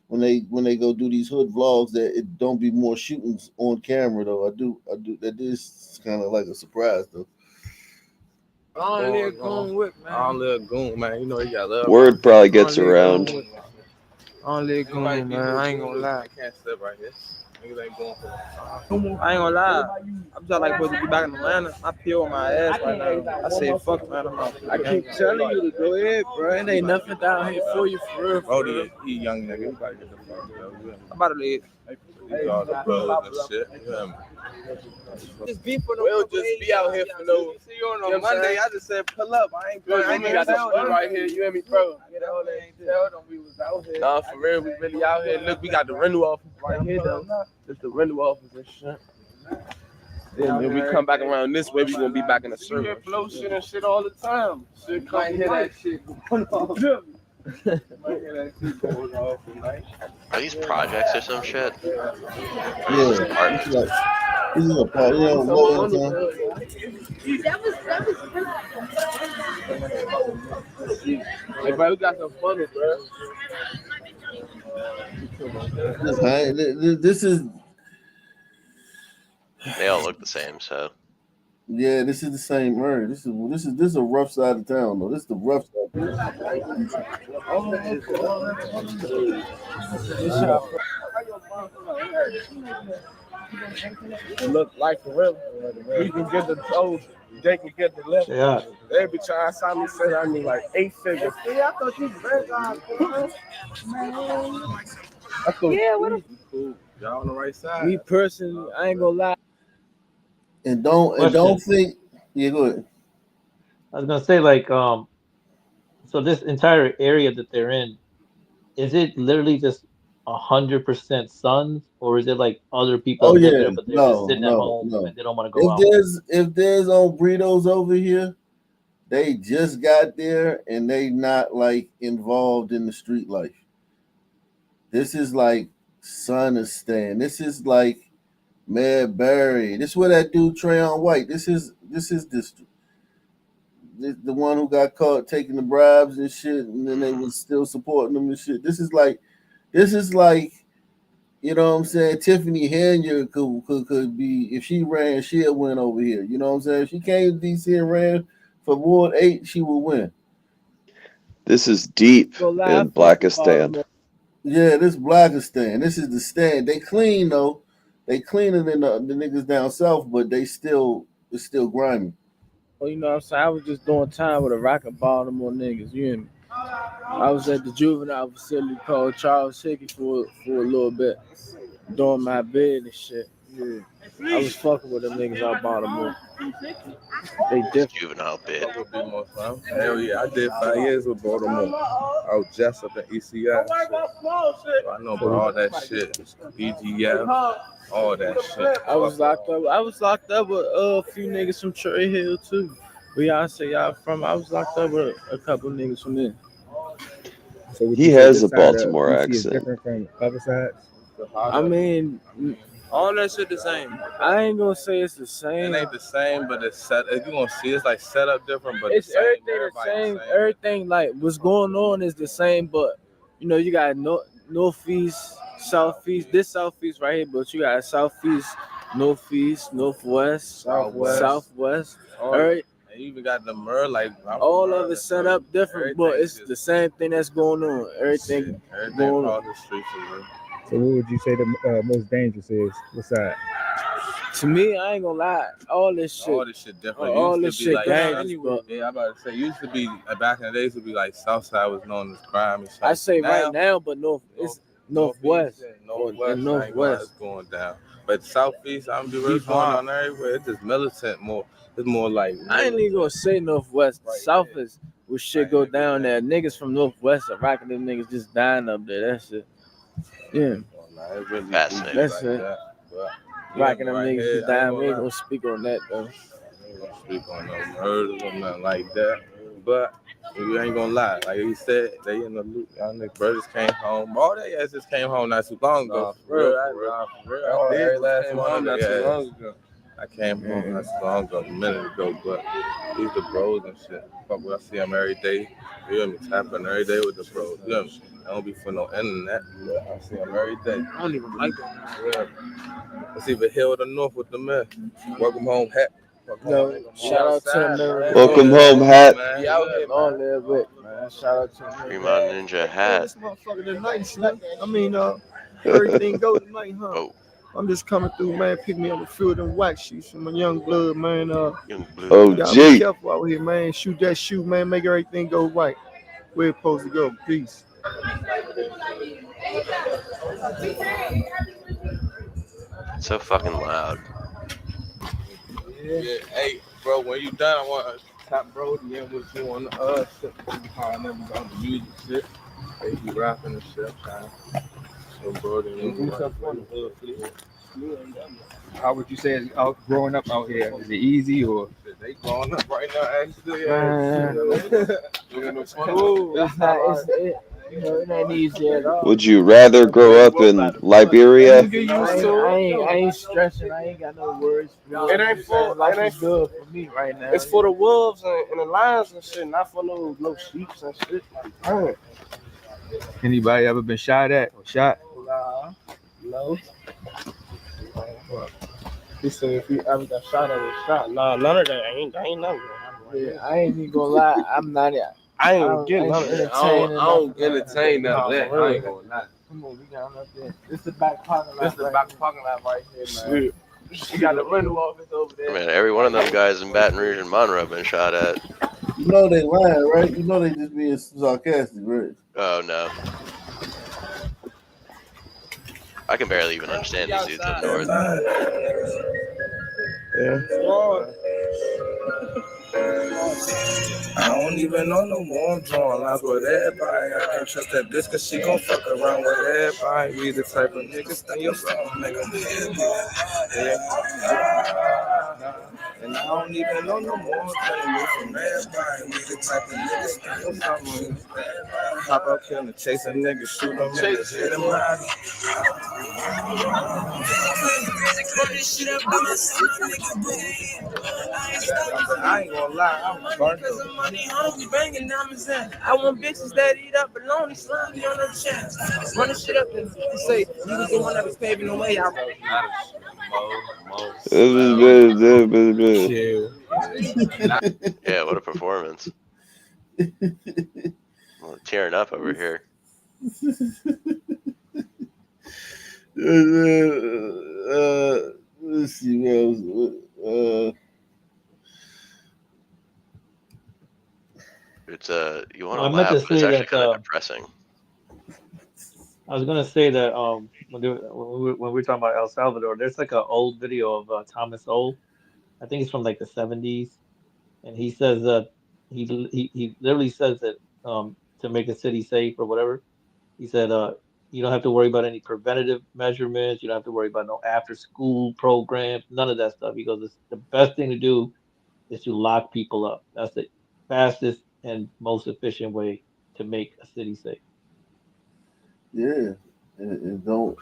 when they go do these hood vlogs that it don't be more shootings on camera though. I do that is kind of like a surprise though. Only a goon whip, man. Only a goon, man. You know you got love. Word probably gets around. Only a goon, man. I ain't gonna lie. I can't step right here. Niggas ain't going for it. I ain't gonna lie. I'm just like supposed to be back in Atlanta. I peel my ass right now. I say fuck man, I'm out. I keep telling you to go ahead, bro. It ain't nothing down here for you, for real. Brody, he young nigga. He about to get the fuck out. I'm about to leave. These all the bros and shit. You hear me? Just be for We'll just be out here for no. See you on a Monday. I just said pull up. I ain't Bro, playing. we got the fun right here. You hear me, bro? We was out here. Nah, for real, we really out here. Look, we got the rental office right here, though. Just the rental office and shit. Then we come back around this way, we gonna be back in the You circle. hear flow shit and shit all the time. Shit come Might hear that shit going off. Might hear that shit going off tonight. Are these projects or some shit? Yeah, Apartments. this is a part. You know, low income. Hey, bro, we got some fun, bro. This is They all look the same, so. yeah. This is the same area. This is a rough side of town though. This is the rough side. Look like for real. We can get the toes. They can get the left. Yeah. Every time I saw me say I need like 8 figures. I thought you was very I thought Yeah, what a cool. Y'all on the right side. me personally, I ain't gonna lie. And don't think. Yeah, go ahead. I was gonna say like so this entire area that they're in, is it literally just 100% sons, or is it like other people Oh that live yeah, there but they're just sitting at home no. and they don't want to go out? If there's old burritos over here, they just got there and they not like involved in the street life. This is like Sonistan. This is like Mad Barry. This is where that dude Trayon White. This is the one who got caught taking the bribes and shit, and then they was still supporting them and shit. This is like, you know what I'm saying? Tiffany Hanya could be, if she ran, she'd win over here. You know what I'm saying? If she came to DC and ran for Ward 8, she would win. This is deep in Blackistan. Yeah, this Blackistan. This is the stand. They clean though. They cleaner than the niggas down south, but it's still grimy. Well, you know what I'm saying? I was just doing time with a rocket Baltimore niggas, you hear me? I was at the juvenile facility called Charles Hickey for a little bit, doing my bid and shit. Yeah. I was fucking with them niggas out Baltimore. They different. Juvenile bid. Hell yeah, I did 5 years with Baltimore. I was just up at ECI. So I know about all that shit. BGF, all that shit. I was locked up with a few niggas from Cherry Hill too. Where y'all say y'all from? I was locked up with a couple niggas from there. So he has a Baltimore accent. Different from other sides. I mean, all that shit the same. I ain't gonna say it's the same. It ain't the same, but it's set. If you gonna see, it's like set up different, but It's the same. everything the same. Everything like what's going on is the same, but you know you got northeast, southeast. This southeast right here, but you got southeast, northeast, northwest, southwest. And you even got the Mer, like all of it set up different, but it's the same thing that's going on. Everything going on. The streets are real. So what would you say the most dangerous is? What side? To me, I ain't gonna lie. All this shit different. All this shit like, dangerous, bro. Yeah, I'm about to say, used to be back in the days, would be like Southside was known as crime and shit. I say right now, but it's northwest. Northwest is going down. But southeast, I'm be real going on everywhere. It's just militant more. It's more like I ain't even gonna say northwest. South is where shit go down there. Niggas from northwest are rocking them niggas just dying up there. That's it. Yeah. Fascinating. That's it. Rocking them niggas just dying. We ain't gonna speak on that though. We ain't gonna speak on no murders or nothing like that. But we ain't gonna lie. Like he said, they in the loop. Y'all niggas brothers came home. All they ass just came home not too long ago. For real. Every last one of them. I came home not too long ago, a minute ago, but these the bros and shit. Fuck with, I see them every day. You hear me? Tapping every day with the bros. You hear me? I don't be for no internet, but I see them every day. I don't even like them. Yeah. It's either hill or north with the man. Welcome home hat. No, shout out to them. Welcome home hat. Be out here all there with, man. Shout out to them. Fremont Ninja hat. This motherfucker tonight, I mean, everything go tonight, huh? Oh. I'm just coming through, man. Pick me up a few of them white sheets from my young blood, man. Young blue. Oh, Gotta gee. be careful out here, man. Shoot that shoe, man. Make everything go right. Where it's supposed to go. Peace. It's so fucking loud. Yeah. Hey, bro, when you done, I want to top Brody in with you on the shit. How I never on the music shit. They be rapping and shit. So Brody and How would you say it's growing up out here? Is it easy or? They growing up right now, actually. It ain't easy at all. Would you rather grow up in Liberia? I ain't stressing. I ain't got no worries. It ain't for life is good for me right now. It's for the wolves and the lions and shit, not for no sheep and shit. Like, Anybody ever been shot at or shot? nah, no. He said if he ever got shot at a shot. Nah, none of that. I ain't never. Yeah, I ain't even gonna lie. I'm not. I ain't getting none of that. I don't entertain none of that. I ain't gonna lie. Come on, we got up there. This the back parking lot. This the back parking lot right here, man. We got the rental office over there. Man, every one of them guys in Baton Rouge and Monroe been shot at. You know they lying, right? You know they just being sarcastic, right? Oh no. I can barely even understand these dudes up north. Yeah. I don't even know no more. I'm drawing lines with everybody. I can't trust that bitch cause she gon' fuck around with everybody. We the type of niggas stay your song, make them yeah. And I don't even know no more. Telling you from everybody. We the type of niggas stay your song. Pop out killing, chase a nigga, shoot them, niggas, hit him right. I ain't gonna lie, I'm burnt up. I want bitches that eat up bologna, slimy on their chest. Run the shit up and say, you was the one that was paving the way. Yeah, what a performance. Well, tearing up over here. Let's see what else. It's you want I to meant to laugh, but it's say actually that kind of depressing. I was gonna say that when we were talking about El Salvador, there's like an old video of Thomas Old. I think it's from like the 70s, and he says that he literally says that to make a city safe or whatever. He said you don't have to worry about any preventative measurements. You don't have to worry about no after school programs, none of that stuff. He goes, it's the best thing to do is to lock people up. That's the fastest and most efficient way to make a city safe. Yeah, and don't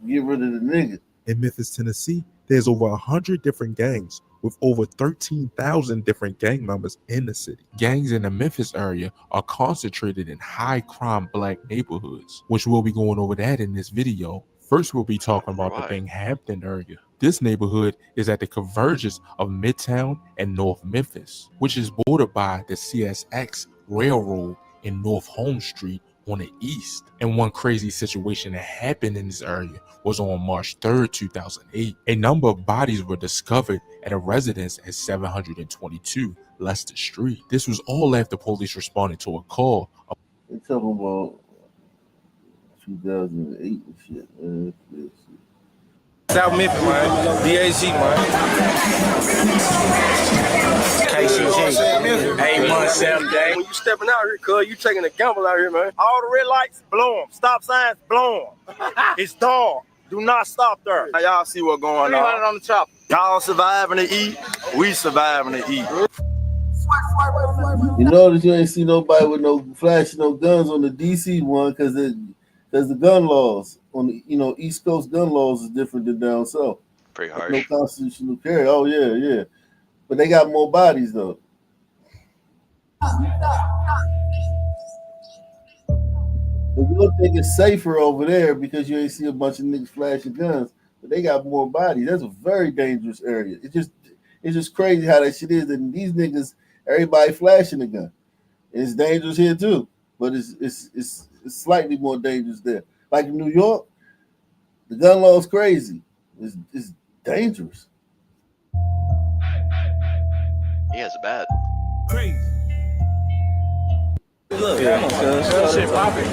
get rid of the nigga. In Memphis, Tennessee, there's over 100 different gangs with over 13,000 different gang members in the city. Gangs in the Memphis area are concentrated in high crime black neighborhoods, which we'll be going over that in this video. First, we'll be talking about the Binghamton area. This neighborhood is at the convergence of Midtown and North Memphis, which is bordered by the CSX Railroad in North Holmes Street on the east. And one crazy situation that happened in this area was on March 3rd, 2008. A number of bodies were discovered at a residence at 722 Leicester Street. This was all after police responded to a call. They talking about 2008 and shit. South Memphis, man. DAZ, man. KCG. 8 months, 7 days. When you stepping out here, cuz, you taking a gamble out here, man. All the red lights, blow them. Stop signs, blow them. It's dark. Do not stop there. Now, y'all see what's going on the chopper. Y'all surviving to eat. We surviving to eat. You notice you ain't see nobody with no flashing no guns on the DC one because the gun laws on the East Coast gun laws is different than down south. Pretty harsh. No constitutional carry. Oh yeah. But they got more bodies though. You don't think it's safer over there because you ain't see a bunch of niggas flashing guns, but they got more bodies. That's a very dangerous area. It's just crazy how that shit is. And these niggas, everybody flashing a gun. It's dangerous here too, but it's slightly more dangerous there. Like in New York, The gun law is crazy. It's dangerous. Yeah, it's bad. Crazy. Look, that shit popping,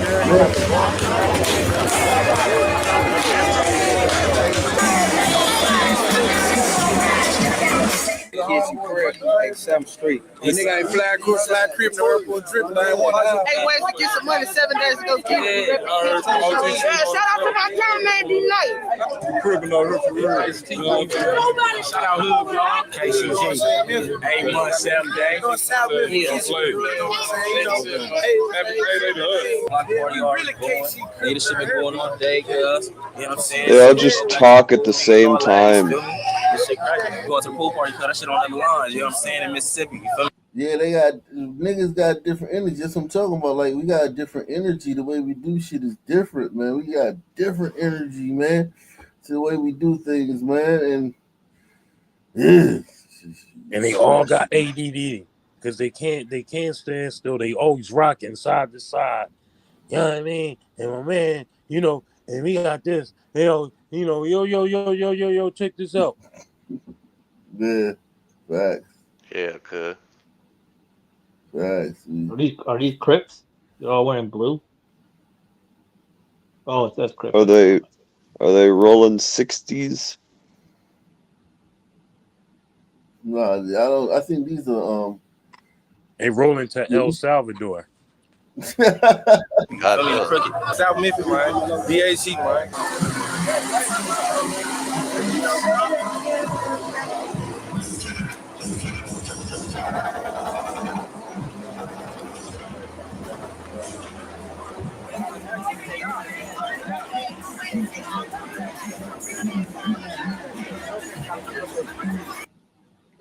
Kids crib, like 7th Street. The nigga ain't flag crib, no airport drip. Hey, ways to get some money 7 days ago. Yeah, shout out to my cameraman, D Night. Crippin' on her for real. Shout out Hood, y'all. KCG. 8 months, 7 days. Leadership been going on today, cuz. You know what I'm saying? They all just talk at the same time. This shit crazy. Going to the pool party, cuz that shit on the line. You know what I'm saying? In Mississippi. You feel me? Yeah, they got niggas got different energy. That's what I'm talking about. Like we got a different energy. The way we do shit is different, man. We got different energy, man, to the way we do things, man. And yeah. And they all got ADD because they can't stand still. They always rocking side to side. You know what I mean? And my man, you know, and we got this. Yo, check this out. Yeah, facts. Yeah, could. Facts. Are these Crips? They're all wearing blue. Oh, it says Crips. Are they rolling 60s? No, I don't. I think these are They rolling to El Salvador. South Memphis, man. BAC, man.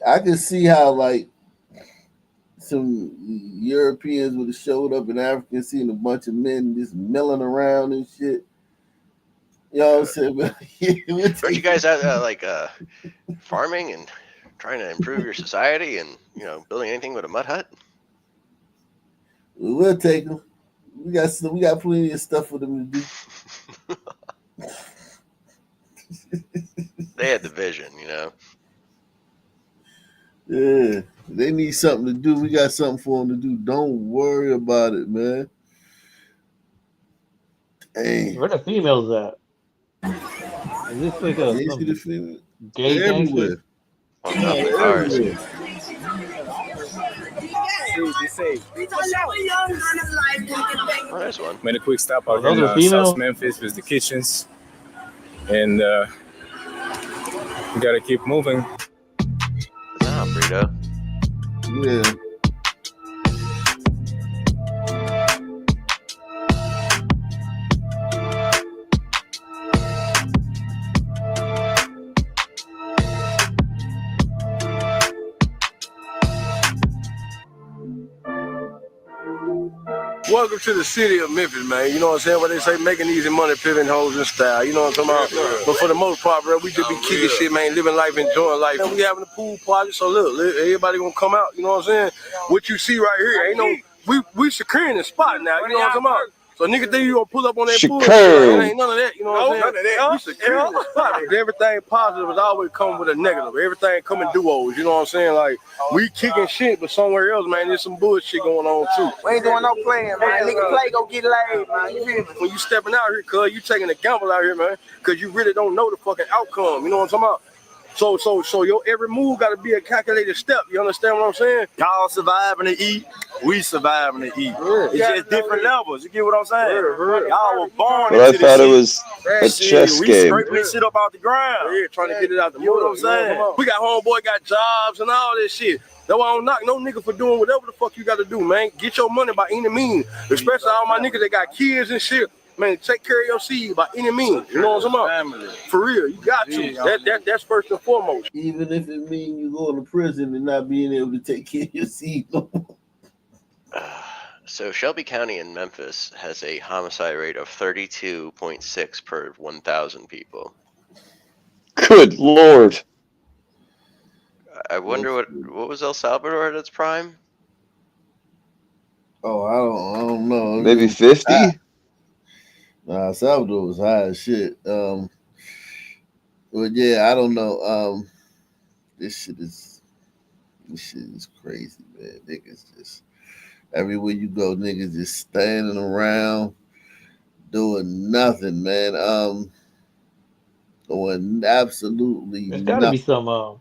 I can see how like some Europeans would have showed up in Africa, seeing a bunch of men just milling around and shit. You know what I'm saying? Aren't you guys out like farming and trying to improve your society and building anything but a mud hut? We'll take them. We got plenty of stuff for them to do. They had the vision, Yeah, they need something to do. We got something for them to do. Don't worry about it, man. Dang. Where the females at? Is this like a gay They're gang everywhere. shit? On top of cars. Oh, there's one. Made a quick stop out those here are in female? South Memphis with the kitchens. And we gotta keep moving. Ah, burrito. Yeah. Welcome to the city of Memphis, man. You know what I'm saying? What they say, making easy money, pimping hoes in style. You know what I'm talking about? But for the most part, bro, we just be kicking shit, man, living life, enjoying life. And we having a pool party, so look, everybody gonna come out. You know what I'm saying? What you see right here, ain't no, we securing the spot now. You know what I'm talking about? So nigga think you gonna pull up on that pool? It ain't none of that. You know what I'm saying? None of that. We securing the spot. Everything positive is always coming with a negative. Everything come in duos. You know what I'm saying? Like we kicking shit, but somewhere else, man, there's some bullshit going on too. We ain't doing no playing, man. Nigga play, go get laid, man. You feel me? When you stepping out here, cuz you taking a gamble out here, man, because you really don't know the fucking outcome. You know what I'm talking about? So your every move got to be a calculated step. You understand what I'm saying? Y'all surviving to eat, we surviving to eat. It's just different levels. You get what I'm saying? Y'all were born But I into this thought it shit. was a chess We game. scraping this shit up out the ground. Yeah, trying to get it out the mud. You know what I'm saying? We got homeboy got jobs and all this shit. That's why I don't knock no nigga for doing whatever the fuck you got to do, man. Get your money by any means. Especially all my niggas that got kids and shit. Man, take care of your seed by any means. You know what I'm talking about? For real, you got to. That's first and foremost. Even if it means you going to prison and not being able to take care of your seed. So Shelby County in Memphis has a homicide rate of 32.6 per 1,000 people. Good Lord. I wonder what was El Salvador at its prime? Oh, I don't know. Maybe 50? Nah, Salvador was high as shit. But yeah, I don't know. This shit is crazy, man. Niggas just everywhere you go, niggas just standing around doing nothing, man. Doing absolutely There's got to be nothing. some.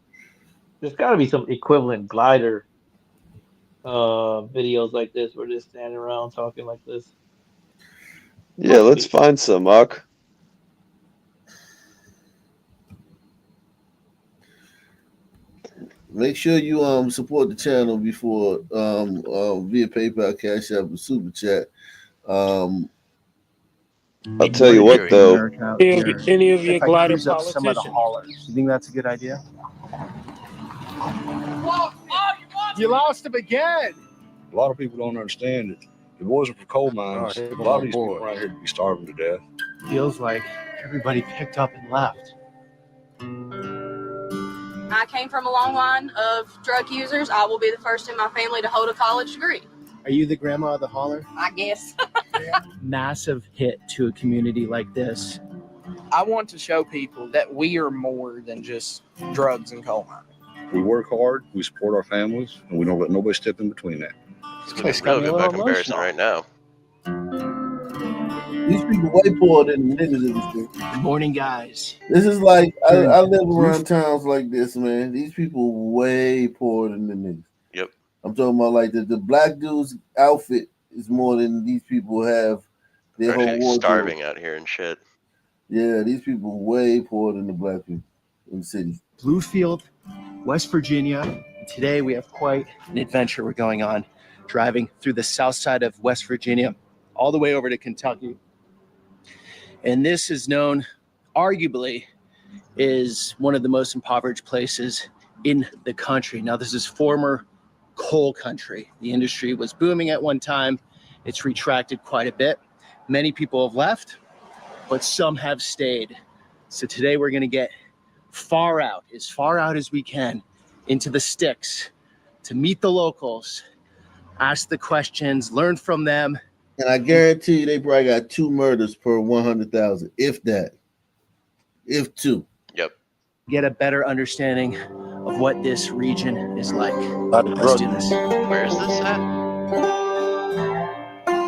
There's got to be some equivalent glider videos like this where they're standing around talking like this. Yeah, Must let's be. find some, Ak. Make sure you support the channel before via PayPal, Cash App, or Super Chat. Um, I'll tell you what, Educating though. America out Any of, here. any of your If I glider use up some of the politicians? haulers, you think that's a good idea? You lost him again. A lot of people don't understand it. If it wasn't for coal mines, a lot of these people around here would be starving to death. Feels like everybody picked up and left. I came from a long line of drug users. I will be the first in my family to hold a college degree. Are you the grandma of the hauler? I guess. Massive hit to a community like this. I want to show people that we are more than just drugs and coal mining. We work hard, we support our families, and we don't let nobody step in between that. It's looking real good by comparison right now. these people way poorer than the niggas in the street. Good morning, guys. This is like I live around towns like this, man. These people way poorer than the niggas. Yep. I'm talking about like the black dude's outfit is more than these people have their whole Actually wardrobe. starving out here and shit. Yeah, these people way poorer than the black people in the cities. Bluefield, West Virginia. And today we have quite an adventure we're going on, driving through the south side of West Virginia, all the way over to Kentucky. And this is known, arguably, is one of the most impoverished places in the country. Now, this is former coal country. The industry was booming at one time. It's retracted quite a bit. Many people have left, but some have stayed. So today we're going to get far out as we can, into the sticks to meet the locals, ask the questions, learn from them. And I guarantee you they probably got 2 murders per 100,000, if that. If 2. Yep. Get a better understanding of what this region is like. Let's do this. Where is this at?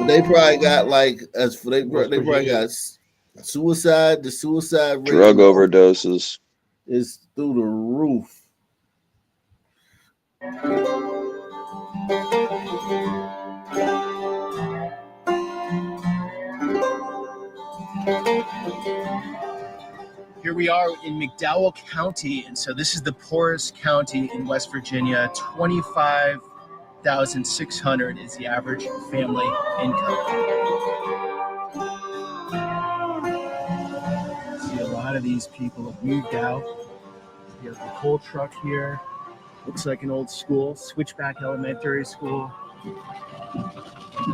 They probably got like they probably got suicide. The suicide rate Drug overdoses is through the roof. Here we are in McDowell County, and so this is the poorest county in West Virginia. 25,600 is the average family income. See, a lot of these people have moved out. We have the coal truck here. Looks like an old school, Switchback Elementary School.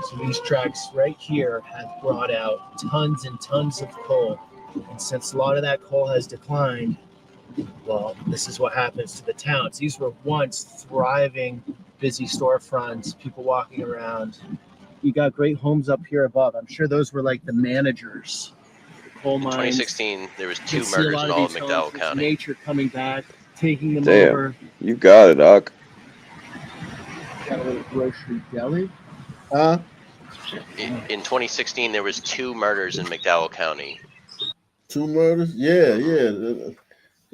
So these trucks right here have brought out tons and tons of coal. And since a lot of that coal has declined, well, this is what happens to the towns. These were once thriving, busy storefronts, people walking around. You got great homes up here above. I'm sure those were like the managers, the coal In mines. 2016, there was You 2 can see a murders lot in of all of these McDowell homes. There's County. nature coming back, taking them Damn, over. you got it, Ak. Got a little grocery deli. In 2016, there was 2 murders in McDowell County. 2 murders? Yeah.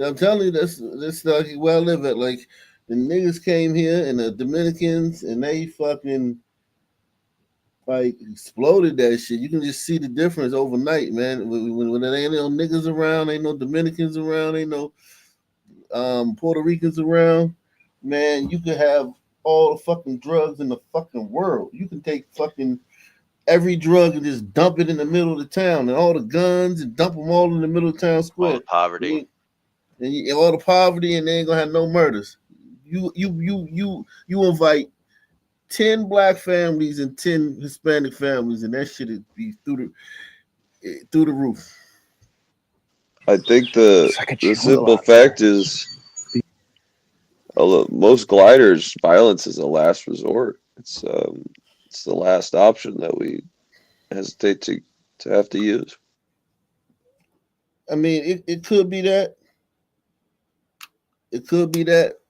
I'm telling you, that's like where I live at. Like the niggas came here and the Dominicans and they fucking like exploded that shit. You can just see the difference overnight, man. When there ain't no niggas around, ain't no Dominicans around, ain't no Puerto Ricans around, man, you could have all the fucking drugs in the fucking world. You can take fucking every drug and just dump it in the middle of the town, and all the guns and dump them all in the middle of town square. All the poverty. And all the poverty, and they ain't gonna have no murders. You invite 10 black families and 10 Hispanic families, and that shit would be through the roof. I think the simple fact is, most gliders, violence is a last resort. It's the last option that we hesitate to have to use. I mean, it could be that, It could be that,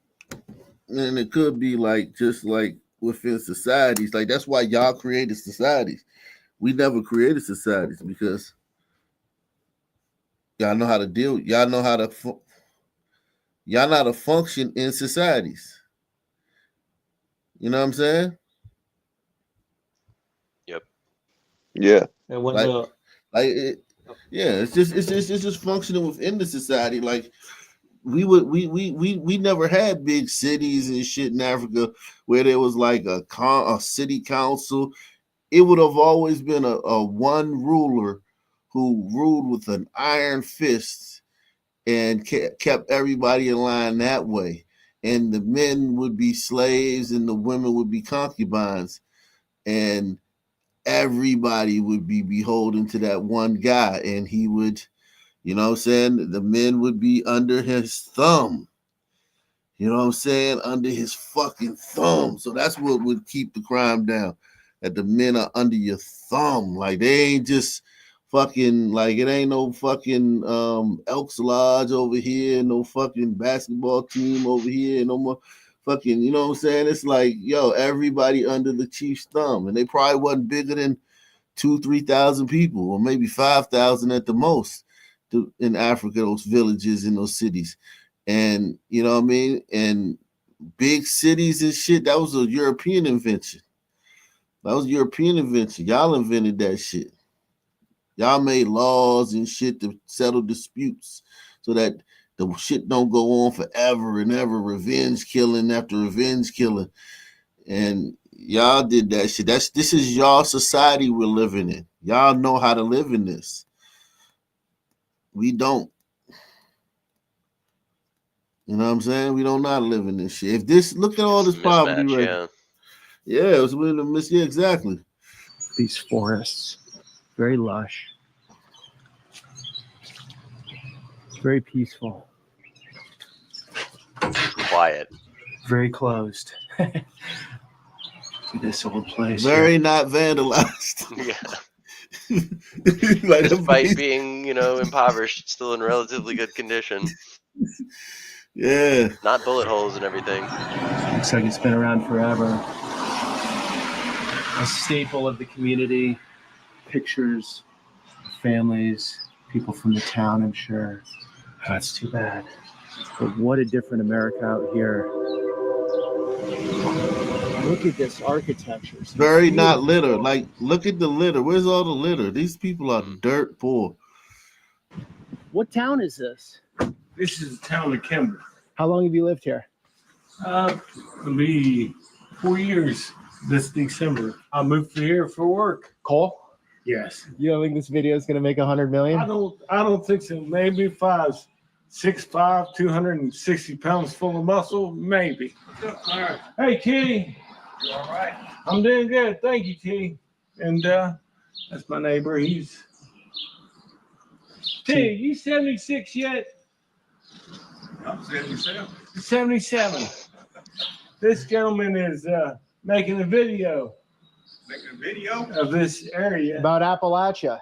and it could be like just like within societies. Like that's why y'all created societies. We never created societies because y'all know how to deal. Y'all know how to. Y'all know how to function in societies. You know what I'm saying? Yep. Yeah. And when Like, it's just functioning within the society. Like we never had big cities and shit in Africa where there was like a city council. It would have always been a one ruler who ruled with an iron fist and kept everybody in line that way. And the men would be slaves and the women would be concubines. And everybody would be beholden to that one guy. And he would, you know what I'm saying? The men would be under his thumb. You know what I'm saying? Under his fucking thumb. So that's what would keep the crime down. That the men are under your thumb. Like they ain't just fucking like it ain't no fucking Elks Lodge over here, no fucking basketball team over here, no more fucking, you know what I'm saying? It's like, yo, everybody under the chief's thumb. And they probably wasn't bigger than 2,000-3,000 people, or maybe 5,000 at the most in Africa, those villages in those cities. And you know what I mean? And big cities and shit, that was a European invention. That was a European invention. Y'all invented that shit. Y'all made laws and shit to settle disputes so that the shit don't go on forever and ever, revenge killing after revenge killing. And y'all did that shit. This is y'all society we're living in. Y'all know how to live in this. We don't. You know what I'm saying? We don't know how to live in this shit. If this, look at all this poverty right here. Yeah, it was within the miss. Yeah, exactly. These forests, very lush, very peaceful, Quiet, very closed. This old place. Very not vandalized. Yeah. Like despite being, impoverished, still in relatively good condition. Yeah. Not bullet holes and everything. Looks like it's been around forever. A staple of the community. Pictures, families, people from the town, I'm sure. That's too bad. But what a different America out here. Look at this architecture. It's very beautiful. not litter. Like, look at the litter. Where's all the litter? These people are dirt poor. What town is this? This is the town of Kimber. How long have you lived here? It'll be 4 years this December. I moved here for work. Cole? Yes. You don't think this video is going to make 100 million? I don't think so. Maybe 6'5", 260 pounds full of muscle, maybe. All right. Hey, Kitty. You all right? I'm doing good. Thank you, Kitty. And that's my neighbor. He's T, you 76 yet? I'm 77. 77. This gentleman is making a video. Making a video of this area about Appalachia.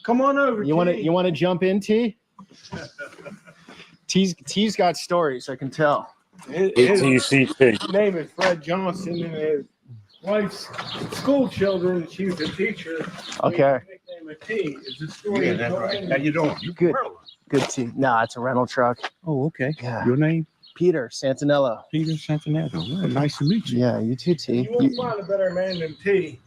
Come on over. You want to jump in, T? T's got stories, I can tell. His name is Fred Johnson, and his wife's school children. She's a teacher. Okay. Nickname of T. Is the story? Yeah, that's right. How you doing? You good? Good T. Nah, it's a rental truck. Oh, okay. Yeah. Your name? Peter Santinello. Peter Santinello. Well, nice to meet you. Yeah, you too, T. You won't find a better man than T.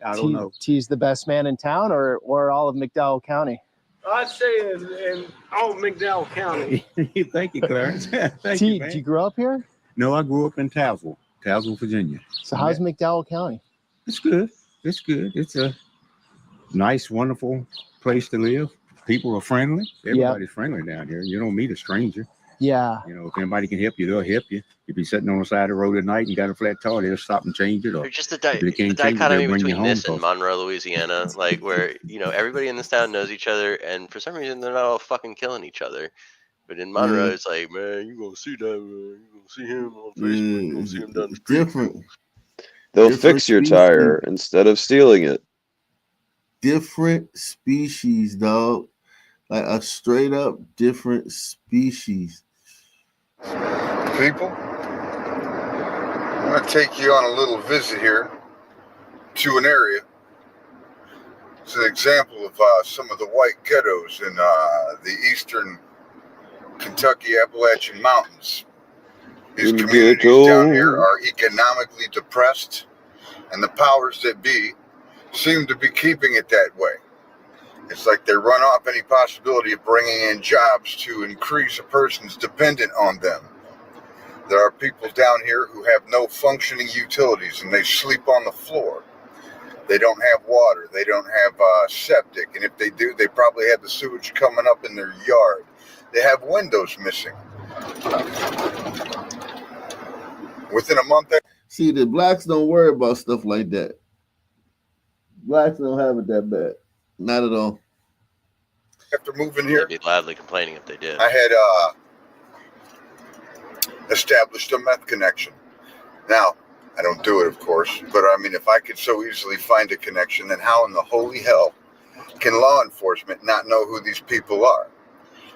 I don't know. T's the best man in town, or all of McDowell County? I'd say in all McDowell County. Thank you, Clarence. Thank T, you, man. did you grow up here? No, I grew up in Tazewell, Virginia. So how's McDowell County? It's good. It's good. It's a nice, wonderful place to live. People are friendly. Everybody's friendly down here. You don't meet a stranger. Yeah. You know, if anybody can help you, they'll help you. If you're sitting on the side of the road at night and you got a flat tire, they'll stop and change it. Or There's just the if they can't change it, dichotomy they'll bring you between home. this and Monroe, Louisiana, like where, everybody in this town knows each other, and for some reason they're not all fucking killing each other. But in Monroe, it's like, man, you gonna see that, man. You gonna see him on Facebook. You gonna see him down the street. Different. They'll fix your tire instead of stealing it. Different species, dog. Like a straight up different species. People, I'm going to take you on a little visit here to an area. It's an example of some of the white ghettos in the eastern Kentucky Appalachian Mountains. These communities down here are economically depressed, and the powers that be seem to be keeping it that way. It's like they run off any possibility of bringing in jobs to increase a person's dependent on them. There are people down here who have no functioning utilities, and they sleep on the floor. They don't have water. They don't have septic, and if they do, they probably have the sewage coming up in their yard. They have windows missing. Within a month. See, the blacks don't worry about stuff like that. Blacks don't have it that bad. Not at all. After moving here, They'd be loudly complaining if they did. I had established a meth connection. Now, I don't do it, of course, but I mean, if I could so easily find a connection, then how in the holy hell can law enforcement not know who these people are?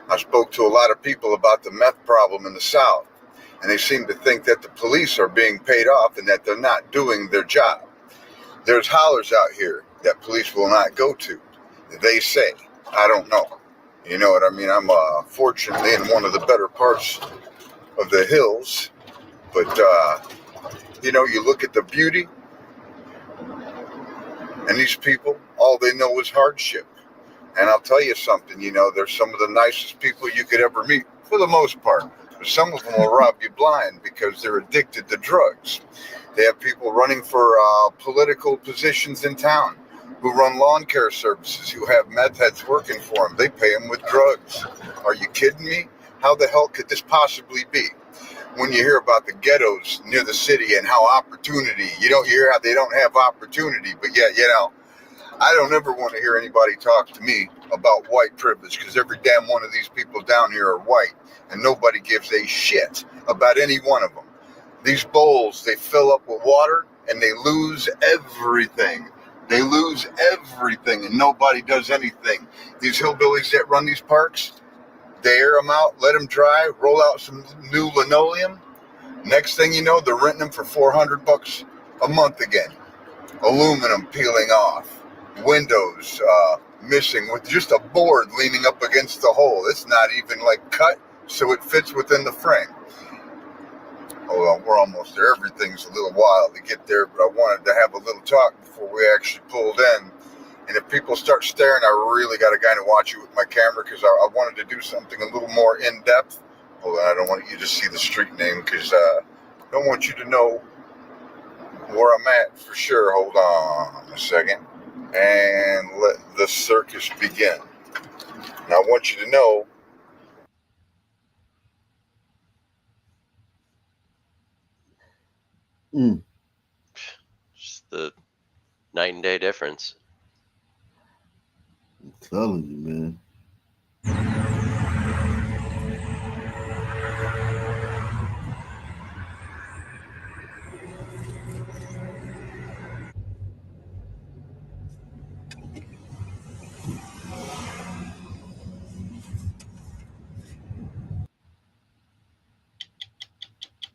I spoke to a lot of people about the meth problem in the South, and they seem to think that the police are being paid off and that they're not doing their job. There's hollers out here that police will not go to. They say. I don't know. You know what I mean? I'm fortunately in one of the better parts of the hills, but you know, you look at the beauty, and these people, all they know is hardship. And I'll tell you something, you know, they're some of the nicest people you could ever meet, for the most part. But some of them will rob you blind because they're addicted to drugs. They have people running for political positions in town who run lawn care services, who have meth heads working for them. They pay them with drugs. Are you kidding me? How the hell could this possibly be? When you hear about the ghettos near the city and how opportunity, you hear how they don't have opportunity, but yet, you know, I don't ever want to hear anybody talk to me about white privilege, because every damn one of these people down here are white, and nobody gives a shit about any one of them. These bowls, they fill up with water, and they lose everything. They lose everything, and nobody does anything. These hillbillies that run these parks, they air them out, let them dry, roll out some new linoleum. Next thing you know, they're renting them for $400 a month again. Aluminum peeling off. Windows missing with just a board leaning up against the hole. It's not even like cut, so it fits within the frame. Hold on, we're almost there. Everything's a little wild to get there, but I wanted to have a little talk before we actually pulled in. And if people start staring, I really got a guy to watch you with my camera, because I wanted to do something a little more in depth. Hold on, I don't want you to see the street name, because I don't want you to know where I'm at for sure. Hold on a second. And let the circus begin. Now I want you to know Just the night and day difference. I'm telling you, man.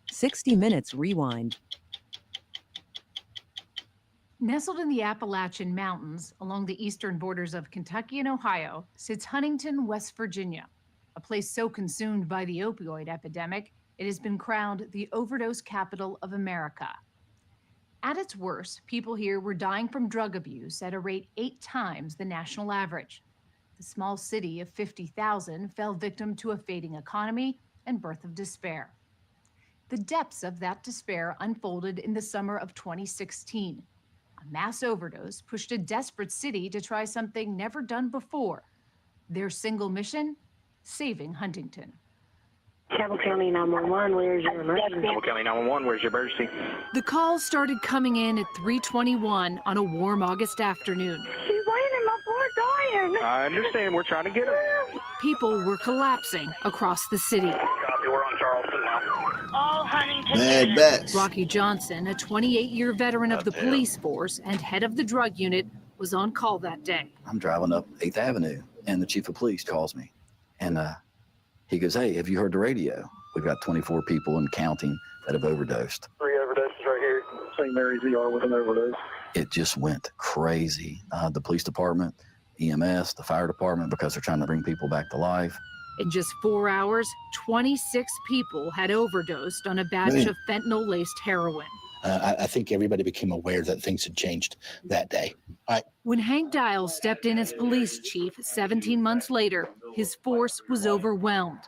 60 Minutes Rewind. Nestled in the Appalachian Mountains along the eastern borders of Kentucky and Ohio sits Huntington, West Virginia, a place so consumed by the opioid epidemic, it has been crowned the overdose capital of America. At its worst, people here were dying from drug abuse at a rate 8 times the national average. The small city of 50,000 fell victim to a fading economy and birth of despair. The depths of that despair unfolded in the summer of 2016. A mass overdose pushed a desperate city to try something never done before. Their single mission? Saving Huntington. Campbell County 911, where's your emergency? Campbell County 911, where's your emergency? The calls started coming in at 3:21 on a warm August afternoon. She's laying in my floor dying. I understand. We're trying to get her. People were collapsing across the city. Copy, we're on Charleston now. All Huntington. Bad bats. Rocky Johnson, a 28-year veteran of the police force and head of the drug unit, was on call that day. I'm driving up 8th Avenue, And the chief of police calls me, and he goes, "Hey, have you heard the radio? We've got 24 people and counting that have overdosed." 3 overdoses right here. St. Mary's ER with an overdose. It just went crazy. The police department, EMS, the fire department, because they're trying to bring people back to life. In just 4 hours, 26 people had overdosed on a batch of fentanyl-laced heroin. I think everybody became aware that things had changed that day. When Hank Dial stepped in as police chief 17 months later, his force was overwhelmed.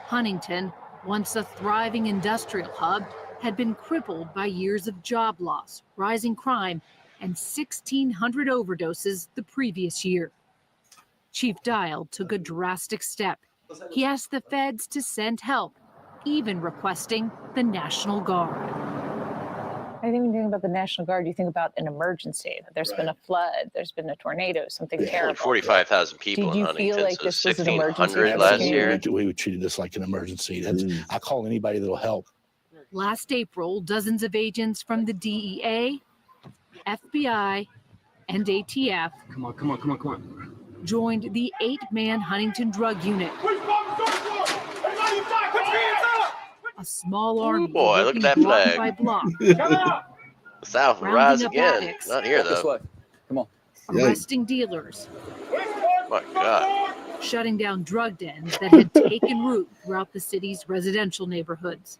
Huntington, once a thriving industrial hub, had been crippled by years of job loss, rising crime, and 1,600 overdoses the previous year. Chief Dial took a drastic step. He asked the feds to send help, even requesting the National Guard. I think when you think about the National Guard, you think about an emergency. There's been a flood, there's been a tornado, something terrible. 45,000 people Did in you feel Huntington, like so this was an emergency 1,600 last year. We treated this like an emergency. I call anybody that'll help. Last April, dozens of agents from the DEA, FBI, and ATF Come on. joined the 8-man Huntington drug unit. A small army Boy, look at that block flag. by block, The South will rise rounding up again. addicts. Not here, though. Come on. arresting dealers, My God. shutting down drug dens that had taken root throughout the city's residential neighborhoods.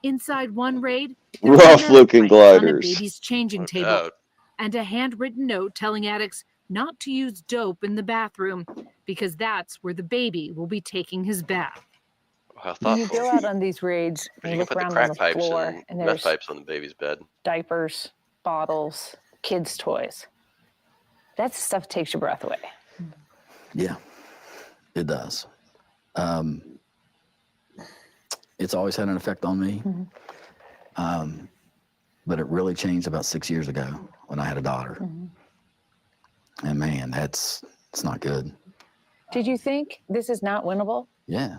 Inside one raid, there was Rough-looking another place on a gliders. baby's changing table out. and a handwritten note telling addicts not to use dope in the bathroom because that's where the baby will be taking his bath. How When you thoughtful. go out on these raids and You you can look put the around on crack the pipes floor and and meth there's pipes on the baby's bed. diapers, bottles, kids' toys. That stuff takes your breath away. Yeah, it does. It's always had an effect on me. But it really changed about 6 years ago when I had a daughter. And man, it's not good. Did you think this is not winnable? Yeah.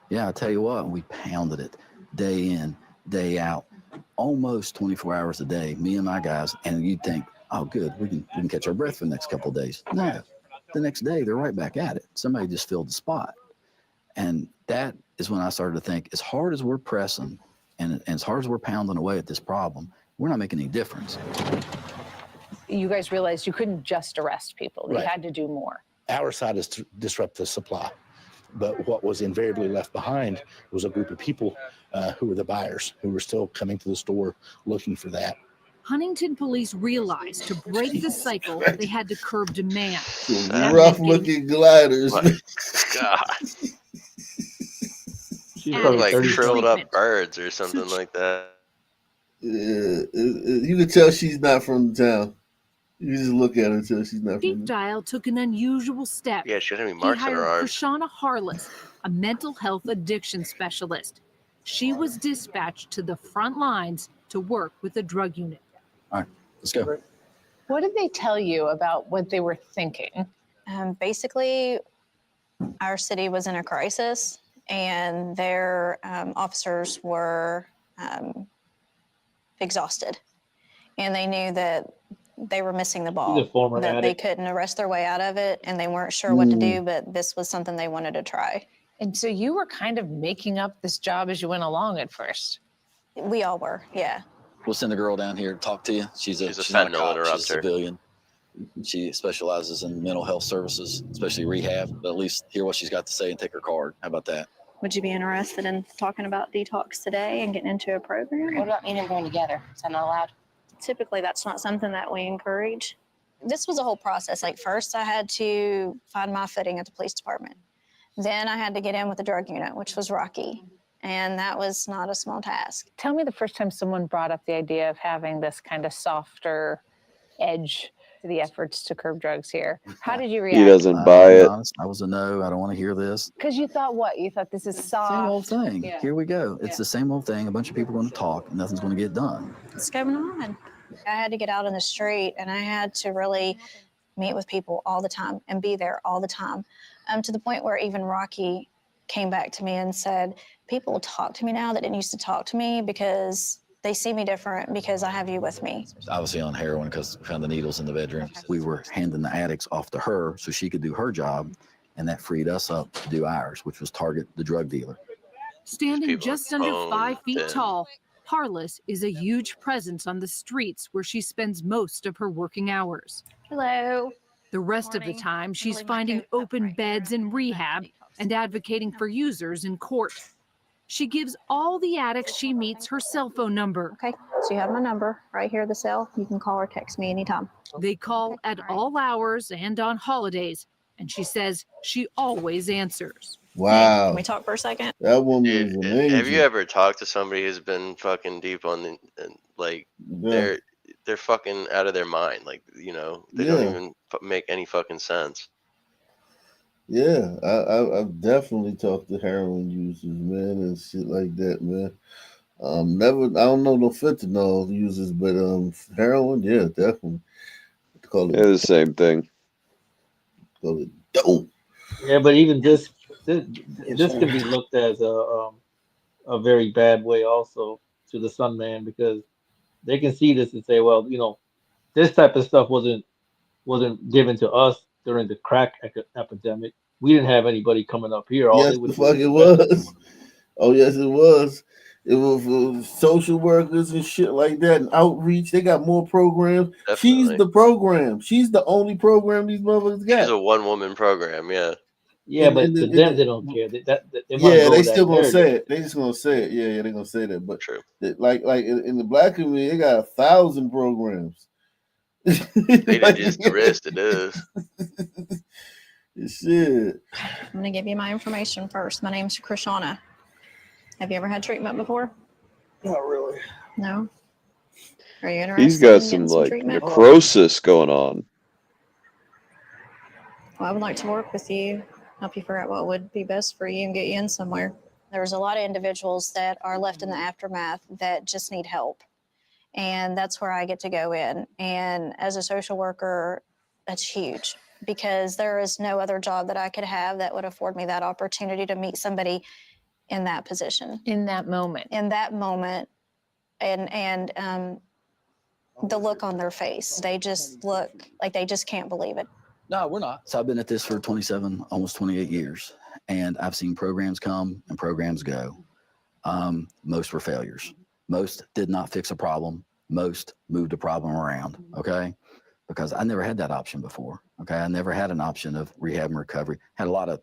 Yeah, I tell you what, we pounded it day in, day out, almost 24 hours a day, me and my guys, and you'd think, oh, good, we can catch our breath for the next couple of days. No, the next day, they're right back at it. Somebody just filled the spot. And that is when I started to think, as hard as we're pressing and as hard as we're pounding away at this problem, we're not making any difference. You guys realized you couldn't just arrest people. You Right. had to do more. Our side is to disrupt the supply. But what was invariably left behind was a group of people who were the buyers, who were still coming to the store looking for that. Huntington police realized to break the cycle, they had to curb demand. Rough looking gliders. God. She's Look probably like 30. shriveled up birds or something like that. Yeah, you can tell she's not from the town. You just look at her and tell she's not Chief from the Dial took an unusual step. Yeah, she doesn't have any He marks on her hired arms. Krishana Harless, a mental health addiction specialist. She was dispatched to the front lines to work with the drug unit. All right, let's go. What did they tell you about what they were thinking? Basically, our city was in a crisis, and their officers were exhausted, and they knew that they were missing the ball, She's a former that they addict. couldn't arrest their way out of it, and they weren't sure what to do, but this was something they wanted to try. And so you were kind of making up this job as you went along at first. We all were, yeah. We'll send a girl down here to talk to you. She's not a fentanyl cop, she's a interrupter. civilian. She specializes in mental health services, especially rehab, but at least hear what she's got to say and take her card. How about that? Would you be interested in talking about detox today and getting into a program? What about me and him going together? Is that not allowed? Typically, that's not something that we encourage. This was a whole process. Like, first, I had to find my footing at the police department. Then I had to get in with the drug unit, which was rocky. And that was not a small task. Tell me the first time someone brought up the idea of having this kind of softer edge to the efforts to curb drugs here. How did you react? He doesn't buy it. Honest, I was a no. I don't want to hear this. Because you thought what? You thought this is soft. Same old thing. Yeah. Here we go. It's the same old thing. A bunch of people are going to talk and nothing's going to get done. What's going on? I had to get out in the street, and I had to really meet with people all the time and be there all the time, to the point where even Rocky came back to me and said, people talk to me now that didn't used to talk to me because they see me different because I have you with me. Obviously on heroin because we found the needles in the bedroom. We were handing the addicts off to her so she could do her job, and that freed us up to do ours, which was target the drug dealer. Standing just under 5 feet thin. tall, Harless is a huge presence on the streets where she spends most of her working hours. Hello. The rest of the time, she's finding open beds in rehab and advocating for users in court. She gives all the addicts she meets her cell phone number. Okay, so you have my number right here, the cell. You can call or text me anytime. They call at all hours and on holidays, and she says she always answers. Wow. Can we talk for a second? That woman is Dude, amazing. have you ever talked to somebody who's been fucking deep on the like Yeah. they're fucking out of their mind, like, you know, they don't even make any fucking sense. Yeah, I've definitely talked to heroin users, man, and shit like that, man. Never, I don't know no fentanyl users, but heroin, yeah, definitely. Call Yeah, it, the same thing. call it dope. Yeah, but even this can be looked as a very bad way also to the Sun Man, because they can see this and say, well, you know, this type of stuff wasn't given to us during the crack epidemic. We didn't have anybody coming up here. All Yes, they the would do fuck is it arrest was. someone. Oh yes, it was. It was for social workers and shit like that, and outreach. They got more programs. She's Definitely. the program. She's the only program these motherfuckers She's got. a one-woman program, yeah. Yeah, but to them, they don't care. They want to Yeah, go they with that still gonna narrative. say it. They just gonna say it. Yeah, they're gonna say that. But True. like in the black community, they got 1,000 programs. They did just the rest, it is. Shit. I'm going to give you my information first. My name's Krishana. Have you ever had treatment before? Not really. No? Are you interested He's got in some getting some like treatment? necrosis going on. Well, I would like to work with you, help you figure out what would be best for you and get you in somewhere. There's a lot of individuals that are left in the aftermath that just need help. And that's where I get to go in. And as a social worker, that's huge, because there is no other job that I could have that would afford me that opportunity to meet somebody in that position. In that moment. In that moment. And the look on their face, they just look like they just can't believe it. No, we're not. So I've been at this for 27, almost 28 years, and I've seen programs come and programs go. Most were failures. Most did not fix a problem. Most moved a problem around, okay? Because I never had that option before, okay? I never had an option of rehab and recovery. Had a lot of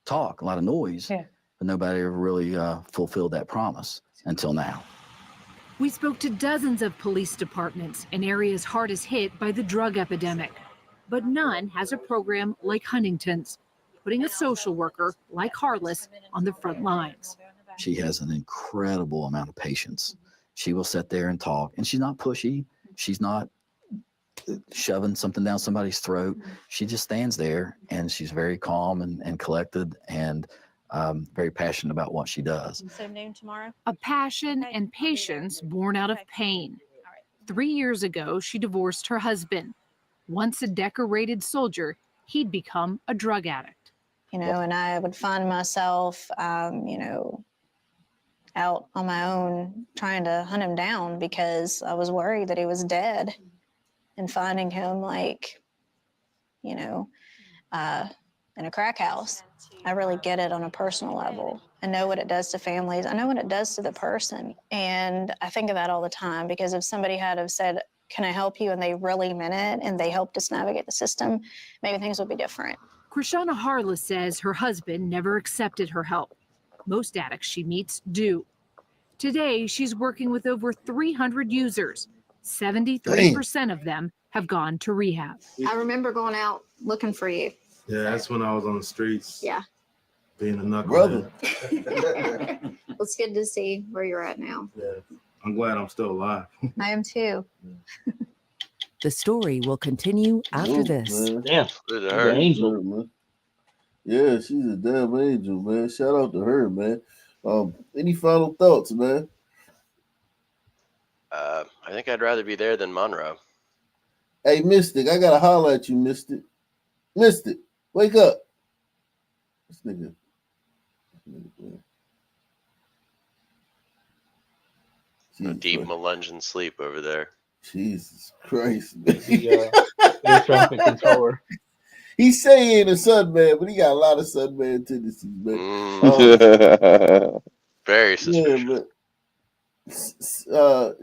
talk, a lot of noise, but nobody ever really fulfilled that promise until now. We spoke to dozens of police departments in areas hardest hit by the drug epidemic, but none has a program like Huntington's, putting a social worker like Harless on the front lines. She has an incredible amount of patience. She will sit there and talk, and she's not pushy. She's not shoving something down somebody's throat. She just stands there, and she's very calm and collected, and very passionate about what she does. So noon tomorrow? A passion and patience born out of pain. 3 years ago, she divorced her husband. Once a decorated soldier, he'd become a drug addict. You know, and I would find myself, you know, out on my own trying to hunt him down because I was worried that he was dead, and finding him like, you know, in a crack house. I really get it on a personal level. I know what it does to families. I know what it does to the person. And I think of that all the time, because if somebody had have said, can I help you? And they really meant it and they helped us navigate the system, maybe things would be different. Krishana Harless says her husband never accepted her help. Most addicts she meets do. Today, she's working with over 300 users. 73% of them have gone to rehab. I remember going out looking for you. Yeah, that's when I was on the streets. Yeah. Being a knucklehead. Brother. It's good to see where you're at now. Yeah. I'm glad I'm still alive. I am too. The story will continue after this. Man. Damn, Good to the her. angel. Man. Yeah, she's a damn angel, man. Shout out to her, man. Any final thoughts, man? I think I'd rather be there than Monroe. Hey, Mystic, I gotta holler at you, Mystic. Mystic, wake up. This nigga. Man. A deep Melungeon sleep over there. Jesus Christ, man. The air traffic controller. He say he ain't a Sunman, but he got a lot of Sunman tendencies, man. Very suspicious. Yeah, but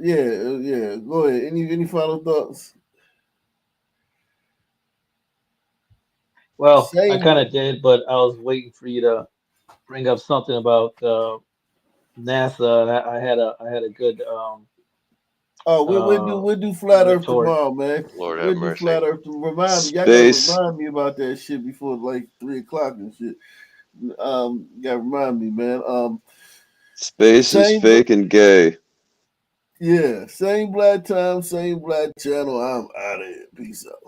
yeah. Go ahead. Any final thoughts? Well, I kind of did, but I was waiting for you to bring up something about NASA. I had a good we'll do Flat Earth retort. tomorrow, man. Lord we'll have do mercy. Flat Earth to remind me. Y'all Space. gotta remind me about that shit before like 3 o'clock and shit. Gotta remind me, man. Space is fake and gay. Yeah, same black time, same black channel. I'm out of here. Peace out.